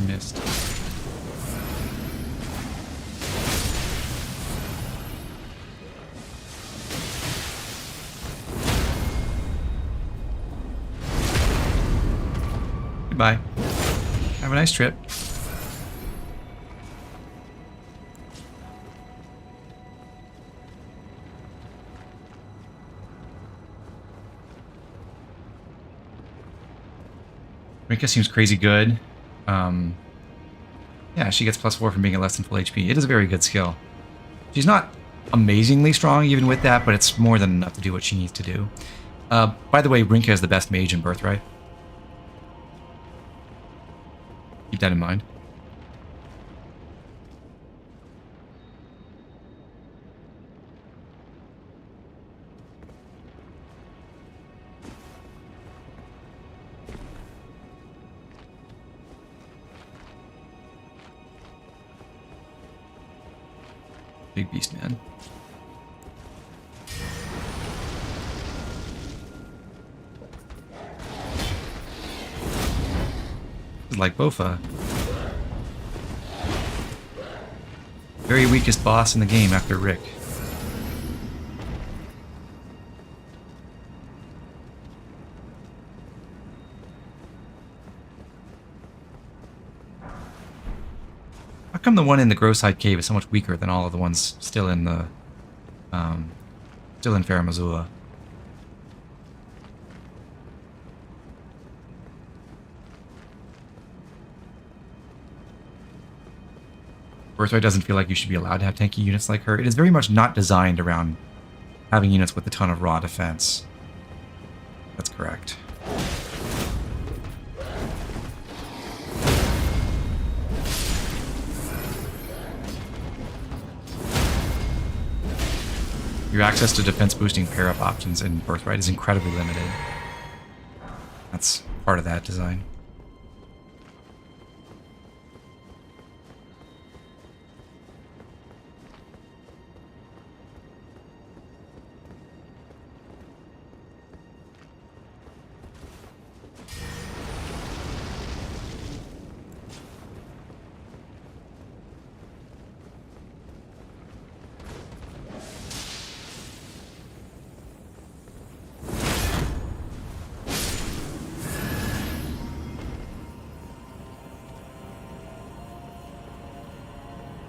Missed. Goodbye. Have a nice trip. Rika seems crazy good. Yeah, she gets +4 from being at less than full HP. It is a very good skill. She's not amazingly strong even with that, but it's more than enough to do what she needs to do. By the way, Rinka is the best mage in Birthright. Keep that in mind. Big beast, man. Like Bofa. Very weakest boss in the game after Rick. How come the one in the Growside Cave is so much weaker than all of the ones still in the Still in Farum Azula. Birthright doesn't feel like you should be allowed to have tanky units like her. It is very much not designed around having units with a ton of raw defense. That's correct. Your access to defense boosting pair-up options in Birthright is incredibly limited. That's part of that design.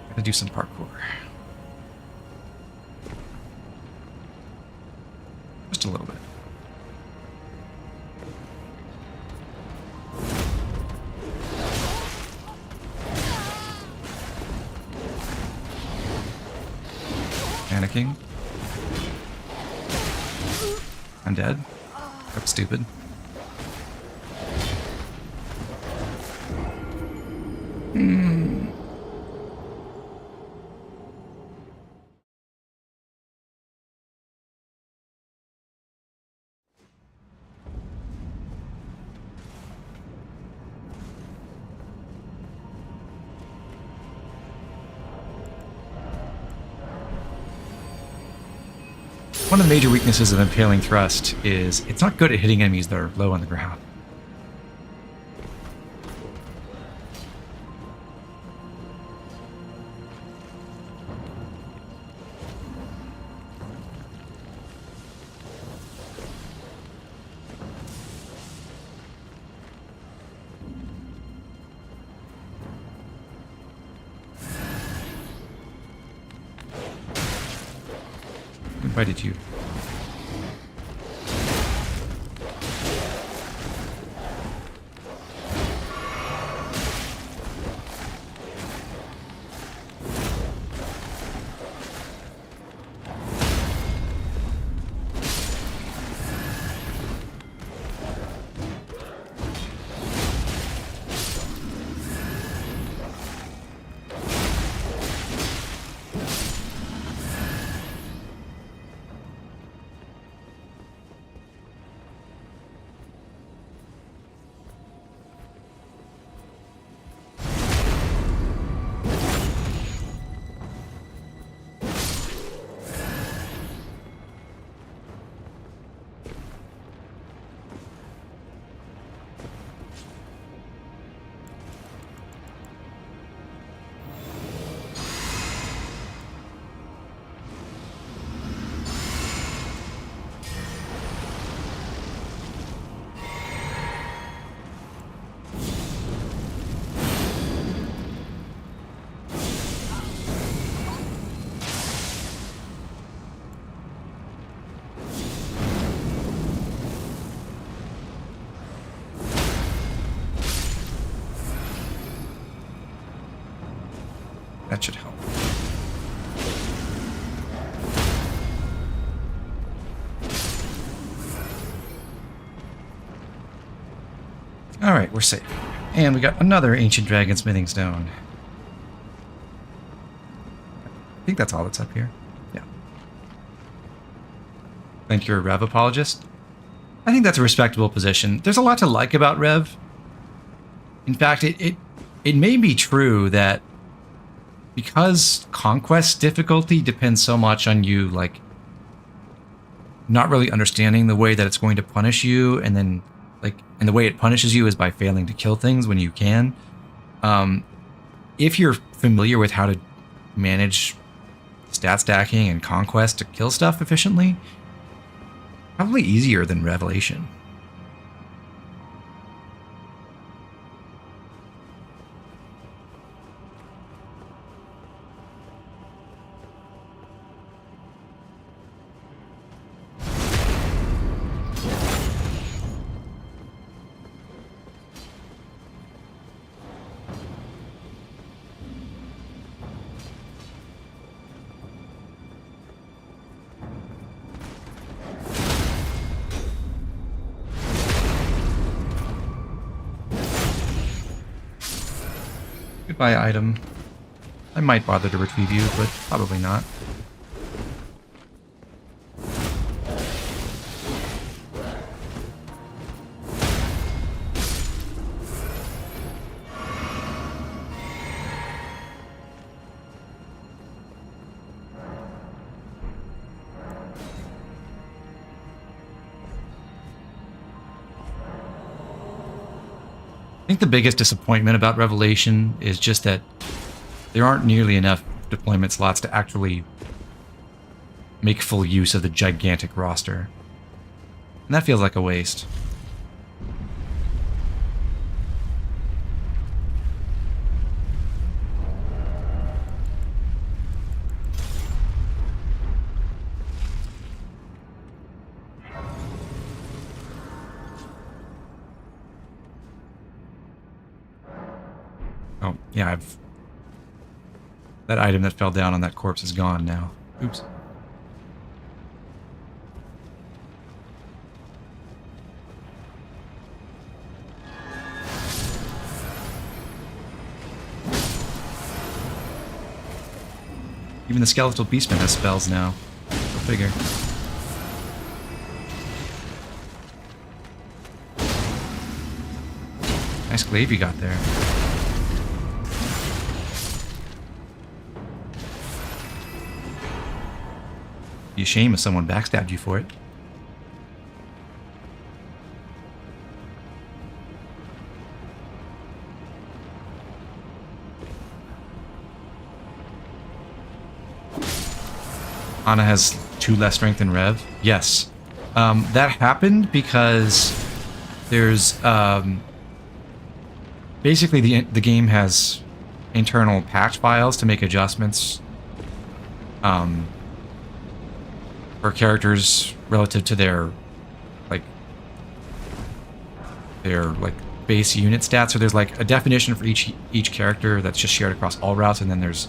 Gotta do some parkour. Just a little bit. Panicking. I'm dead. That's stupid. One of the major weaknesses of Impaling Thrust is it's not good at hitting enemies that are low on the ground. Why did you? That should help. All right, we're safe. And we got another Ancient Dragon Smithing Stone. I think that's all that's up here. Yeah. Think you're a Rev apologist? I think that's a respectable position. There's a lot to like about Rev. In fact, it may be true that because Conquest difficulty depends so much on you, like, not really understanding the way that it's going to punish you, and then, like, and the way it punishes you is by failing to kill things when you can. If you're familiar with how to manage stat stacking and Conquest to kill stuff efficiently, probably easier than Revelation. buy an item. I might bother to retrieve you, but probably not. I think the biggest disappointment about Revelation is just that there aren't nearly enough deployment slots to actually make full use of the gigantic roster. And that feels like a waste. Oh, yeah, that item that fell down on that corpse is gone now. Oops. Even the skeletal beastman has spells now. Go figure. Nice glaive you got there. Be a shame if someone backstabbed you for it. Ana has 2 less strength than Rev. Yes. That happened because there's basically the game has internal patch files to make adjustments for characters relative to their base unit stats. So there's like a definition for each character that's just shared across all routes, and then there's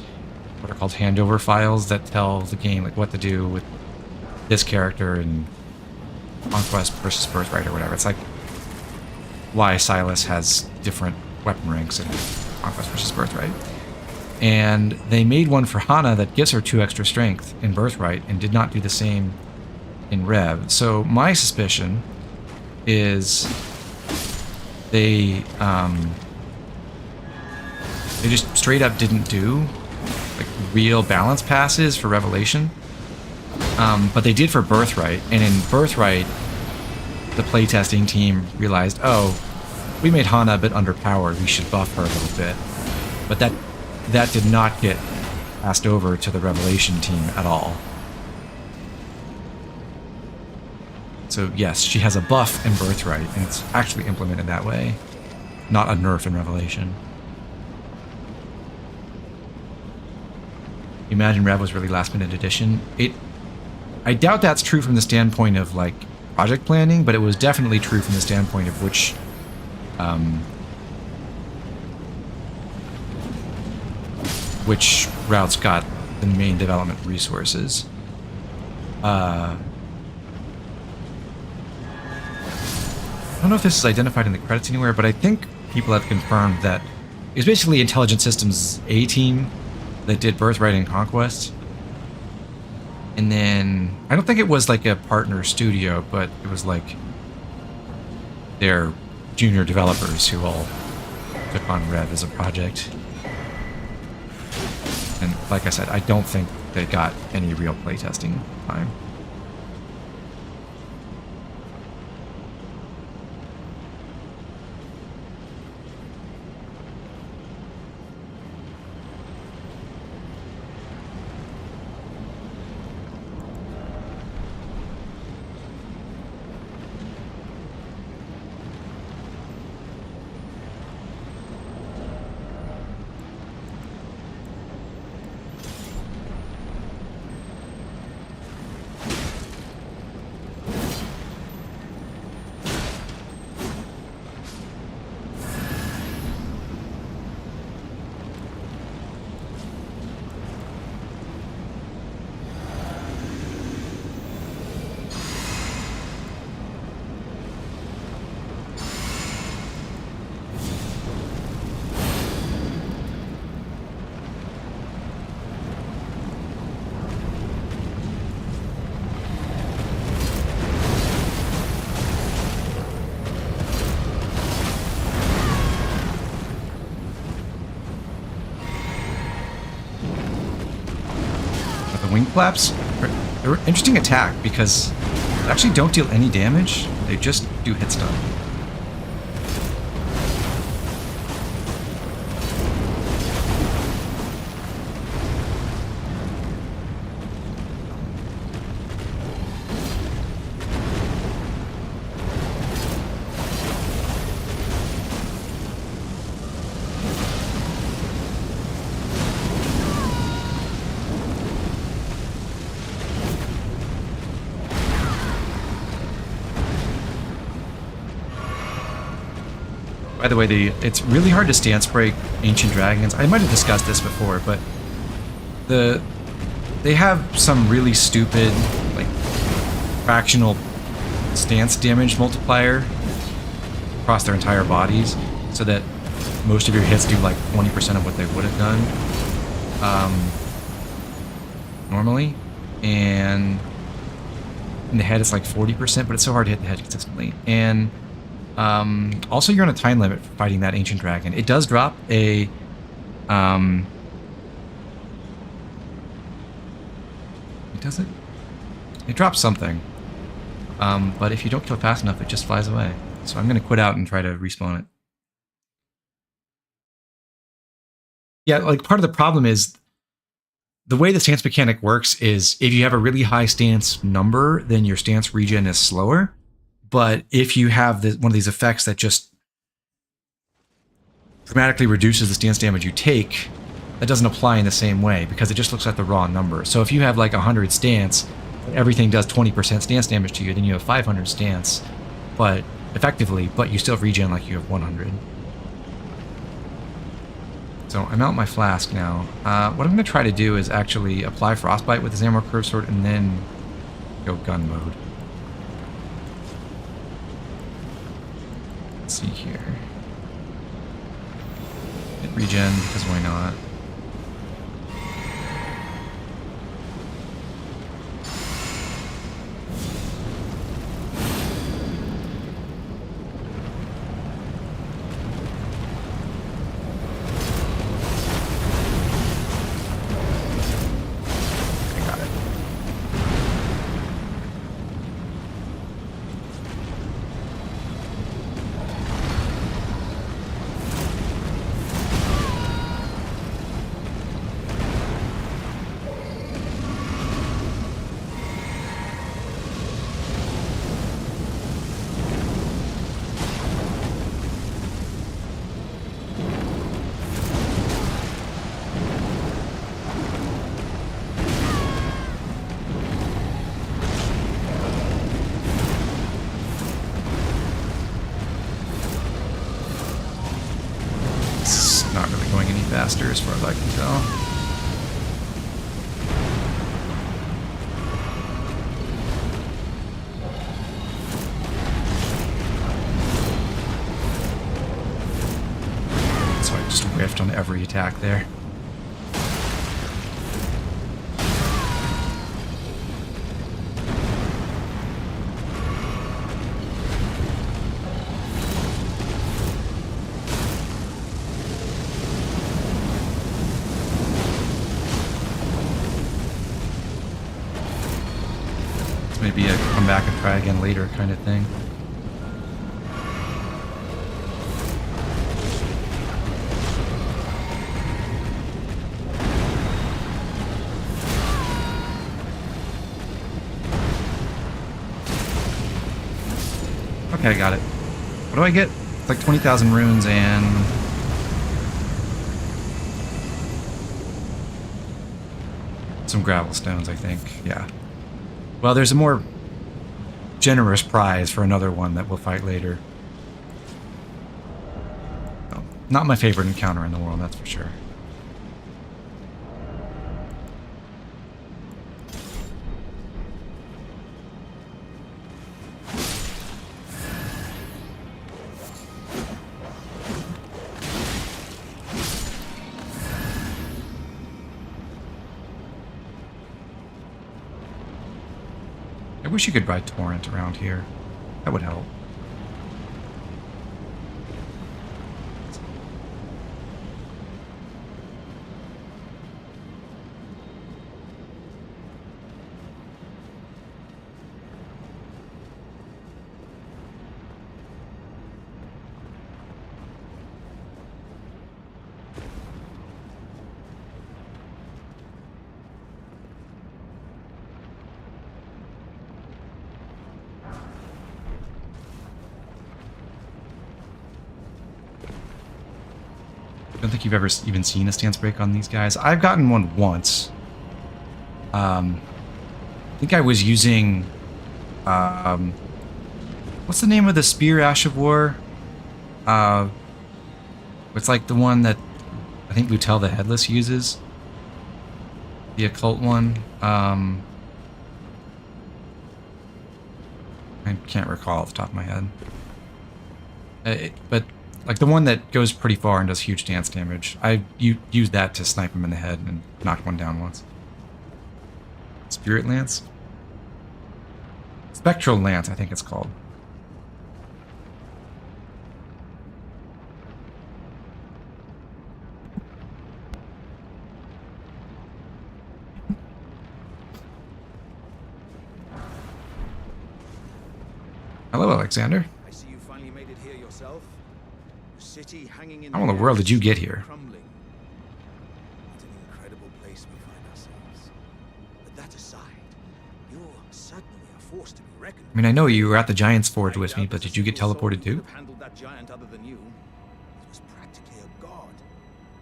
what are called handover files that tell the game like what to do with this character in Conquest versus Birthright or whatever. It's like why Silas has different weapon ranks in Conquest versus Birthright. And they made one for Hana that gives her 2 extra strength in Birthright and did not do the same in Rev. So my suspicion is they just straight up didn't do like real balance passes for Revelation, but they did for Birthright. And in Birthright, the playtesting team realized, oh, we made Hana a bit underpowered, we should buff her a little bit. But that did not get passed over to the Revelation team at all. So yes, she has a buff in Birthright, and it's actually implemented that way, not a nerf in Revelation. Imagine Rev was really last minute addition. I doubt that's true from the standpoint of like project planning, but it was definitely true from the standpoint of which routes got the main development resources. I don't know if this is identified in the credits anywhere, but I think people have confirmed that it was basically Intelligent Systems A team that did Birthright and Conquest. And then, I don't think it was like a partner studio, but it was like their junior developers who all took on Rev as a project. And like I said, I don't think they got any real playtesting time. flaps are an interesting attack because they actually don't deal any damage. They just do hit stun. By the way, it's really hard to stance break ancient dragons. I might have discussed this before, but they have some really stupid, like, fractional stance damage multiplier across their entire bodies, so that most of your hits do like 20% of what they would have done normally, and in the head it's like 40%, but it's so hard to hit the head consistently. And also, you're on a time limit for fighting that ancient dragon. It does drop a it drops something, but if you don't kill it fast enough, it just flies away. So I'm gonna quit out and try to respawn it. Yeah, like, part of the problem is the way the stance mechanic works is if you have a really high stance number, then your stance regen is slower. But if you have one of these effects that just dramatically reduces the stance damage you take, that doesn't apply in the same way because it just looks at the raw number. So if you have like 100 stance, everything does 20% stance damage to you, then you have 500 stance, but effectively, but you still regen like you have 100. So I'm out my flask now. What I'm going to try to do is actually apply Frostbite with the Zamor Curve Sword and then go gun mode. Let's see here. Hit regen, because why not? Faster as far as I can tell. So I just whiffed on every attack there. Maybe a come back and try again later kind of thing. Okay, I got it. What do I get? It's like 20,000 runes and some gravel stones, I think. Yeah. Well, there's a more generous prize for another one that we'll fight later. Well, not my favorite encounter in the world, that's for sure. I wish you could ride Torrent around here. That would help. don't think you've ever even seen a stance break on these guys. I've gotten one once. I think I was using... what's the name of the spear Ash of War? It's like the one that I think Lutel the Headless uses. The occult one. I can't recall off the top of my head. But like the one that goes pretty far and does huge dance damage. I used that to snipe him in the head and knock one down once. Spirit Lance? Spectral Lance, I think it's called. Hello, Alexander. I see you finally made it here yourself. The city hanging in How in the world did you get here? Crumbling. What an incredible place we find ourselves. But that aside, you're certainly a force to be reckoned with. I mean, I know you were at the Giant's Forge with me, but did you get teleported too? Handled that giant other than you. It was practically a god.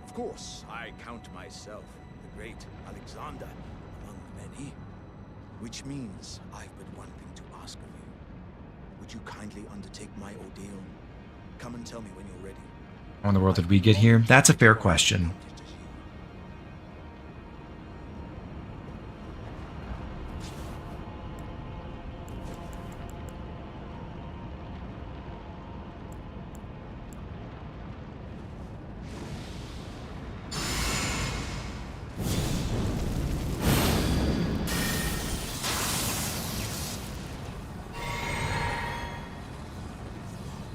Of course, I count myself the great Alexander among many, which means I've but one thing to ask of you. Would you kindly undertake my ordeal? Come and tell me when you're ready. How in the world did we get here? That's a fair question.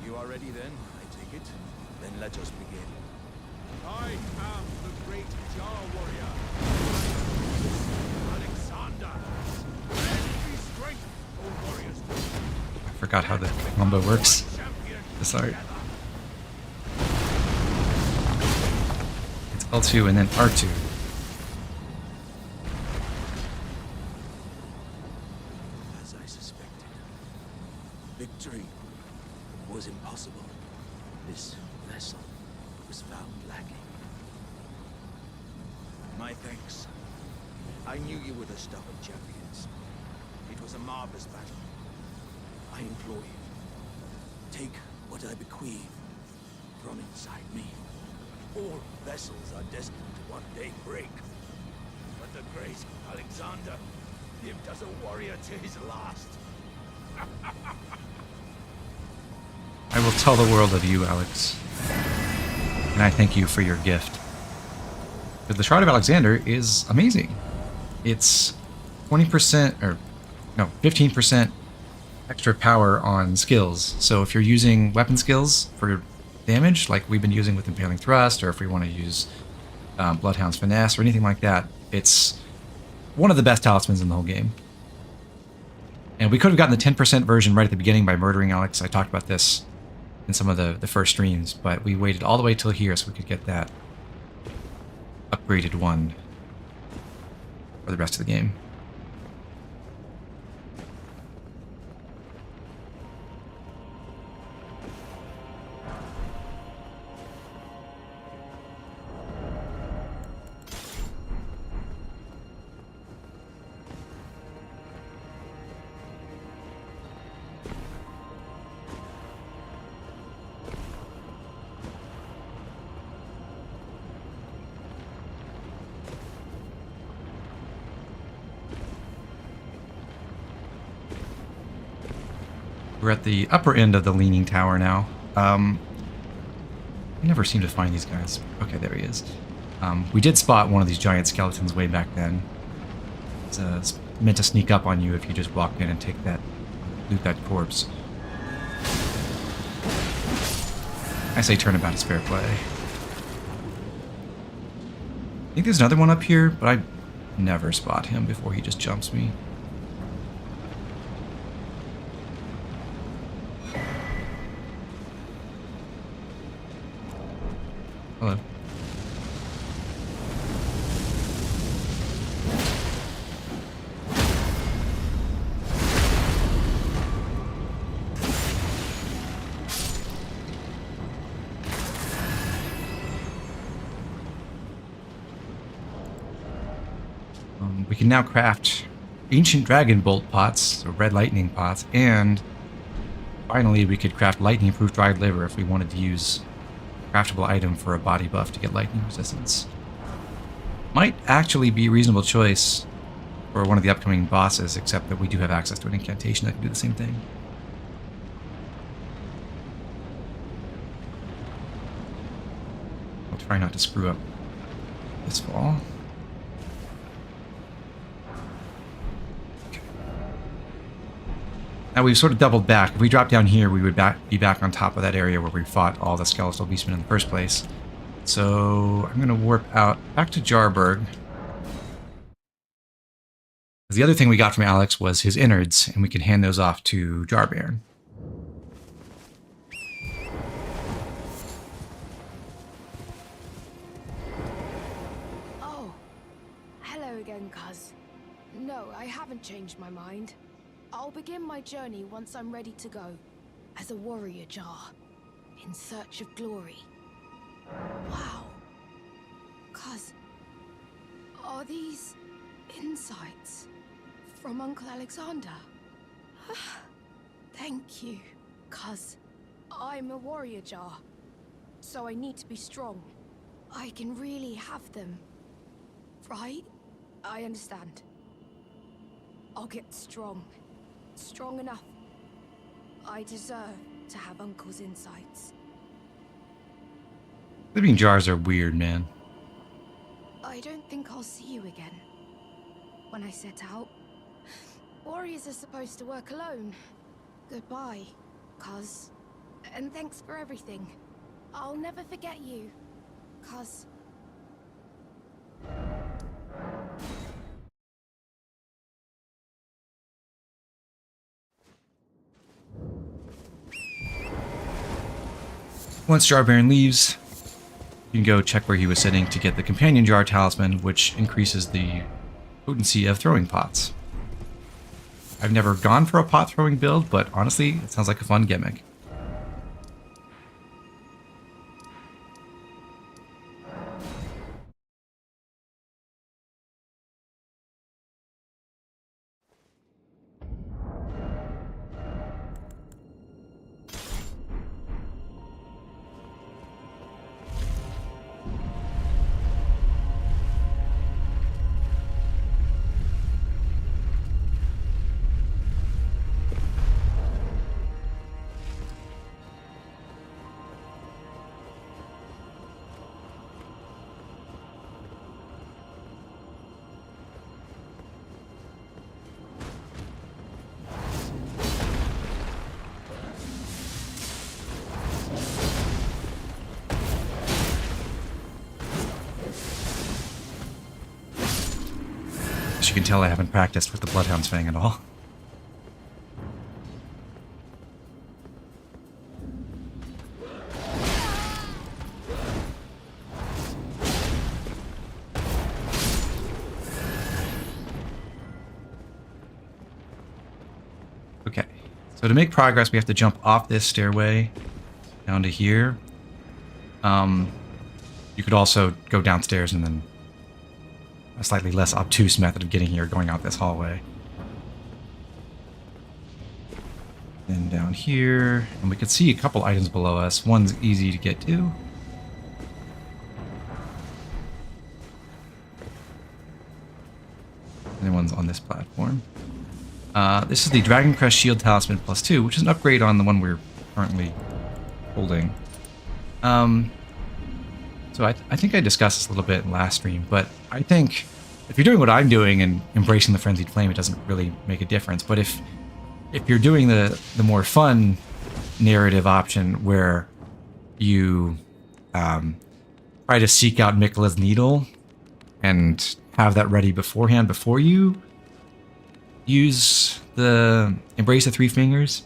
You are ready then, I take it? Then let us begin. I am the great Jar Warrior. Alexander. Every strength, O warriors. I forgot how the combo works. Sorry. It's L2 and then R2. As I suspected, victory was impossible. This vessel was found lacking. My thanks. I knew you were the stuff of champions. It was a marvelous battle. I implore you, take what I bequeath from inside me. All vessels are destined to one day break. But the great Alexander lived as a warrior to his last. I will tell the world of you, Alex. And I thank you for your gift. But the Shroud of Alexander is amazing. It's 20% or no, 15% extra power on skills. So if you're using weapon skills for damage, like we've been using with Impaling Thrust, or if we want to use Bloodhound's Finesse or anything like that, it's one of the best talismans in the whole game. And we could have gotten the 10% version right at the beginning by murdering Alex. I talked about this in some of the first streams, but we waited all the way till here so we could get that upgraded one for the rest of the game. We're at the upper end of the Leaning Tower now. I never seem to find these guys. Okay, there he is. We did spot one of these giant skeletons way back then. It's meant to sneak up on you if you just walk in and take that, loot that corpse. I say turnabout is fair play. I think there's another one up here, but I never spot him before he just jumps me. Hello. we can now craft ancient dragon bolt pots, so red lightning pots, and finally we could craft lightning-proof dried liver if we wanted to use a craftable item for a body buff to get lightning resistance. Might actually be a reasonable choice for one of the upcoming bosses, except that we do have access to an incantation that can do the same thing. I'll try not to screw up this fall. Okay. Now we've sort of doubled back. If we drop down here, we would be back on top of that area where we fought all the skeletal beastmen in the first place. So I'm going to warp out back to Jarburg. The other thing we got from Alex was his innards, and we can hand those off to Jarbairn. Oh, hello again, cuz. No, I haven't changed my mind. I'll begin my journey once I'm ready to go, as a warrior jar, in search of glory. Wow. Cuz, are these insights from Uncle Alexander? Thank you, cuz I'm a warrior jar, so I need to be strong. I can really have them, right? I understand. I'll get strong. Strong enough. I deserve to have Uncle's insights. Living jars are weird, man. I don't think I'll see you again. When I set out, warriors are supposed to work alone. Goodbye, cuz. And thanks for everything. I'll never forget you, cuz. Once Jarbairn leaves, you can go check where he was sitting to get the Companion Jar Talisman, which increases the potency of throwing pots. I've never gone for a pot throwing build, but honestly, it sounds like a fun gimmick. As you can tell, I haven't practiced with the Bloodhound's Fang at all. Okay, so to make progress, we have to jump off this stairway down to here. You could also go downstairs and then a slightly less obtuse method of getting here, going out this hallway. Then down here, and we can see a couple items below us. One's easy to get to. And then one's on this platform. This is the Dragon Crest Shield Talisman +2, which is an upgrade on the one we're currently holding. So I think I discussed this a little bit in last stream, but I think if you're doing what I'm doing and embracing the Frenzied Flame, it doesn't really make a difference. But if you're doing the more fun narrative option where you try to seek out Miquella's Needle and have that ready beforehand before you use the Embrace the Three Fingers,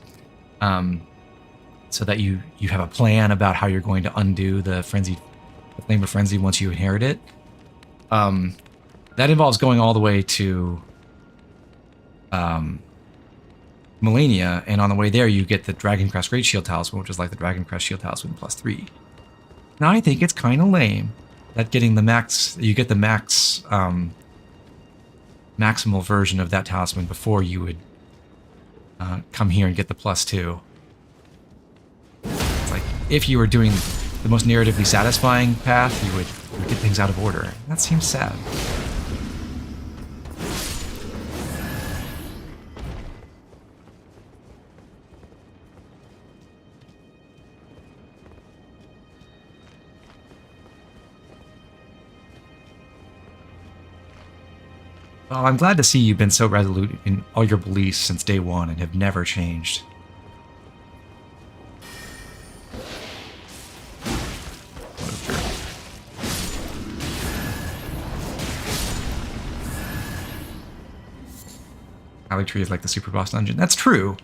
so that you have a plan about how you're going to undo the Flame of Frenzy once you inherit it. That involves going all the way to Melina, and on the way there you get the Dragon Crest Great Shield Talisman, which is like the Dragon Crest Shield Talisman +3. Now I think it's kind of lame that getting the max, you get the max maximal version of that talisman before you would come here and get the +2. It's like, if you were doing the most narratively satisfying path, you would get things out of order. That seems sad. Well, I'm glad to see you've been so resolute in all your beliefs since day one and have never changed. Alley Tree is like the super boss dungeon. That's true.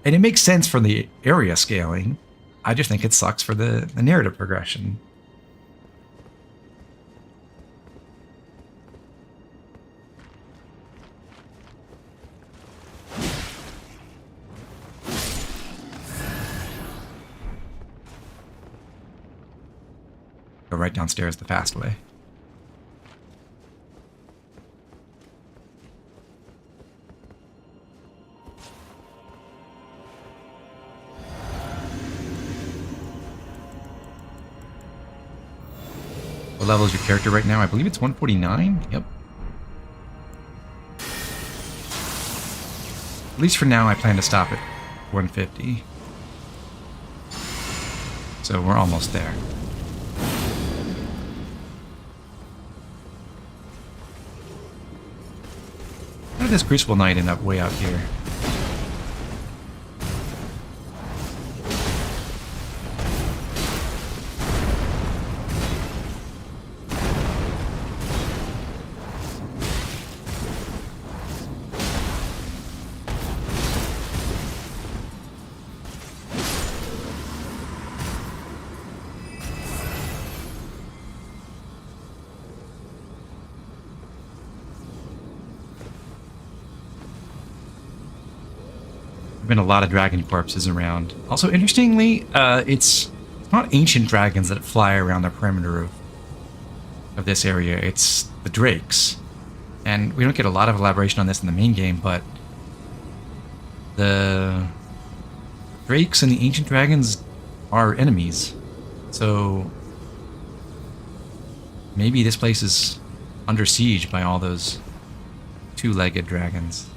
And it makes sense for the area scaling. I just think it sucks for the narrative progression. Go right downstairs the fast way. What level is your character right now? I believe it's 149? Yep. At least for now, I plan to stop at 150. So we're almost there. How did this Crucible Knight end up way out here? Been a lot of dragon corpses around. Also, interestingly, it's not ancient dragons that fly around the perimeter of this area. It's the drakes. And we don't get a lot of elaboration on this in the main game, but the drakes and the ancient dragons are enemies. So maybe this place is under siege by all those two-legged dragons.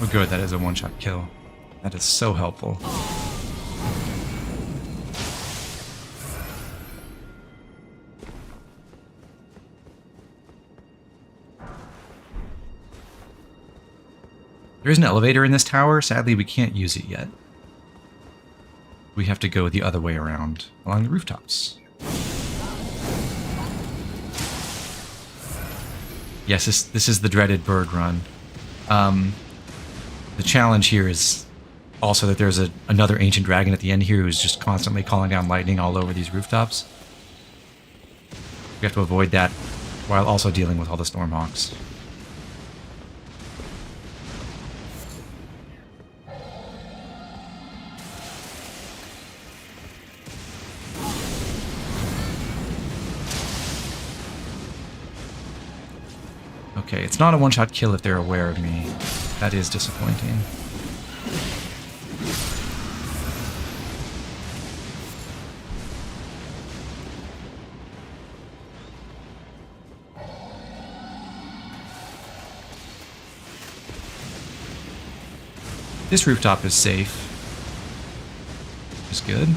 Oh good, that is a one-shot kill. That is so helpful. There is an elevator in this tower. Sadly, we can't use it yet. We have to go the other way around, along the rooftops. Yes, this is the dreaded bird run. The challenge here is also that there's another ancient dragon at the end here who's just constantly calling down lightning all over these rooftops. We have to avoid that while also dealing with all the Stormhawks. Okay, it's not a one-shot kill if they're aware of me. That is disappointing. This rooftop is safe. Which is good.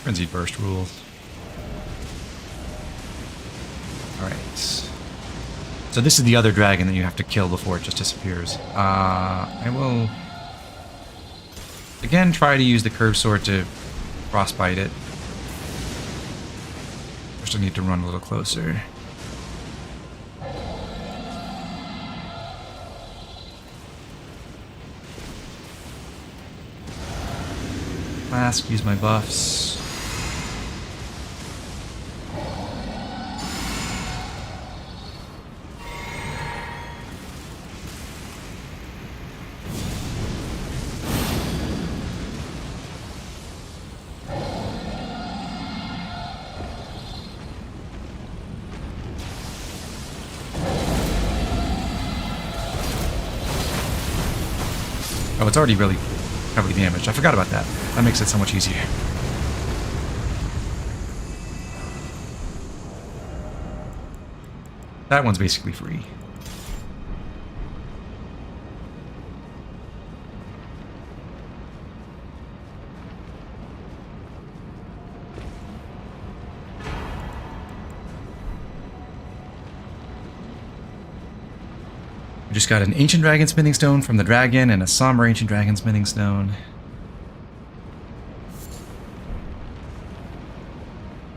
Frenzied Burst rules. Alright. So this is the other dragon that you have to kill before it just disappears. I will again try to use the curved sword to frostbite it. First I need to run a little closer. Flask, use my buffs. Oh, it's already really heavily damaged. I forgot about that. That makes it so much easier. That one's basically free. We just got an Ancient Dragon Smithing Stone from the dragon and a Somber Ancient Dragon Smithing Stone.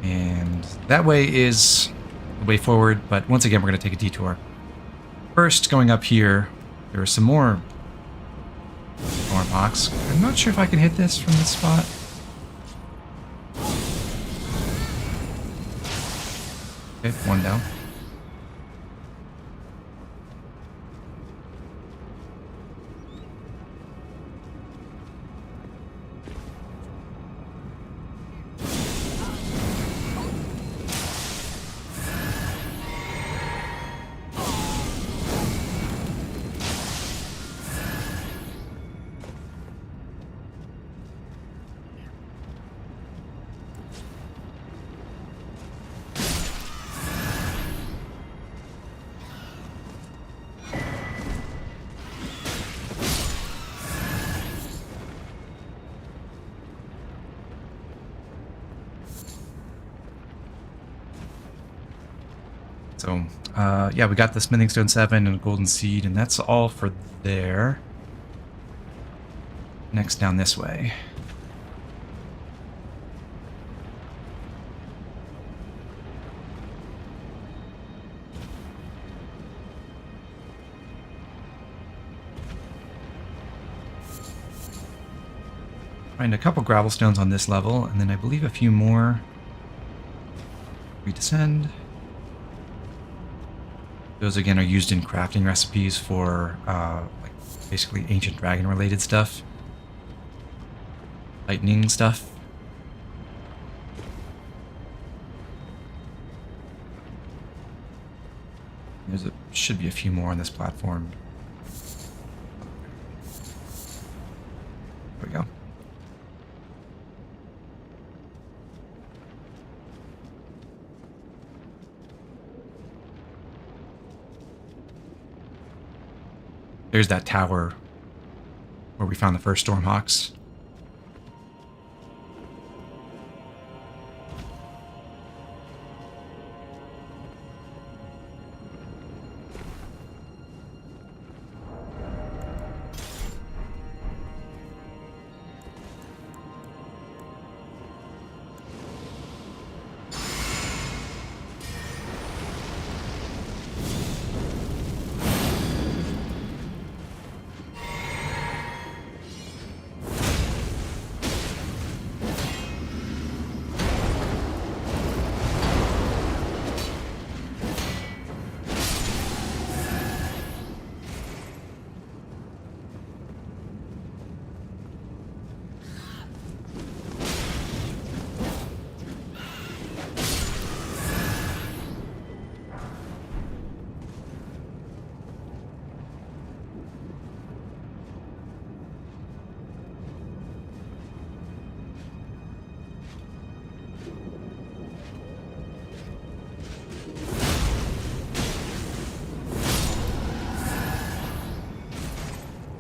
And that way is the way forward, but once again we're going to take a detour. First, going up here, there are some more storm hawks. I'm not sure if I can hit this from this spot. Okay, one down. So, yeah, we got the Smithing Stone 7 and a Golden Seed, and that's all for there. Next, down this way. Find a couple gravel stones on this level, and then I believe a few more. We descend. Those again are used in crafting recipes for like basically ancient dragon related stuff. Lightning stuff. Should be a few more on this platform. There we go. There's that tower where we found the first Stormhawks.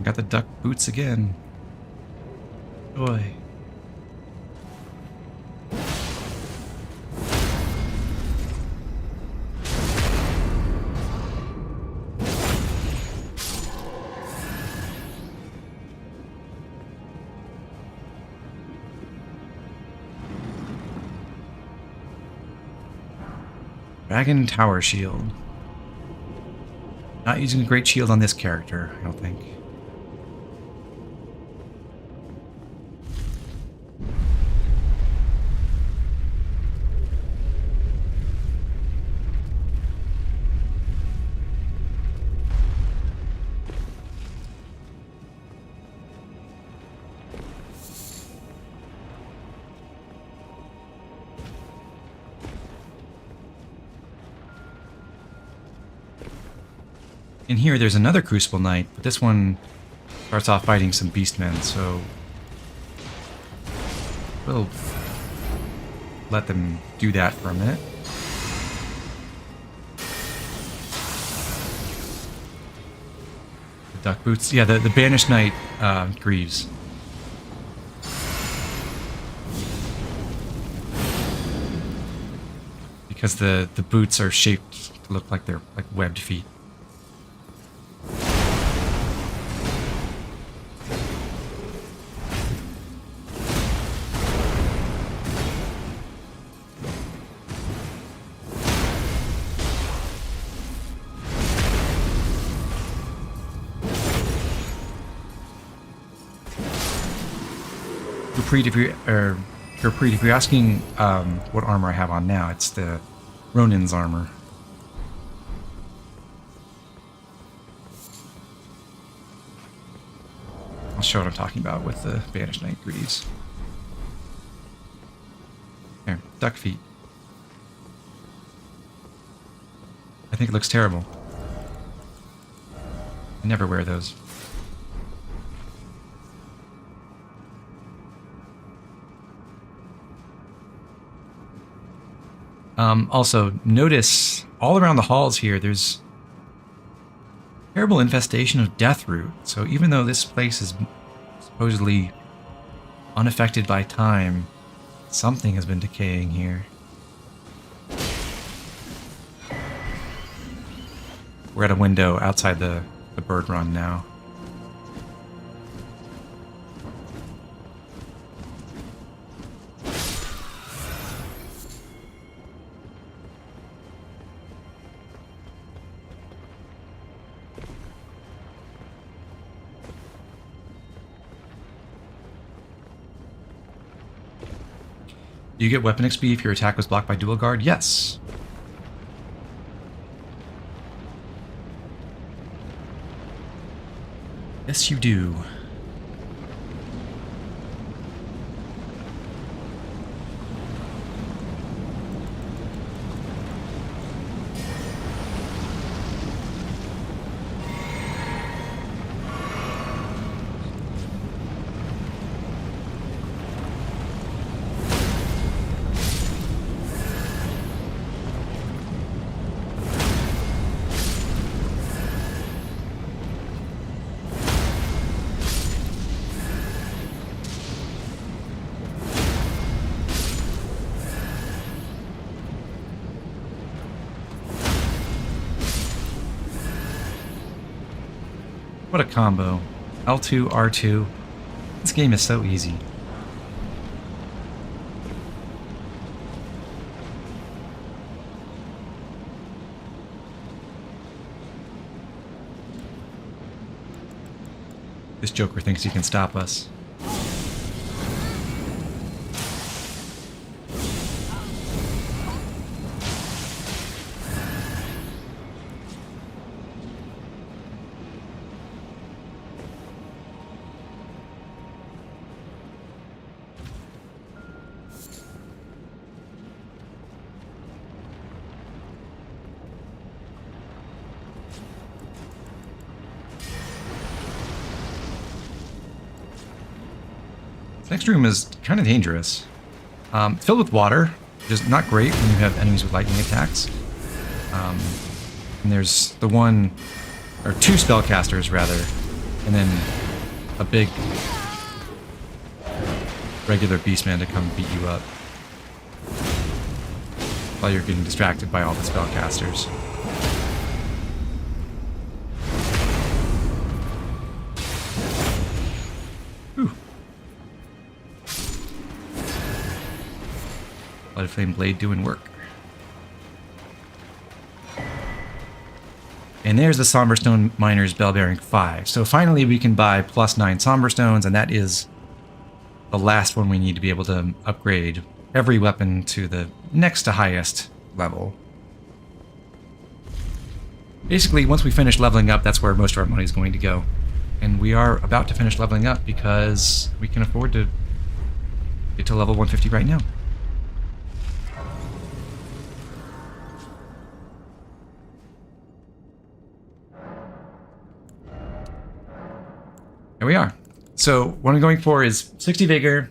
Got the duck boots again. Joy. Dragon Tower Shield. Not using a great shield on this character, I don't think. In here, there's another Crucible Knight, but this one starts off fighting some Beastmen, so we'll let them do that for a minute. The Duck Boots, yeah, the Banished Knight grieves. Because the boots are shaped to look like they're like webbed feet. Gurpreet, if you're asking what armor I have on now, it's the Ronin's armor. I'll show what I'm talking about with the Banished Knight greaves. Here, duck feet. I think it looks terrible. I never wear those. Also, notice all around the halls here, there's terrible infestation of Deathroot. So even though this place is supposedly unaffected by time, something has been decaying here. We're at a window outside the bird run now. Do you get weapon XP if your attack was blocked by dual guard? Yes. Yes, you do. What a combo. L2, R2. This game is so easy. This Joker thinks he can stop us. Next room is kind of dangerous. It's filled with water, which is not great when you have enemies with lightning attacks. And there's the one, or two spellcasters rather, and then a big regular beastman to come beat you up while you're getting distracted by all the spellcasters. Blood Flame Blade doing work. And there's the Somberstone Miner's Bell Bearing 5. So finally we can buy +9 Somberstones, and that is the last one we need to be able to upgrade every weapon to the next to highest level. Basically, once we finish leveling up, that's where most of our money is going to go. And we are about to finish leveling up because we can afford to get to level 150 right now. There we are. So what I'm going for is 60 Vigor,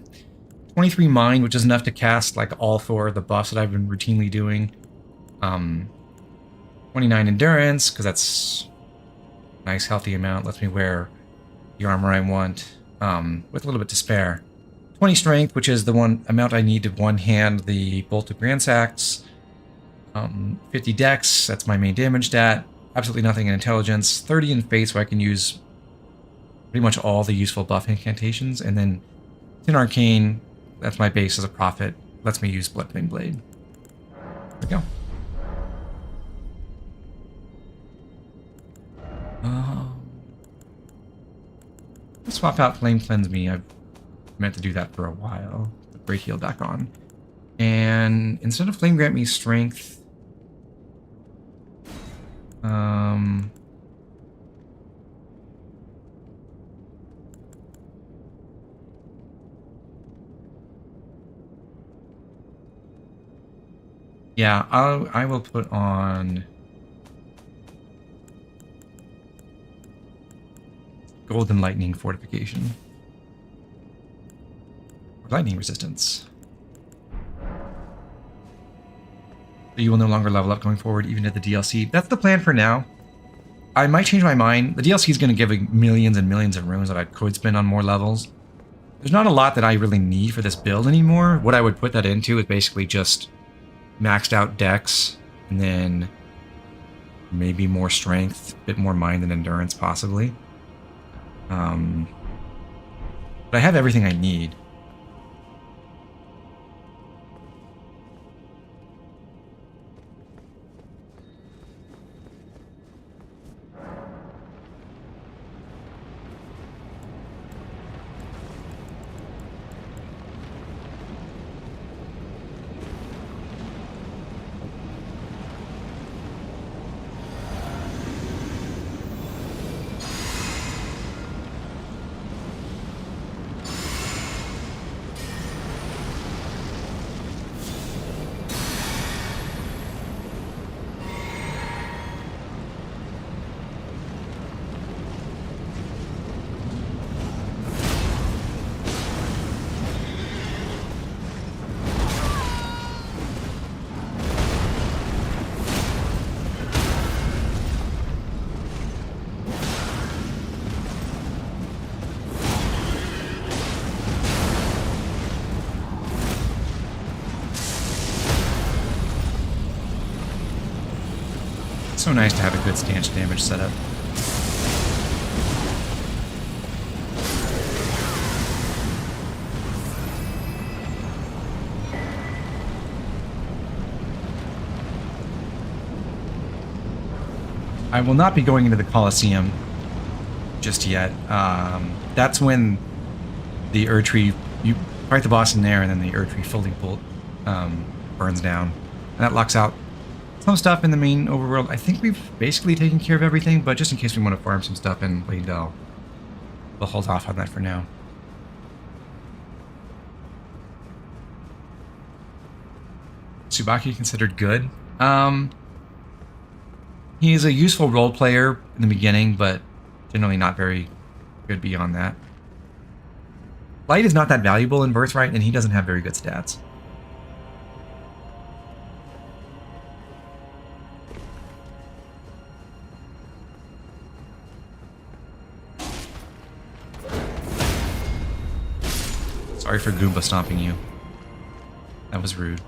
23 Mind, which is enough to cast like all 4 of the buffs that I've been routinely doing. 29 Endurance, because that's a nice healthy amount. Lets me wear the armor I want, with a little bit to spare. 20 Strength, which is the one amount I need to one-hand the Bolt of Grandsax. 50 Dex, that's my main damage stat. Absolutely nothing in Intelligence. 30 in Fate, so I can use pretty much all the useful buff incantations, and then 10 Arcane, that's my base as a Prophet, lets me use Bloodbane Blade. There we go. Let's swap out Flame Cleanse Me. I've meant to do that for a while. Put Great Heal back on. And instead of Flame Grant Me Strength, yeah, I will put on Golden Lightning Fortification. Or Lightning Resistance. So you will no longer level up going forward, even at the DLC. That's the plan for now. I might change my mind. The DLC is going to give me millions and millions of runes that I could spend on more levels. There's not a lot that I really need for this build anymore. What I would put that into is basically just maxed out Dex, and then maybe more Strength, a bit more Mind and Endurance, possibly. But I have everything I need. It's so nice to have a good stanch damage setup. I will not be going into the Colosseum just yet. That's when the Erdtree, you fight the boss in there, and then the Erdtree fully burns down. And that locks out some stuff in the main overworld. I think we've basically taken care of everything, but just in case we want to farm some stuff in Leyndell, we'll hold off on that for now. Tsubaki considered good. He is a useful role player in the beginning, but generally not very good beyond that. Light is not that valuable in Birthright, and he doesn't have very good stats. Sorry for Goomba stomping you. That was rude.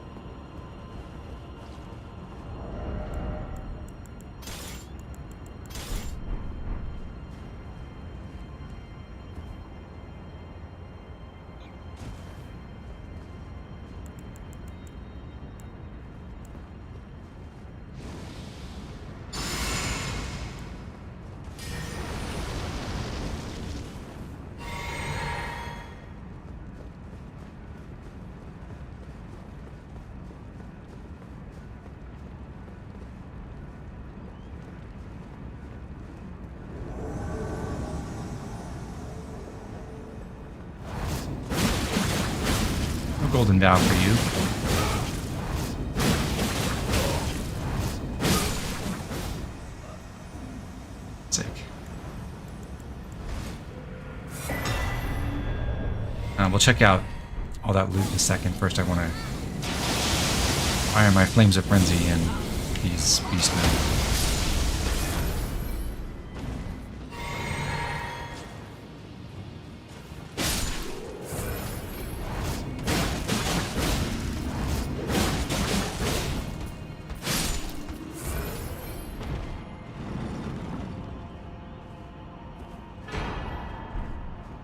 golden vow for you. Sick. We'll check out all that loot in a second. First, I want to fire my Flames of Frenzy and these beastmen.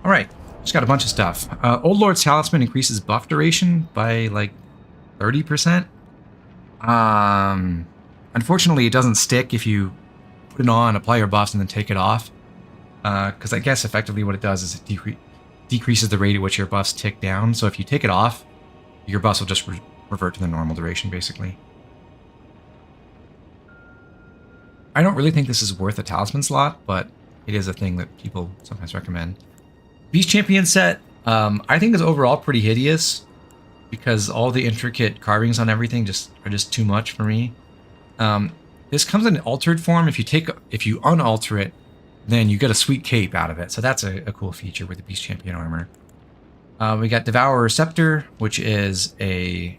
Alright, just got a bunch of stuff. Old Lord's Talisman increases buff duration by like 30%. Unfortunately, it doesn't stick if you put it on, apply your buffs, and then take it off. Because I guess effectively what it does is it decreases the rate at which your buffs tick down. So if you take it off, your buffs will just revert to the normal duration, basically. I don't really think this is worth a talisman slot, but it is a thing that people sometimes recommend. Beast Champion set, I think is overall pretty hideous because all the intricate carvings on everything are just too much for me. This comes in altered form. If you unalter it, then you get a sweet cape out of it. So that's a cool feature with the Beast Champion armor. We got Devourer's Scepter, which is a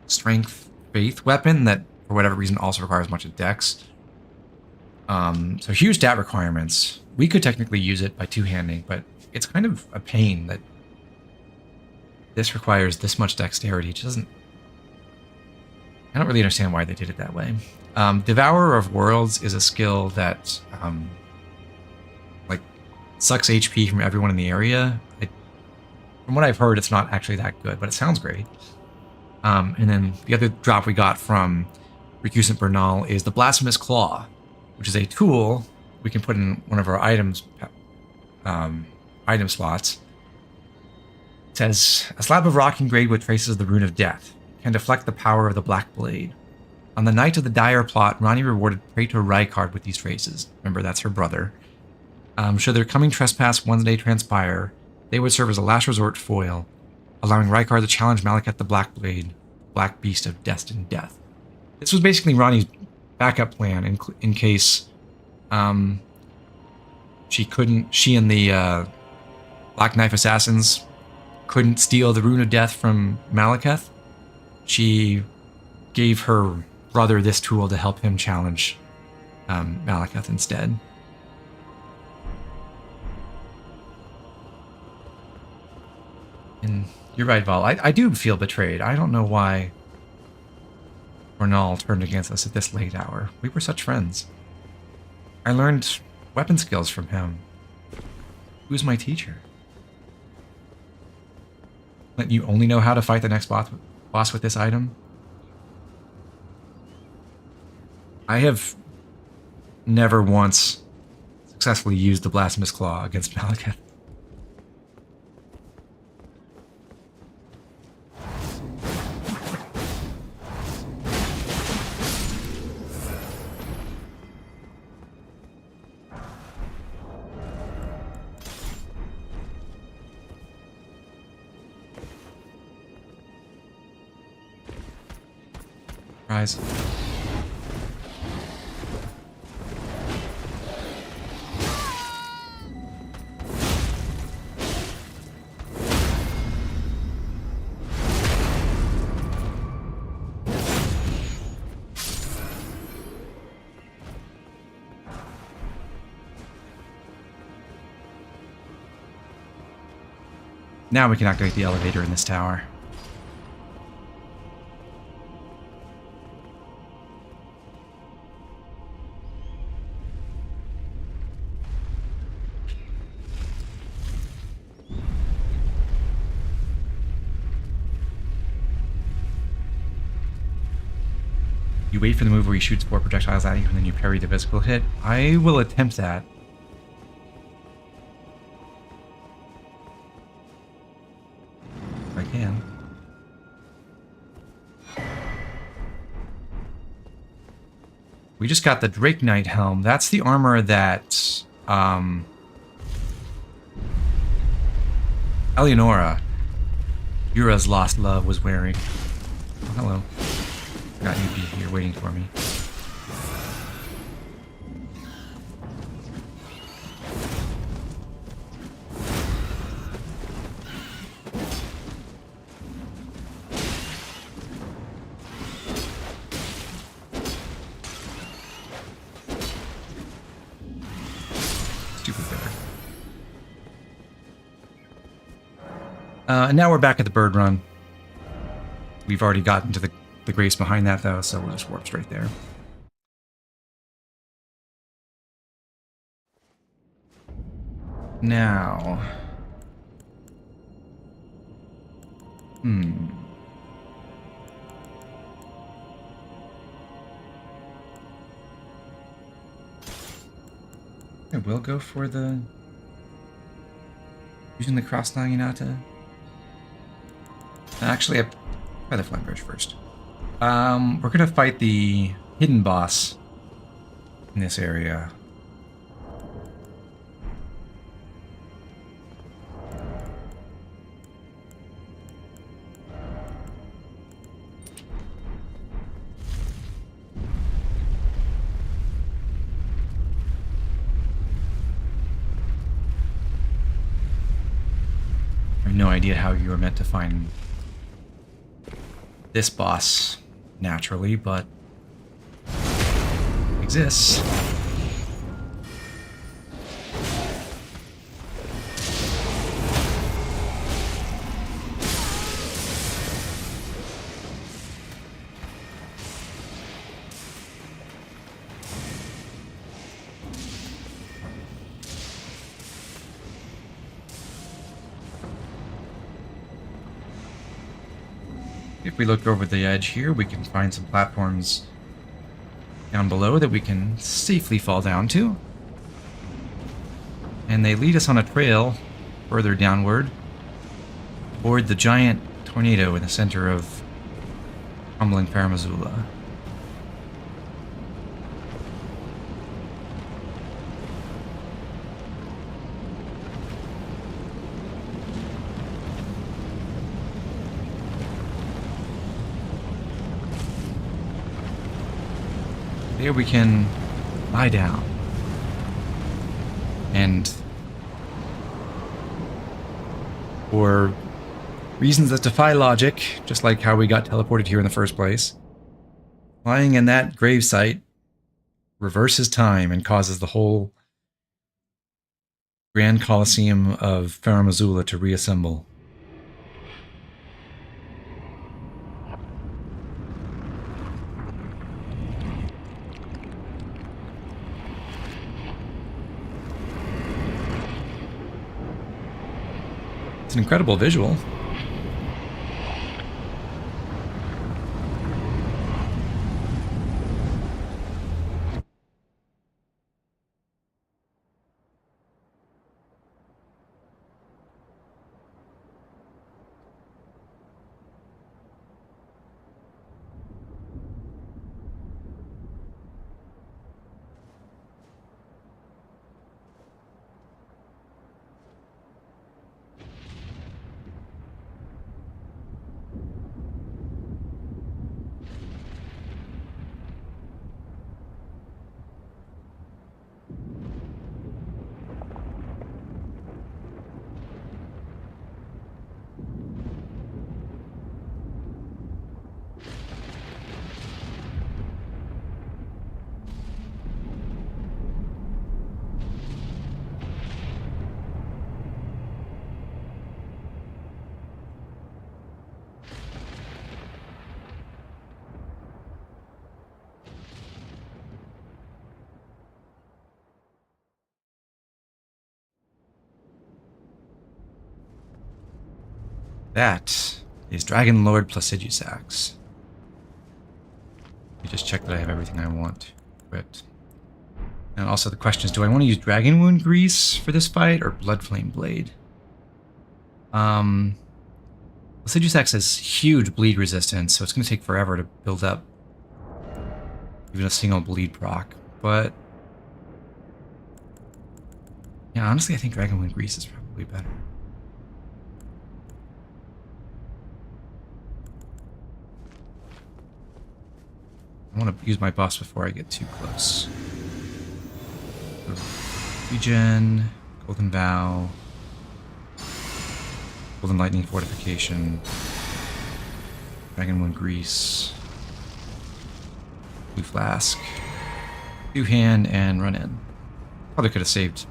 strength faith weapon that for whatever reason also requires much of dex. So huge stat requirements. We could technically use it by two-handing, but it's kind of a pain that this requires this much dexterity. It doesn't... I don't really understand why they did it that way. Devourer of Worlds is a skill that like sucks HP from everyone in the area. From what I've heard, it's not actually that good, but it sounds great. And then the other drop we got from Recusant Bernal is the Blasphemous Claw, which is a tool we can put in one of our item slots. It says, a slab of rock engraved with traces of the Rune of Death can deflect the power of the Black Blade. On the night of the dire plot, Ranni rewarded Praetor Rykard with these traces. Remember, that's her brother. Should their coming trespass one day transpire, they would serve as a last resort foil, allowing Rykard to challenge Malekith the Black Blade, Black Beast of Destined Death. This was basically Ranni's backup plan in case she and the Black Knife Assassins couldn't steal the Rune of Death from Malekith. She gave her brother this tool to help him challenge Malekith instead. And you're right, Val. I do feel betrayed. I don't know why Bernal turned against us at this late hour. We were such friends. I learned weapon skills from him. Who's my teacher? Let you only know how to fight the next boss with this item? I have never once successfully used the Blasphemous Claw against Malekith. Rise. Now we can activate the elevator in this tower. You wait for the move where he shoots 4 projectiles at you and then you parry the physical hit. I will attempt that. If I can. We just got the Drake Knight helm. That's the armor that Eleonora Yura's lost love was wearing. Oh, hello. Forgot you'd be here waiting for me. Stupid bear. And now we're back at the bird run. We've already gotten to the grace behind that, though, so we'll just warp straight there. Now... I will go for the... using the cross Naginata. Actually, I try the Flame Bridge first. We're gonna fight the hidden boss in this area. I have no idea how you were meant to find this boss naturally, but it exists. If we look over the edge here, we can find some platforms down below that we can safely fall down to. And they lead us on a trail further downward toward the giant tornado in the center of crumbling Farum Azula. Here we can lie down and, for reasons that defy logic, just like how we got teleported here in the first place, lying in that gravesite reverses time and causes the whole Grand Colosseum of Farum Azula to reassemble. It's an incredible visual. That is Dragon Lord Placidusax. Let me just check that I have everything I want equipped. And also the question is, do I want to use Dragon Wound Grease for this fight or Blood Flame Blade? Placidusax has huge bleed resistance, so it's going to take forever to build up even a single bleed proc. But yeah, honestly, I think Dragon Wound Grease is probably better. want to use my buffs before I get too close. Regen, Golden Vow, Golden Lightning Fortification, Dragonwood Grease, Blue Flask, Two Hand, and run in. Probably could have saved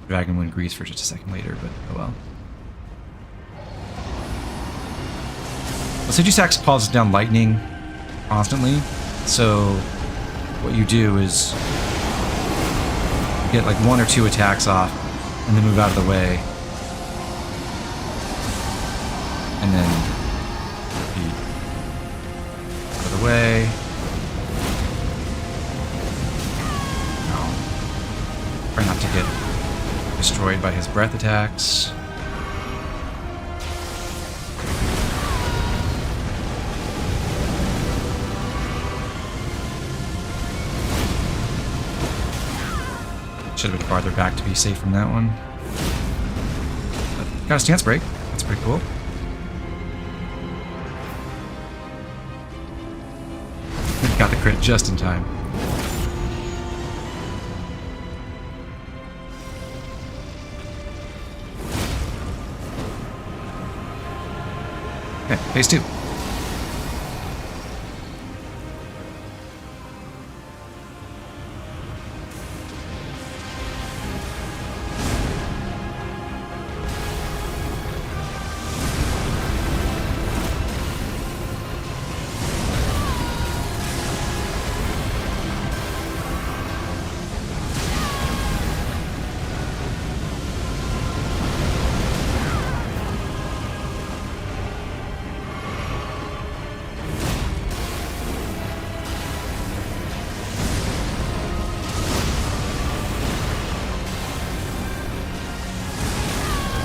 Dragonwood Grease for just a second later, but oh well. Well, Sigisax calls down lightning constantly, so what you do is you get like 1 or 2 attacks off and then move out of the way, and then repeat. Out of the way. Try not to get destroyed by his breath attacks. Should have been farther back to be safe from that one. But got a stance break. That's pretty cool. Got the crit just in time. Okay, phase 2.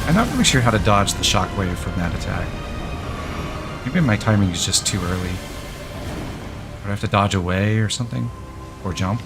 I'm not really sure how to dodge the shockwave from that attack. Maybe my timing is just too early. Or I have to dodge away or something? Or jump?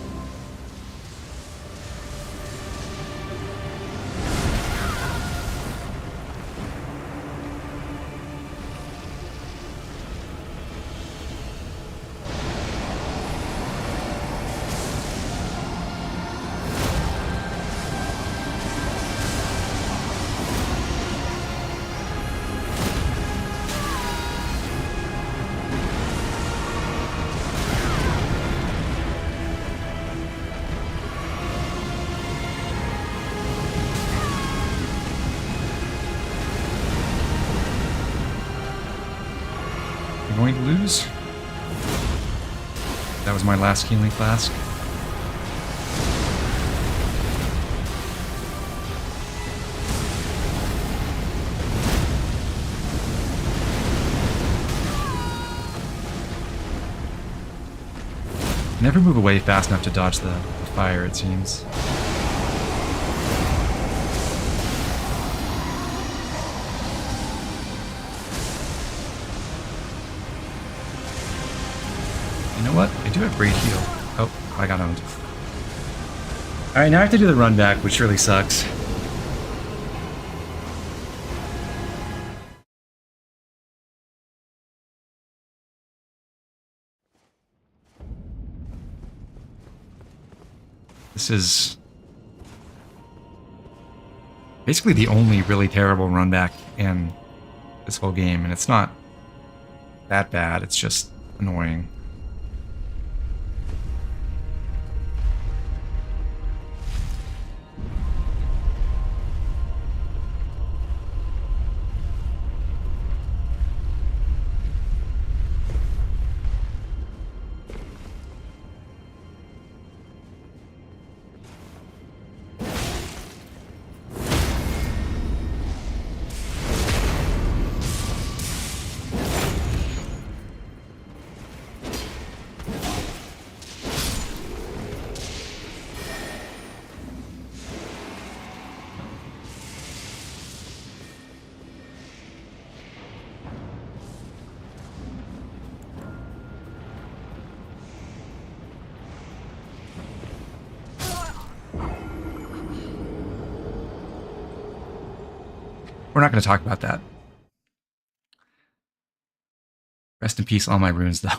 Going to lose. That was my last healing flask. Never move away fast enough to dodge the fire, it seems. You know what? I do have great heal. Oh, I got owned. Alright, now I have to do the run back, which really sucks. This is basically the only really terrible run back in this whole game, and it's not that bad, it's just annoying. We're not going to talk about that. Rest in peace, all my runes, though.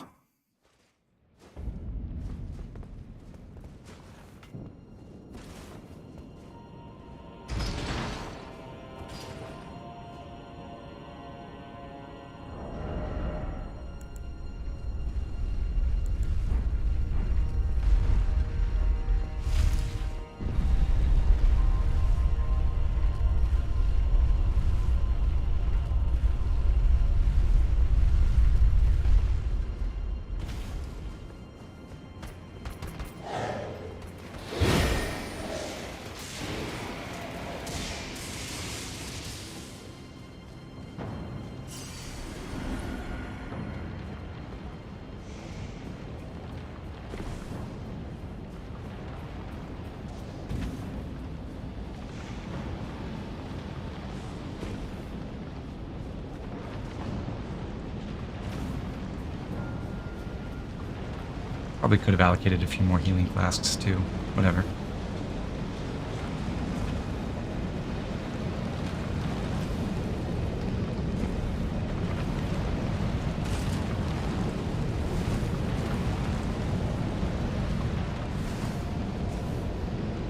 Probably could have allocated a few more healing flasks too. Whatever.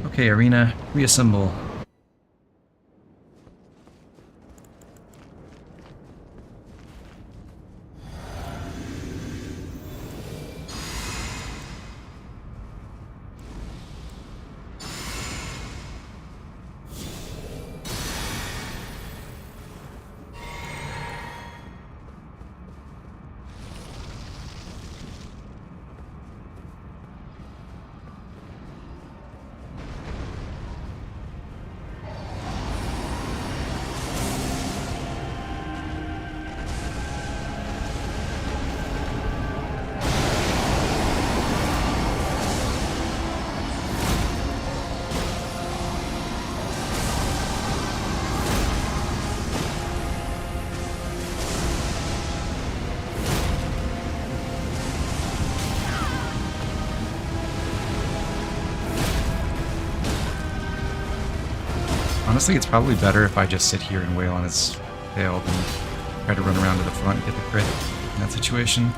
Okay, arena, reassemble. Honestly, it's probably better if I just sit here and wail on his tail than try to run around to the front and get the crit in that situation.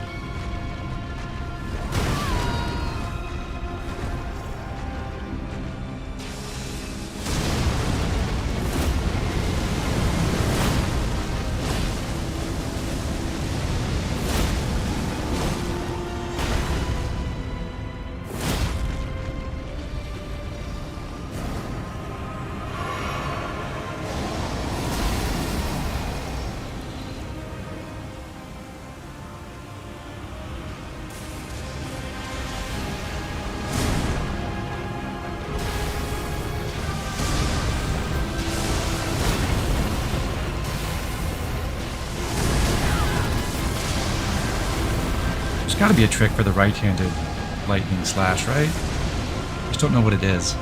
There's got to be a trick for the right-handed lightning slash, right? I just don't know what it is.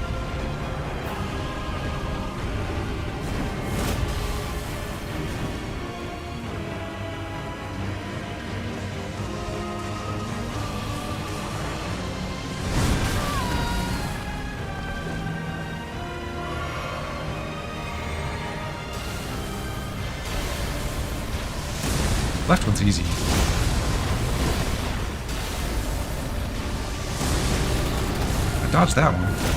Left one's easy. I dodged that one.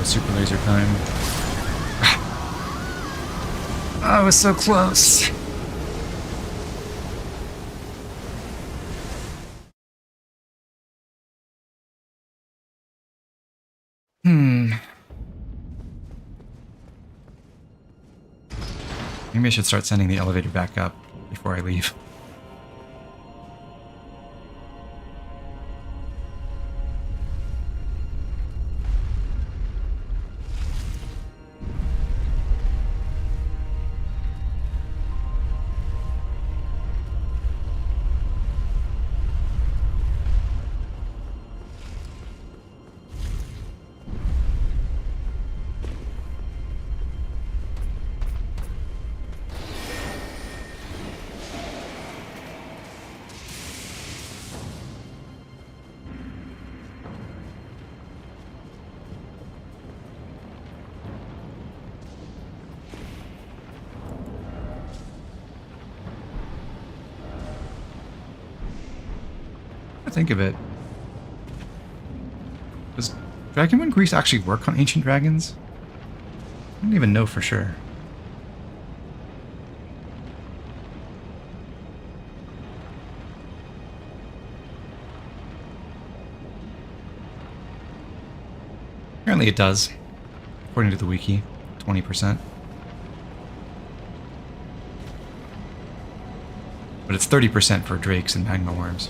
Super laser time. Oh, I was so close. Maybe I should start sending the elevator back up before I leave. Think of it. Does Dragonwind Grease actually work on ancient dragons? I don't even know for sure. Apparently it does, according to the wiki, 20%. But it's 30% for drakes and magma worms.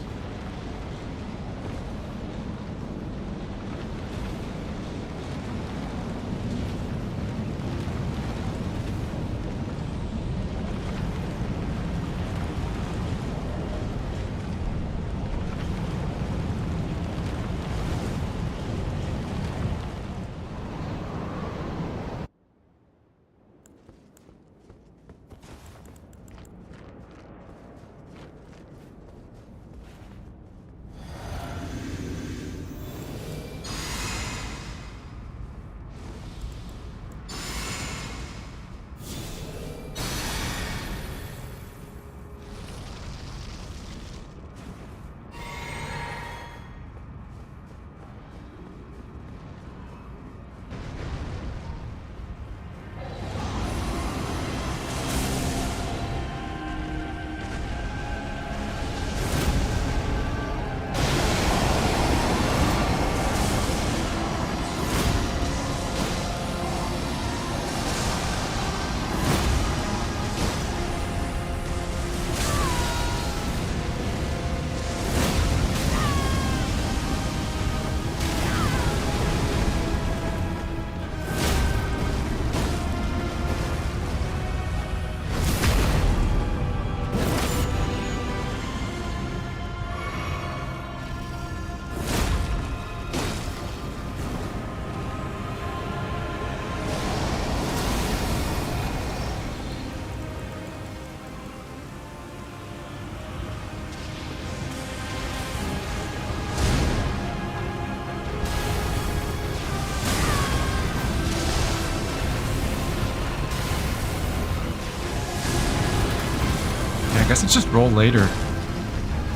I guess it's just roll later.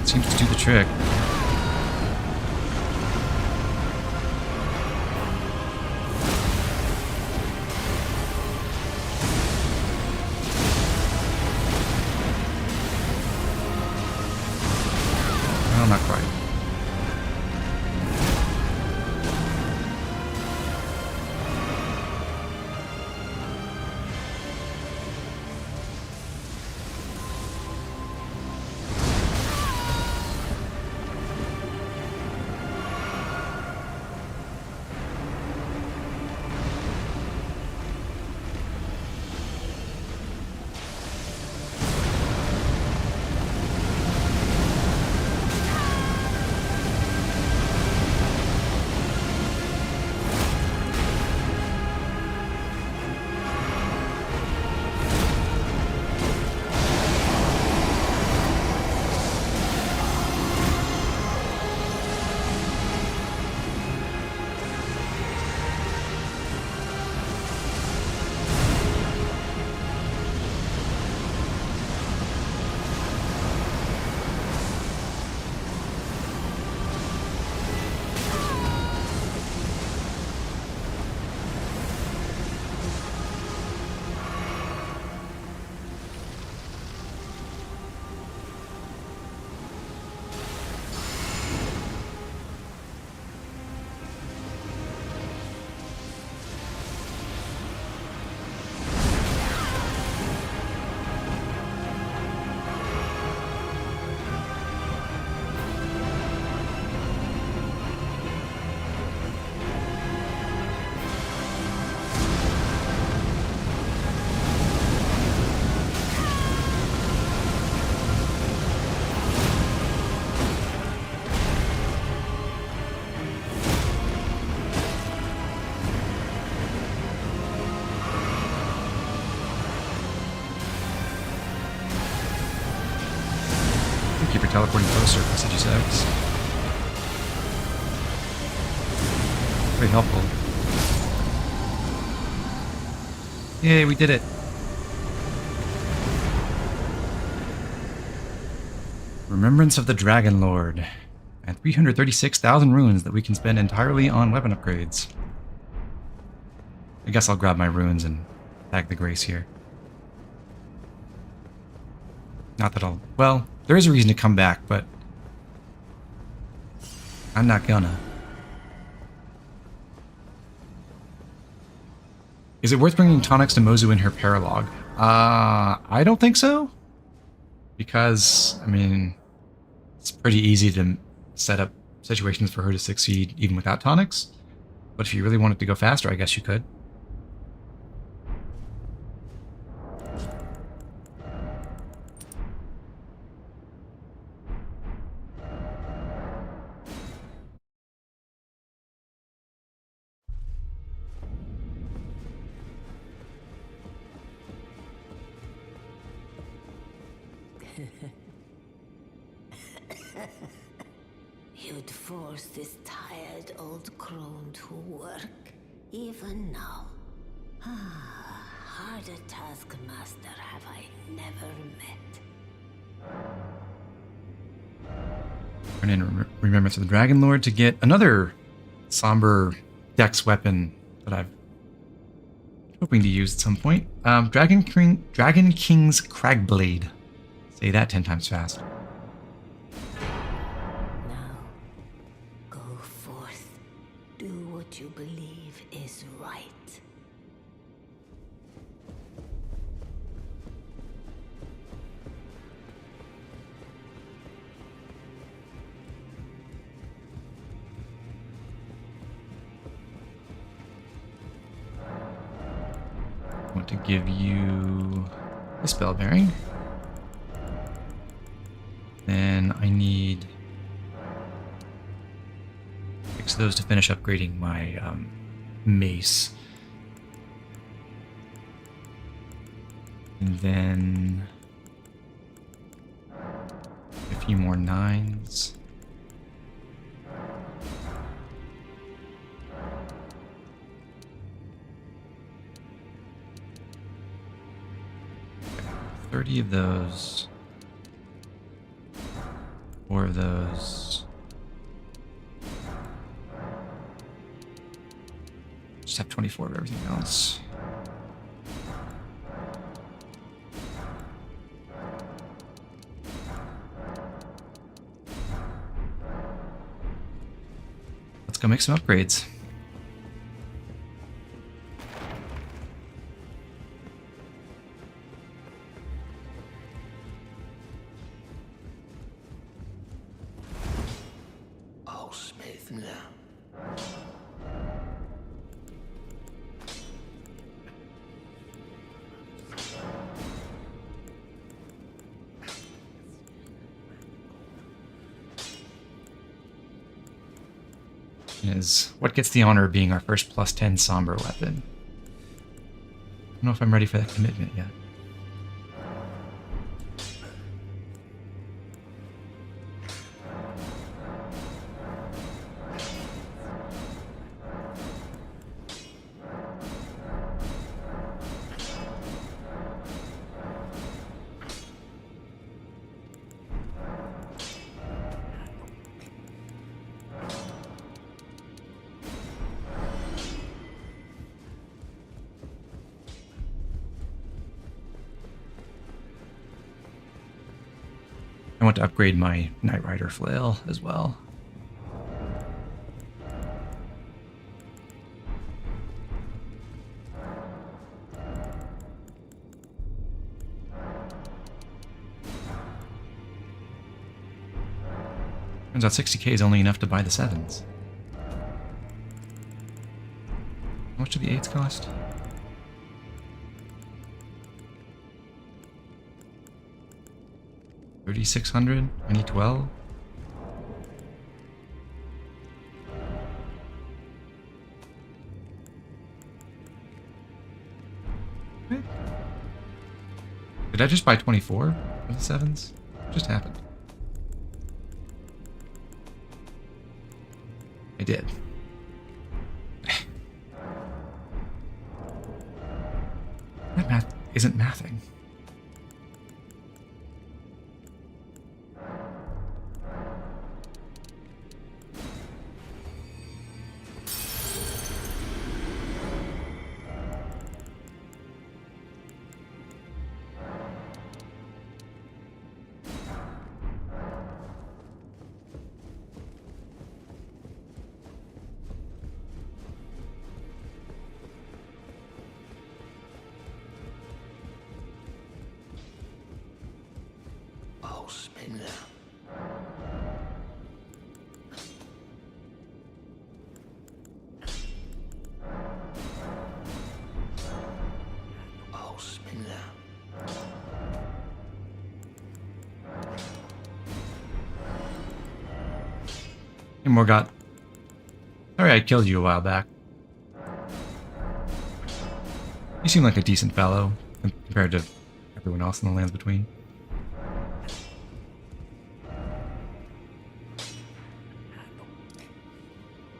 It seems to do the trick. No, not quite. Thank you for teleporting closer, Messages X. Very helpful. Yay, we did it! Remembrance of the Dragon Lord. And 336,000 runes that we can spend entirely on weapon upgrades. I guess I'll grab my runes and tag the Grace here. Not that I'll... Well, there is a reason to come back, but... I'm not gonna. Is it worth bringing tonics to Mozu in her paralog? I don't think so. because, I mean, it's pretty easy to set up situations for her to succeed even without tonics. But if you really wanted to go faster, I guess you could. You'd force this tired old crone to work, even now. Harder taskmaster have I never met. Turn in Remembrance of the Dragon Lord to get another somber dex weapon that I've hoping to use at some point. Dragon King's Cragblade. Say that 10 times fast. Now, go forth. Do what you believe is right. I want to give you a spell bearing. Then I need 6 of those to finish upgrading my mace. And then a few more 9s. Okay, 30 of those. 4 of those. Just have 24 of everything else. Let's go make some upgrades. Is what gets the honor of being our first +10 somber weapon. I don't know if I'm ready for that commitment yet. I want to upgrade my Knight Rider flail as well. Turns out 60k is only enough to buy the 7s. How much do the 8s cost? 3,600? I need 12? Did I just buy 24 of the 7s? What just happened? I did. That math isn't mathing. I'll spin now. I'll spin now. Hey, Morgott. Sorry I killed you a while back. You seem like a decent fellow compared to everyone else in the lands between.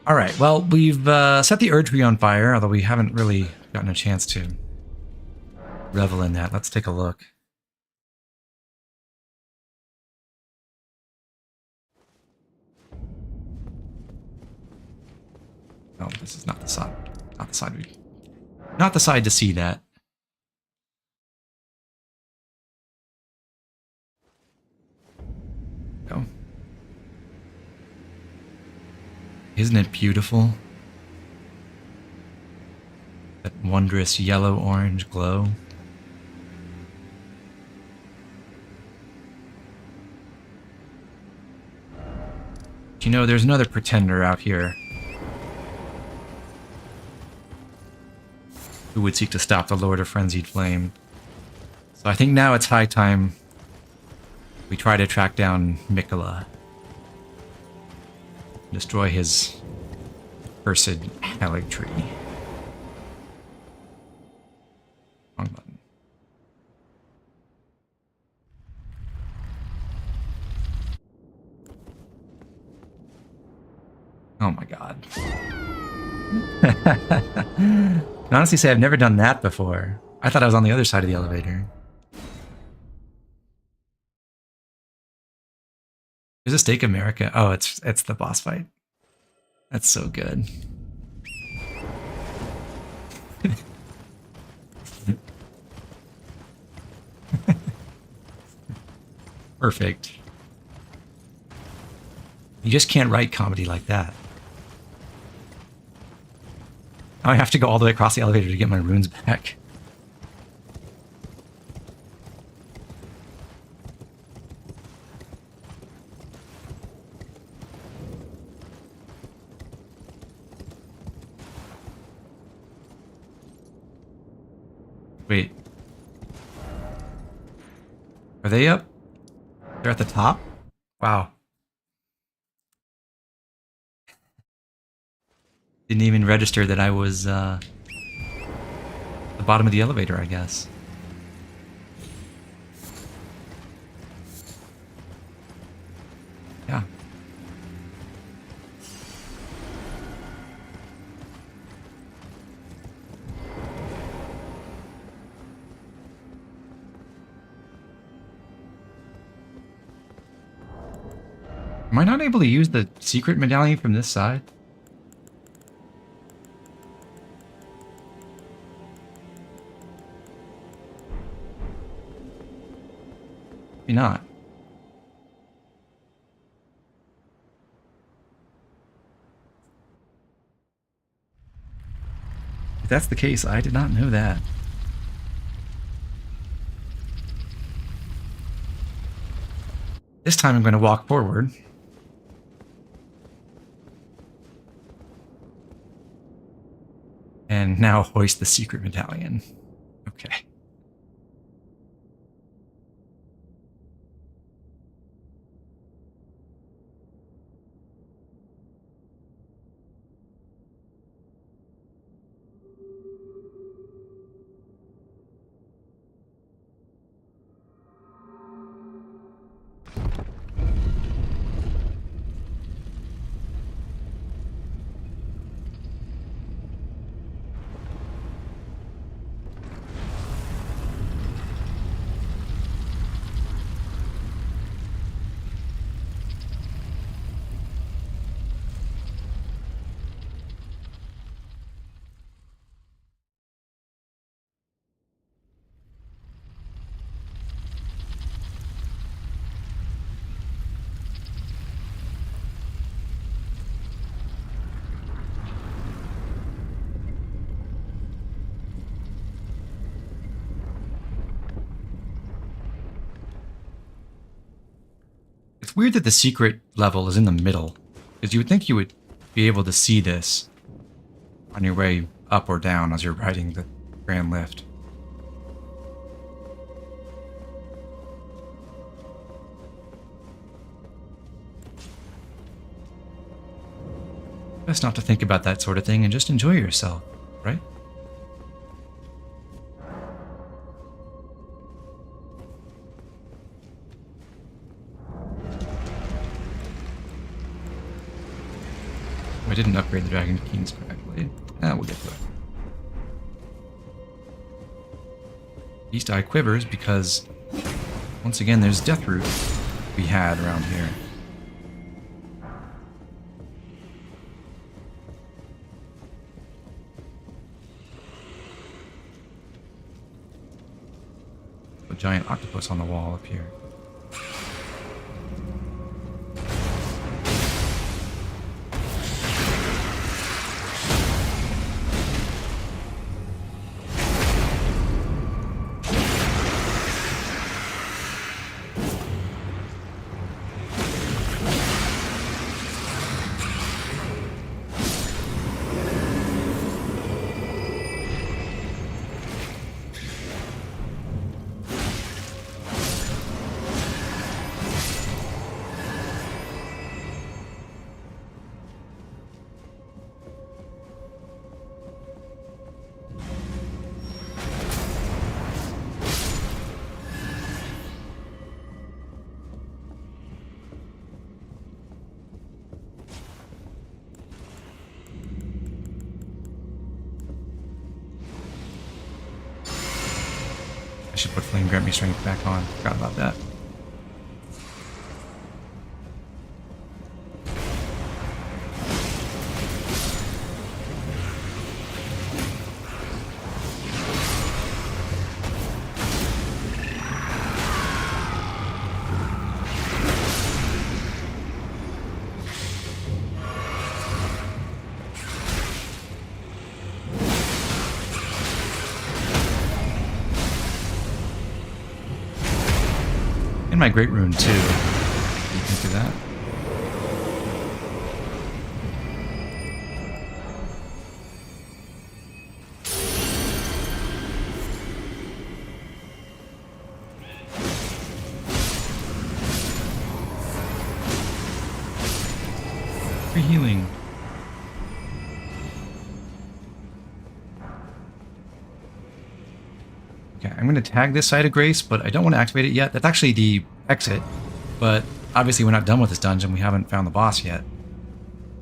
Alright, well, we've set the Erd Tree on fire, although we haven't really gotten a chance to revel in that. Let's take a look. Oh, this is not the side. Not the side we... Not the side to see that. Oh. Isn't it beautiful? That wondrous yellow-orange glow. You know, there's another pretender out here who would seek to stop the Lord of Frenzied Flame. So I think now it's high time we try to track down Mikola. Destroy his cursed Helig Tree. Wrong button. Oh my god. I can honestly say I've never done that before. I thought I was on the other side of the elevator. There's a Stake America. Oh, it's the boss fight. That's so good. Perfect. You just can't write comedy like that. Now I have to go all the way across the elevator to get my runes back. Wait. Are they up? They're at the top? Wow. Didn't even register that I was at the bottom of the elevator, I guess. Yeah. Am I not able to use the secret medallion from this side? Maybe not. If that's the case, I did not know that. This time I'm going to walk forward. And now hoist the secret medallion. Okay. It's weird that the secret level is in the middle, because you would think you would be able to see this on your way up or down as you're riding the grand lift. Best not to think about that sort of thing and just enjoy yourself, right? I didn't upgrade the Dragon King's correctly. We'll get to it. East Eye quivers because, once again, there's death root to be had around here. A giant octopus on the wall up here. I should put Flame Grant Me Strength back on. Forgot about that. And my Great Rune too. You can do that. Free healing. Okay, I'm going to tag this Site of Grace, but I don't want to activate it yet. That's actually the exit, but obviously we're not done with this dungeon. We haven't found the boss yet.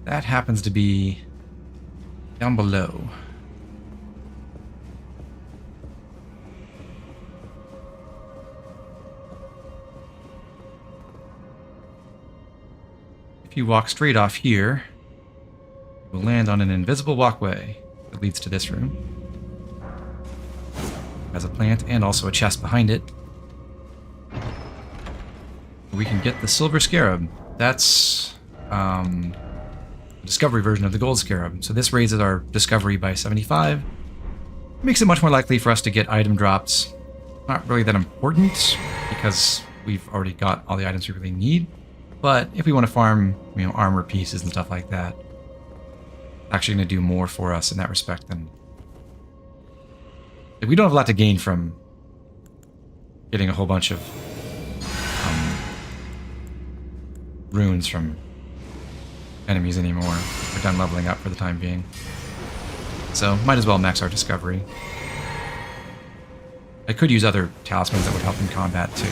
That happens to be down below. If you walk straight off here, you will land on an invisible walkway that leads to this room. Has a plant and also a chest behind it. We can get the Silver Scarab. That's the discovery version of the Gold Scarab. So this raises our discovery by 75. Makes it much more likely for us to get item drops. Not really that important because we've already got all the items we really need. But if we want to farm, armor pieces and stuff like that, it's actually going to do more for us in that respect than... We don't have a lot to gain from getting a whole bunch of runes from enemies anymore. We're done leveling up for the time being. So, might as well max our discovery. I could use other talismans that would help in combat too.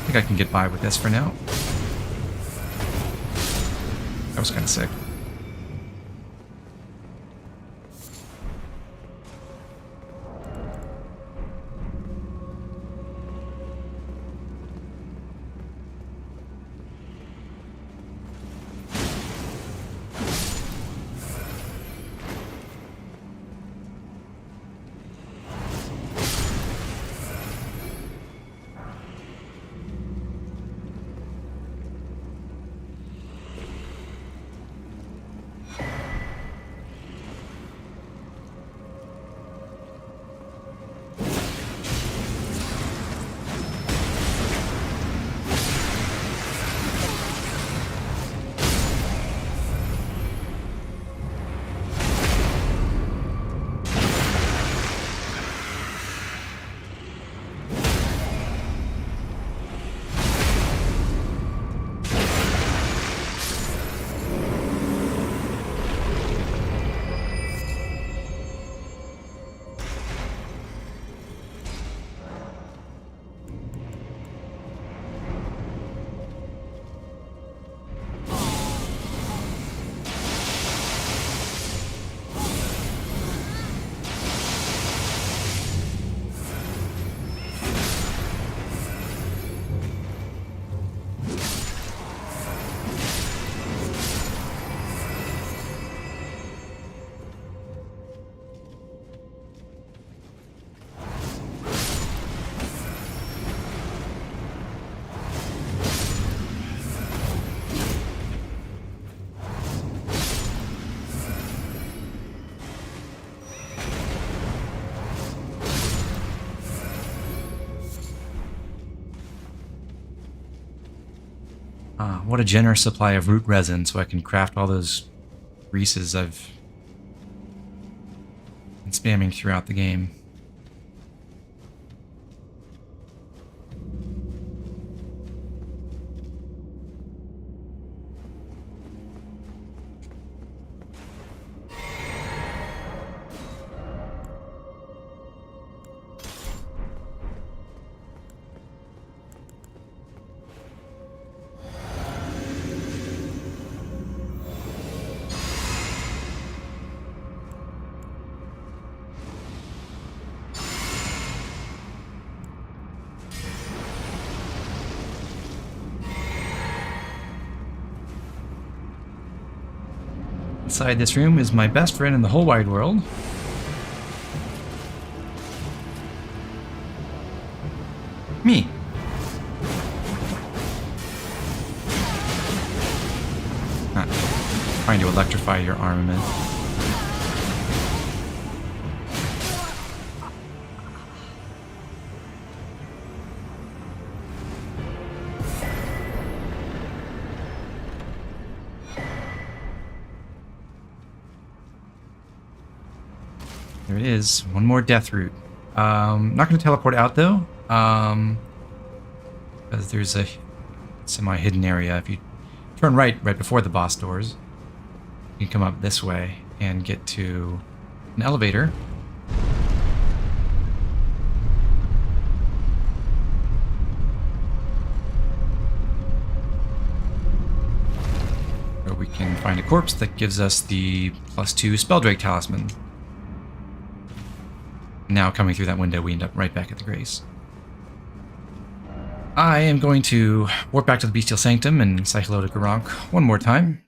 I think I can get by with this for now. That was kind of sick. Ah, what a generous supply of root resin so I can craft all those greases I've been spamming throughout the game. Inside this room is my best friend in the whole wide world. Me. Not trying to electrify your armament. There it is. One more death root. Not going to teleport out though, because there's a semi-hidden area. If you turn right before the boss doors, you can come up this way and get to an elevator. Where we can find a corpse that gives us the +2 Spelldrake Talisman. Now coming through that window, we end up right back at the Grace. I am going to warp back to the Bestial Sanctum and say hello to Garank one more time.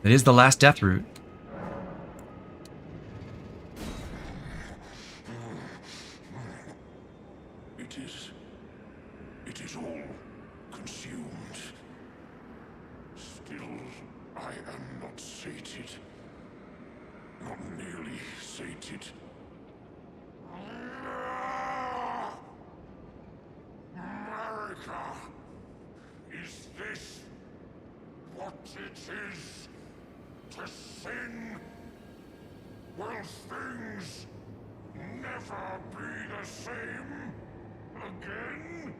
It is the last death route. It is all consumed. Still, I am not sated. Not nearly sated. America! Is this what it is to sin? Will things never be the same again?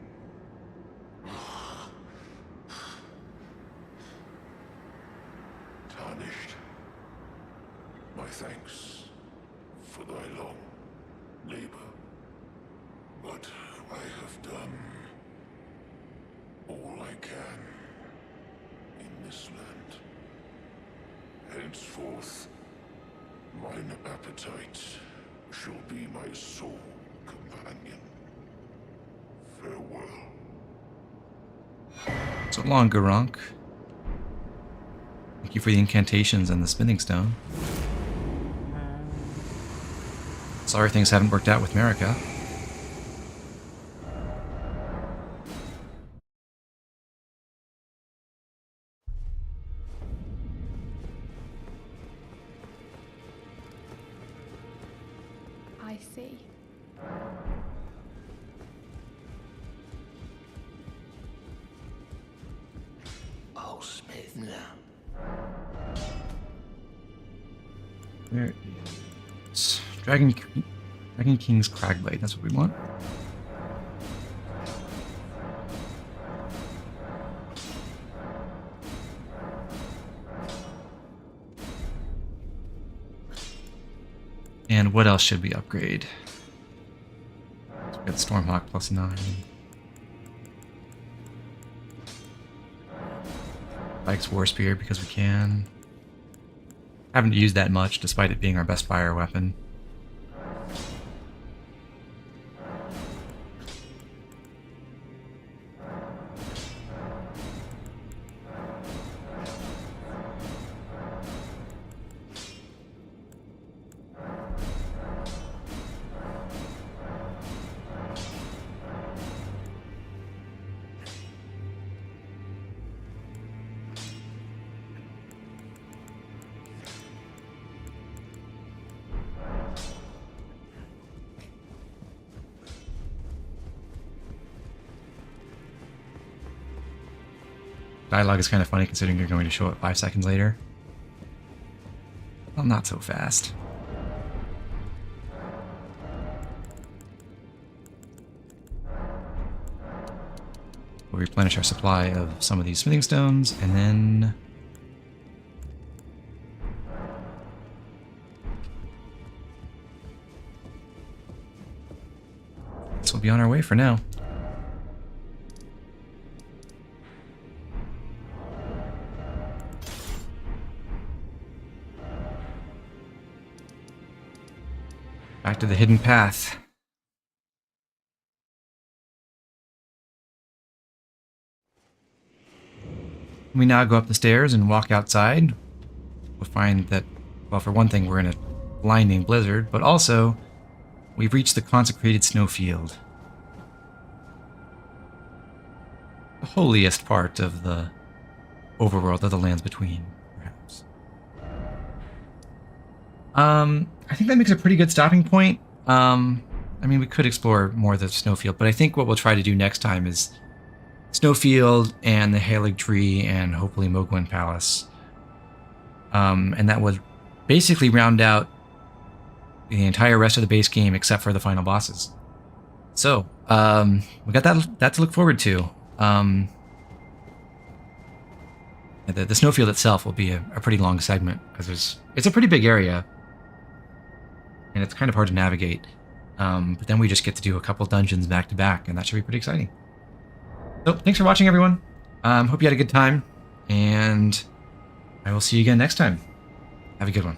Tarnished. My thanks for thy long labor. But I have done all I can in this land. Henceforth, mine appetite shall be my sole companion. Farewell. So long, Garank. Thank you for the incantations and the spinning stone. Sorry things haven't worked out with Marika. I see. Oh, Smith now. There is Dragon King's Cragblade. That's what we want. And what else should we upgrade? So we got Stormhawk +9. Vik's War Spear because we can. Haven't used that much despite it being our best fire weapon. Dialogue is kind of funny considering you're going to show up 5 seconds later. Well, not so fast. We'll replenish our supply of some of these smithing stones, and then... we'll be on our way for now. Back to the hidden path. We now go up the stairs and walk outside. We'll find that, well, for one thing, we're in a blinding blizzard, but also we've reached the consecrated snowfield. The holiest part of the overworld of the lands between, perhaps. I think that makes a pretty good stopping point. I mean, we could explore more of the snowfield, but I think what we'll try to do next time is snowfield and the Halig Tree and hopefully Mogwin Palace. And that would basically round out the entire rest of the base game except for the final bosses. So, we got that to look forward to. The snowfield itself will be a pretty long segment because it's a pretty big area and it's kind of hard to navigate. But then we just get to do a couple dungeons back to back, and that should be pretty exciting. So thanks for watching, everyone. Hope you had a good time, and I will see you again next time. Have a good one.